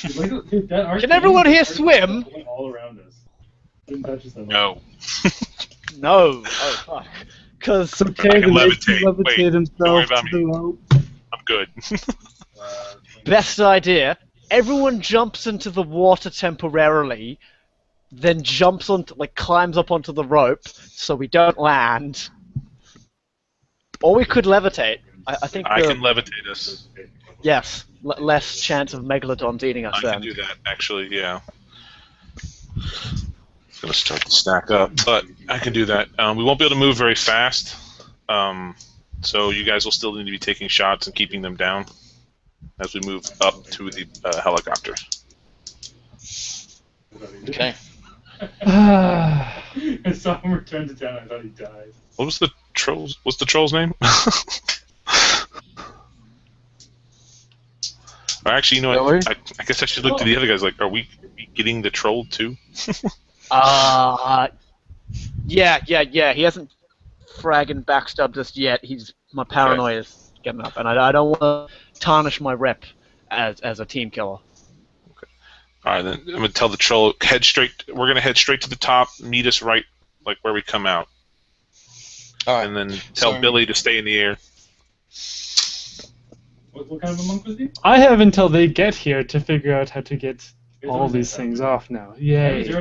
Dude, that arcade Can everyone here is swim? going all around us. Didn't touch us that much. No. No. Oh fuck. Because It's okay, I can the knight can levitate. Wait, levitate don't worry himself about to the rope. I'm good. best idea, everyone jumps into the water temporarily, then jumps onto, like, climbs up onto the rope so we don't land. Or we could levitate. I think I can levitate us. yes, less chance of megalodons eating us I then. can do that, actually, yeah. It's going to start to stack up, but I can do that. We won't be able to move very fast, so you guys will still need to be taking shots and keeping them down as we move up to the helicopter. Okay. I saw him return to town. I thought he died. What was the troll's? What's the troll's name? Or actually, you know Billy? what? I guess I should look to the other guys. Like, are we getting the troll too? Yeah. He hasn't fragging backstabbed us yet. My paranoia is getting up, and I don't want to tarnish my rep as a team killer. All right, then I'm gonna tell the troll head straight. We're gonna head straight to the top. Meet us right, like where we come out, All right. and then tell So- Billy to stay in the air. What kind of a monk was he? I have until they get here to figure out how to get all these things off now. Yay.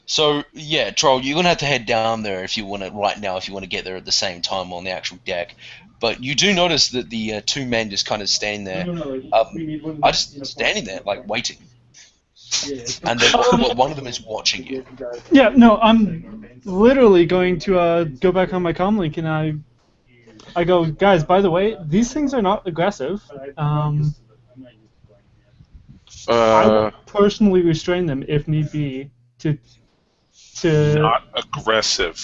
So yeah, Troll, you're gonna have to head down there if you want to right now. If you want to get there at the same time on the actual deck, but you do notice that the two men just kind of stand there. We need one of I those, just you know, standing there, like waiting, Yeah, and then one of them is watching you. Yeah, no, I'm literally going to go back on my comlink and I go, guys, by the way, these things are not aggressive. I will personally restrain them if need be to Not aggressive.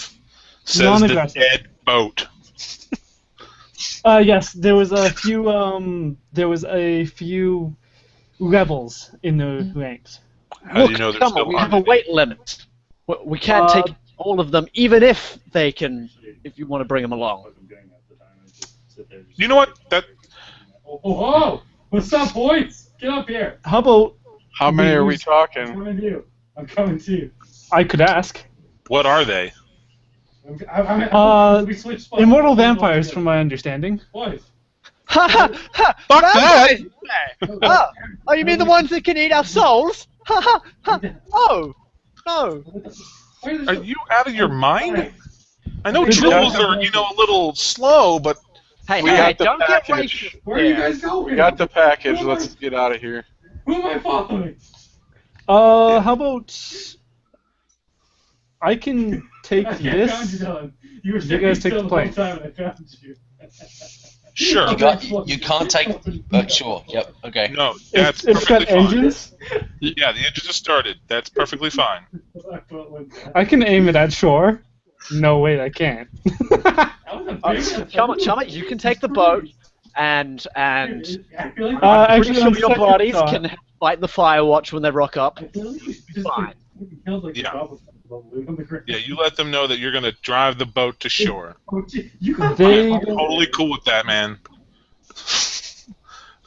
Says the Non-aggressive. dead boat. yes, there was a few rebels in the ranks. How do Look, you know there's come still on, we have a army? weight limit. We can't take all of them, even if they can. If you want to bring them along. You know what? That Oh! What's up, boys? Get up here. How about How many are we I'm talking? coming to you. I'm coming to you. I could ask? what are they? We switched spots. Immortal vampires, from my understanding. Boys. Ha ha ha! Fuck that! Oh, you mean the ones that can eat our souls? Ha ha ha! Oh, no. Are you out of your mind? I know Is it- trolls are, a little slow, but Hey, We hey, got the don't get package. racist. Where are you there. guys going? We got the package. Let's get out of here. Who am I following? How about I can take I found you, this. Dylan. You were You guys take the whole plane. time and I found you. Sure. You can't take. Sure. Yep. Okay. No, that's It's perfectly got fine. engines. Yeah, the engines are started. That's perfectly fine. I can aim it at shore. No, wait, I can't. Chama, you can take the boat, and I feel like I'm pretty actually, sure on your second buddies thought- can fight the fire watch when they rock up. I feel like it's Fine. killed like Yeah. the goblins on the ground. Yeah, you let them know that you're going to drive the boat to shore. You got They- Totally cool with that, man.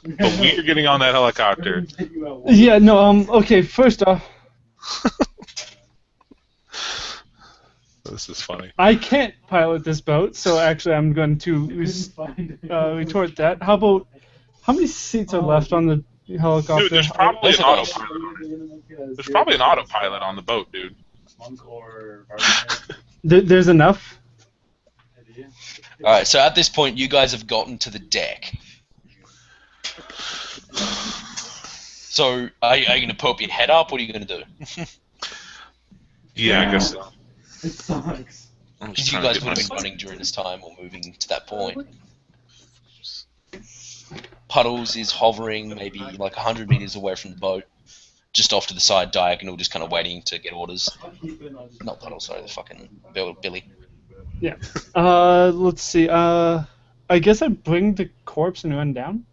But we're getting on that helicopter. Yeah, no, okay, first off, This is funny. I can't pilot this boat, so actually I'm going to retort that. How many seats are left on the helicopter? Dude, there's probably an There's autopilot on it. There's probably an autopilot on the boat, dude. There's enough? All right. So at this point, you guys have gotten to the deck. So are you going to pop your head up? What are you going to do? Yeah, I guess so. It sucks. I'm Because just you trying to guys get would have my- been running during this time or moving to that point. Puddles is hovering maybe like 100 meters away from the boat, just off to the side, diagonal, just kind of waiting to get orders. Not Puddles, sorry, the fucking Billy. Yeah. Let's see. I guess I bring the corpse and run down?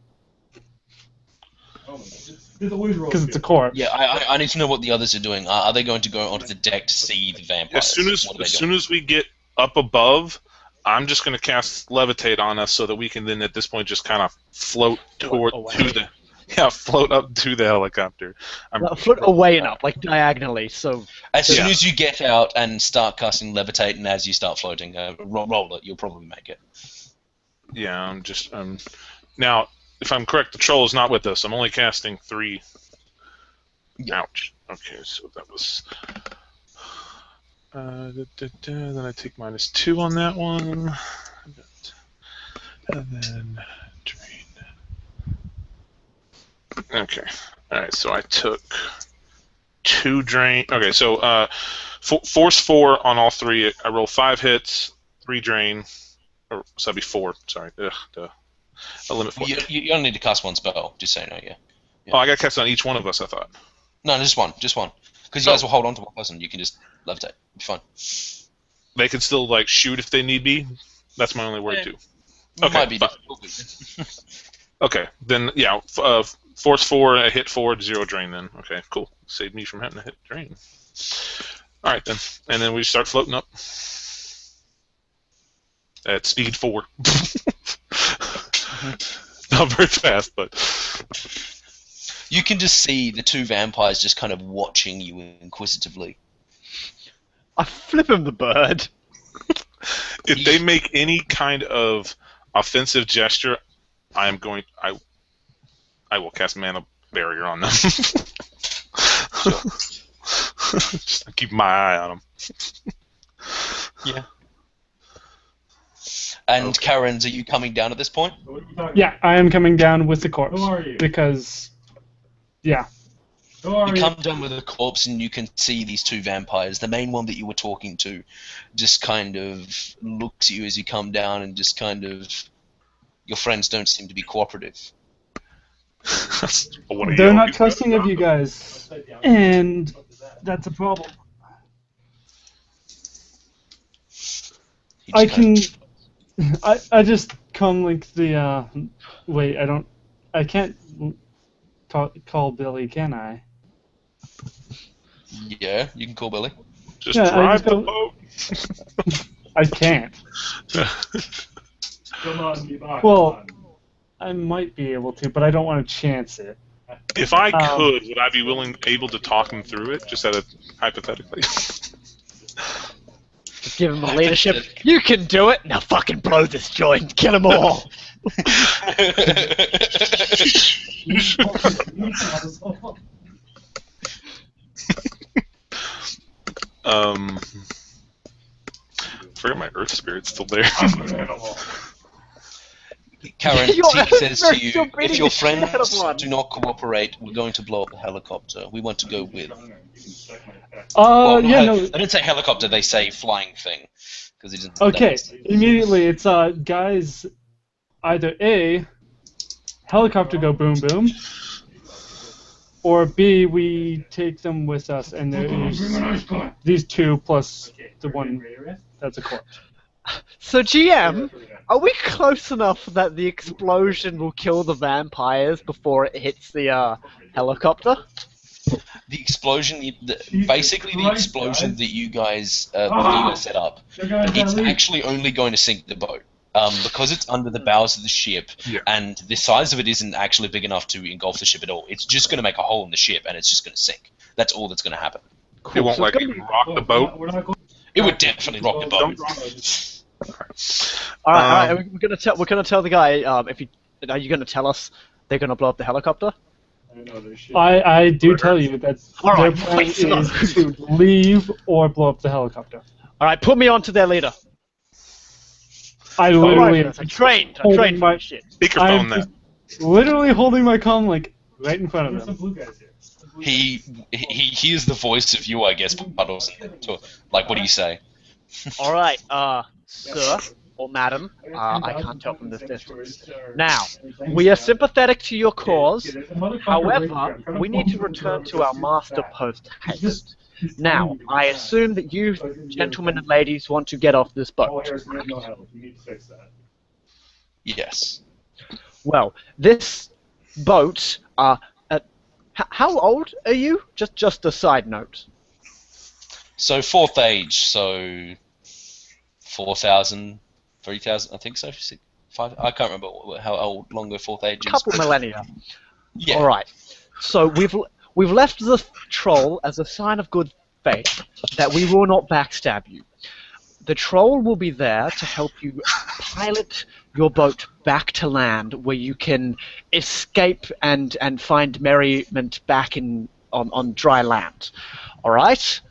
Because it's a corpse. Yeah, I need to know what the others are doing. Are they going to go onto the deck to see the vampires? As soon as we get up above, I'm just going to cast levitate on us so that we can then at this point just kind of float float up to the helicopter. A foot away and up, like diagonally. So As soon Yeah. as you get out and start casting levitate, and as you start floating, roll it. You'll probably make it. Yeah, I'm just now. If I'm correct, the troll is not with us. I'm only casting 3. Yeah. Ouch. Okay, so that was. Then I take -2 on that one. And then drain. Okay. Alright, so I took 2 drain. Okay, so force 4 on all 3. I roll 5 hits, 3 drain. Or, so that'd be 4. Sorry. Ugh, duh. A limit 4. You only need to cast one spell, just so you know, yeah. Oh, I got cast on each one of us, I thought. No, just one. Because you guys will hold on to one person, you can just levitate. It'll be fine. They can still, like, shoot if they need be? That's my only word, Yeah. too. Okay, Might be fine. difficult. Okay, then, yeah, force 4, I hit 4, 0 drain then. Okay, cool. Saved me from having to hit drain. Alright, then. And then we start floating up. At speed 4. Not very fast, but... You can just see the 2 vampires just kind of watching you inquisitively. I flip him the bird. If they make any kind of offensive gesture, I will cast Mana Barrier on them. Just keep my eye on them. Yeah. And Karens, are you coming down at this point? Yeah, I am coming down with the corpse. Who are you? Because, yeah. Who are You you? come down with a corpse and you can see these 2 vampires. The main one that you were talking to just kind of looks at you as you come down and just kind of... Your friends don't seem to be cooperative. They're not trusting of you guys. And that's a problem. He I just kind can... I just come like the, wait, I can't call Billy, can I? Yeah, you can call Billy. Just Yeah, I drive just the go- boat. I can't. Come on, be back. Well, I might be able to, but I don't want to chance it. If I could, would I be able to talk him through it? Just hypothetically. Give him a leadership. You can do it. Now fucking blow this joint. Kill them all. I forgot my Earth Spirit's still there. Karen, You're- T says to you, you're beating if your the shit out of friends one. do not cooperate, we're going to blow up the helicopter. We want to go with. Well, Yeah, they no. didn't say helicopter, they say flying thing. Because it isn't. Okay, immediately it's guys, either A, helicopter go boom boom, or B, we take them with us, and there's these two plus the one that's a corpse. So GM, are we close enough that the explosion will kill the vampires before it hits the helicopter? The explosion, basically the explosion that you guys set up, it's actually only going to sink the boat. Because it's under the bows of the ship, and the size of it isn't actually big enough to engulf the ship at all. It's just going to make a hole in the ship, and it's just going to sink. That's all that's going to happen. It won't like rock the boat. It would definitely rock the boat. All right. We're gonna tell the guy. Are you gonna tell us they're gonna blow up the helicopter? I do tell you that All their right, plan wait, is to leave or blow up the helicopter. All right, put me on to their leader. I literally I'm trained for this shit. Speakerphone that. literally holding my comm like right in front of him. He hears the voice of you, I guess, Puddles. Like, what do you say? All right, sir or madam, I can't tell from this distance. Now, we are sympathetic to your cause. However, we need to return to our master post haste. Now, I assume that you, gentlemen and ladies, want to get off this boat. Yes. Well, this boat. How old are you? Just a side note. So, 4th age, so 4,000, 3,000, I think so. 5, I can't remember how long the 4th age is. Couple millennia. Yeah. All right. So we've left the troll as a sign of good faith that we will not backstab you. The troll will be there to help you pilot your boat back to land, where you can escape and find merriment back on dry land. All right.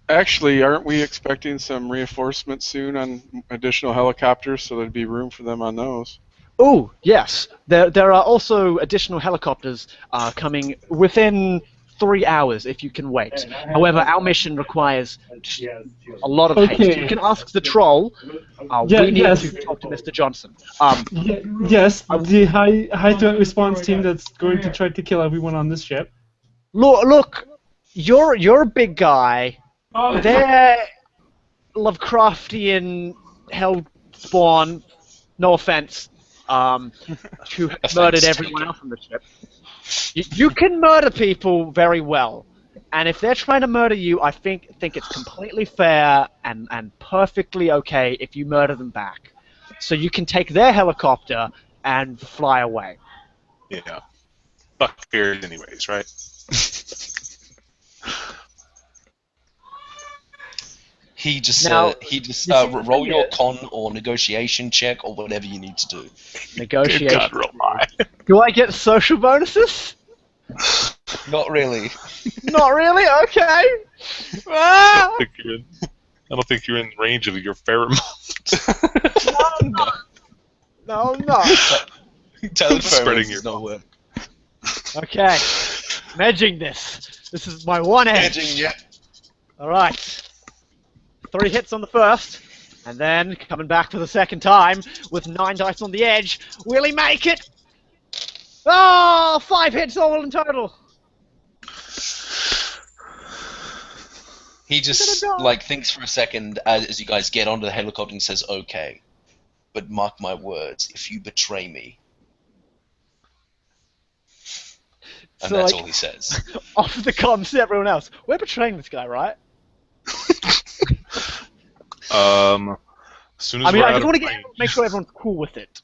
Actually, aren't we expecting some reinforcements soon on additional helicopters, so there'd be room for them on those? Oh, yes. There are also additional helicopters coming within 3 hours if you can wait. However, our mission requires a lot of haste. Okay. You can ask the troll. We need to talk to Mr. Johnson. Yes, the high threat response team that's going to try to kill everyone on this ship. Look, you're a big guy. They're Lovecraftian hell spawn. No offense. Who murdered everyone else on the ship. You can murder people very well, and if they're trying to murder you, I think it's completely fair and perfectly okay if you murder them back. So you can take their helicopter and fly away. Yeah. Buck fears anyways, right? He just Now, roll your con or negotiation check or whatever you need to do. Negotiation. Good God, roll high. Do I get social bonuses? Not really. Not really. Okay. I Ah! don't think you're in range of your pheromones. No, I'm not. Tell Spreading your not work. Okay. I'm edging this. This is my one edge. Edging, yeah. All right. 3 hits on the first, and then coming back for the second time with 9 dice on the edge. Will he make it? Oh, 5 hits all in total. He just thinks for a second as you guys get onto the helicopter and says, "Okay, but mark my words, if you betray me," and So, that's like, all he says. Off the comms to everyone else. We're betraying this guy, right? As soon as I mean, we're I out just of want to range, make sure everyone's cool with it.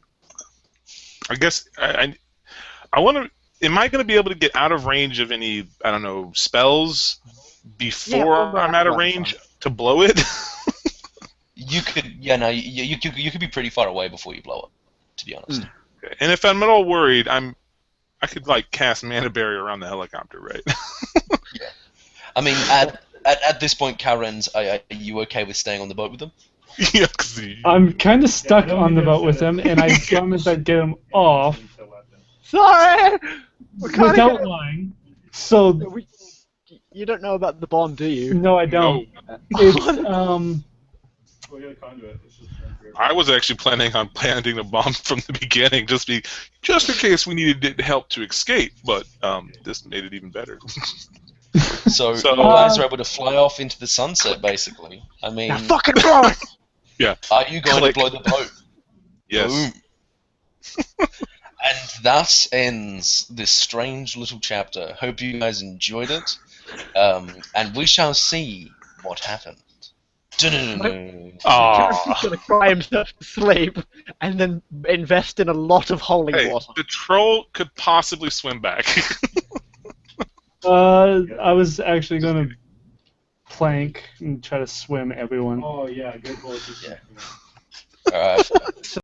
I guess I want to. Am I going to be able to get out of range of any, I don't know, spells before I'm out of range to blow it? You could, you could be pretty far away before you blow it, to be honest. Okay. And if I'm at all worried, I could cast mana barrier around the helicopter, right? Yeah. I mean, at this point, Karen's, are you okay with staying on the boat with them? Yeah, 'cause you- I'm kind of stuck on the boat with him, and I promised I'd get him off Sorry! We're kinda without gonna- lying. So we- You don't know about the bomb, do you? no, I don't. It's I was actually planning on planting the bomb from the beginning, just in case we needed help to escape. But this made it even better. So, So- you guys are able to fly off into the sunset, basically. I mean, Now fucking blow it! are you going Click. to blow the boat? Yes. Boom. And that ends this strange little chapter. Hope you guys enjoyed it. And we shall see what happened. Dun-dun-dun-dun. Aw. Gonna cry himself to sleep and then invest in a lot of holy Hey, water. the troll could possibly swim back. I was actually gonna plank and try to swim everyone. Oh yeah, good bullshit. Yeah. Alright. So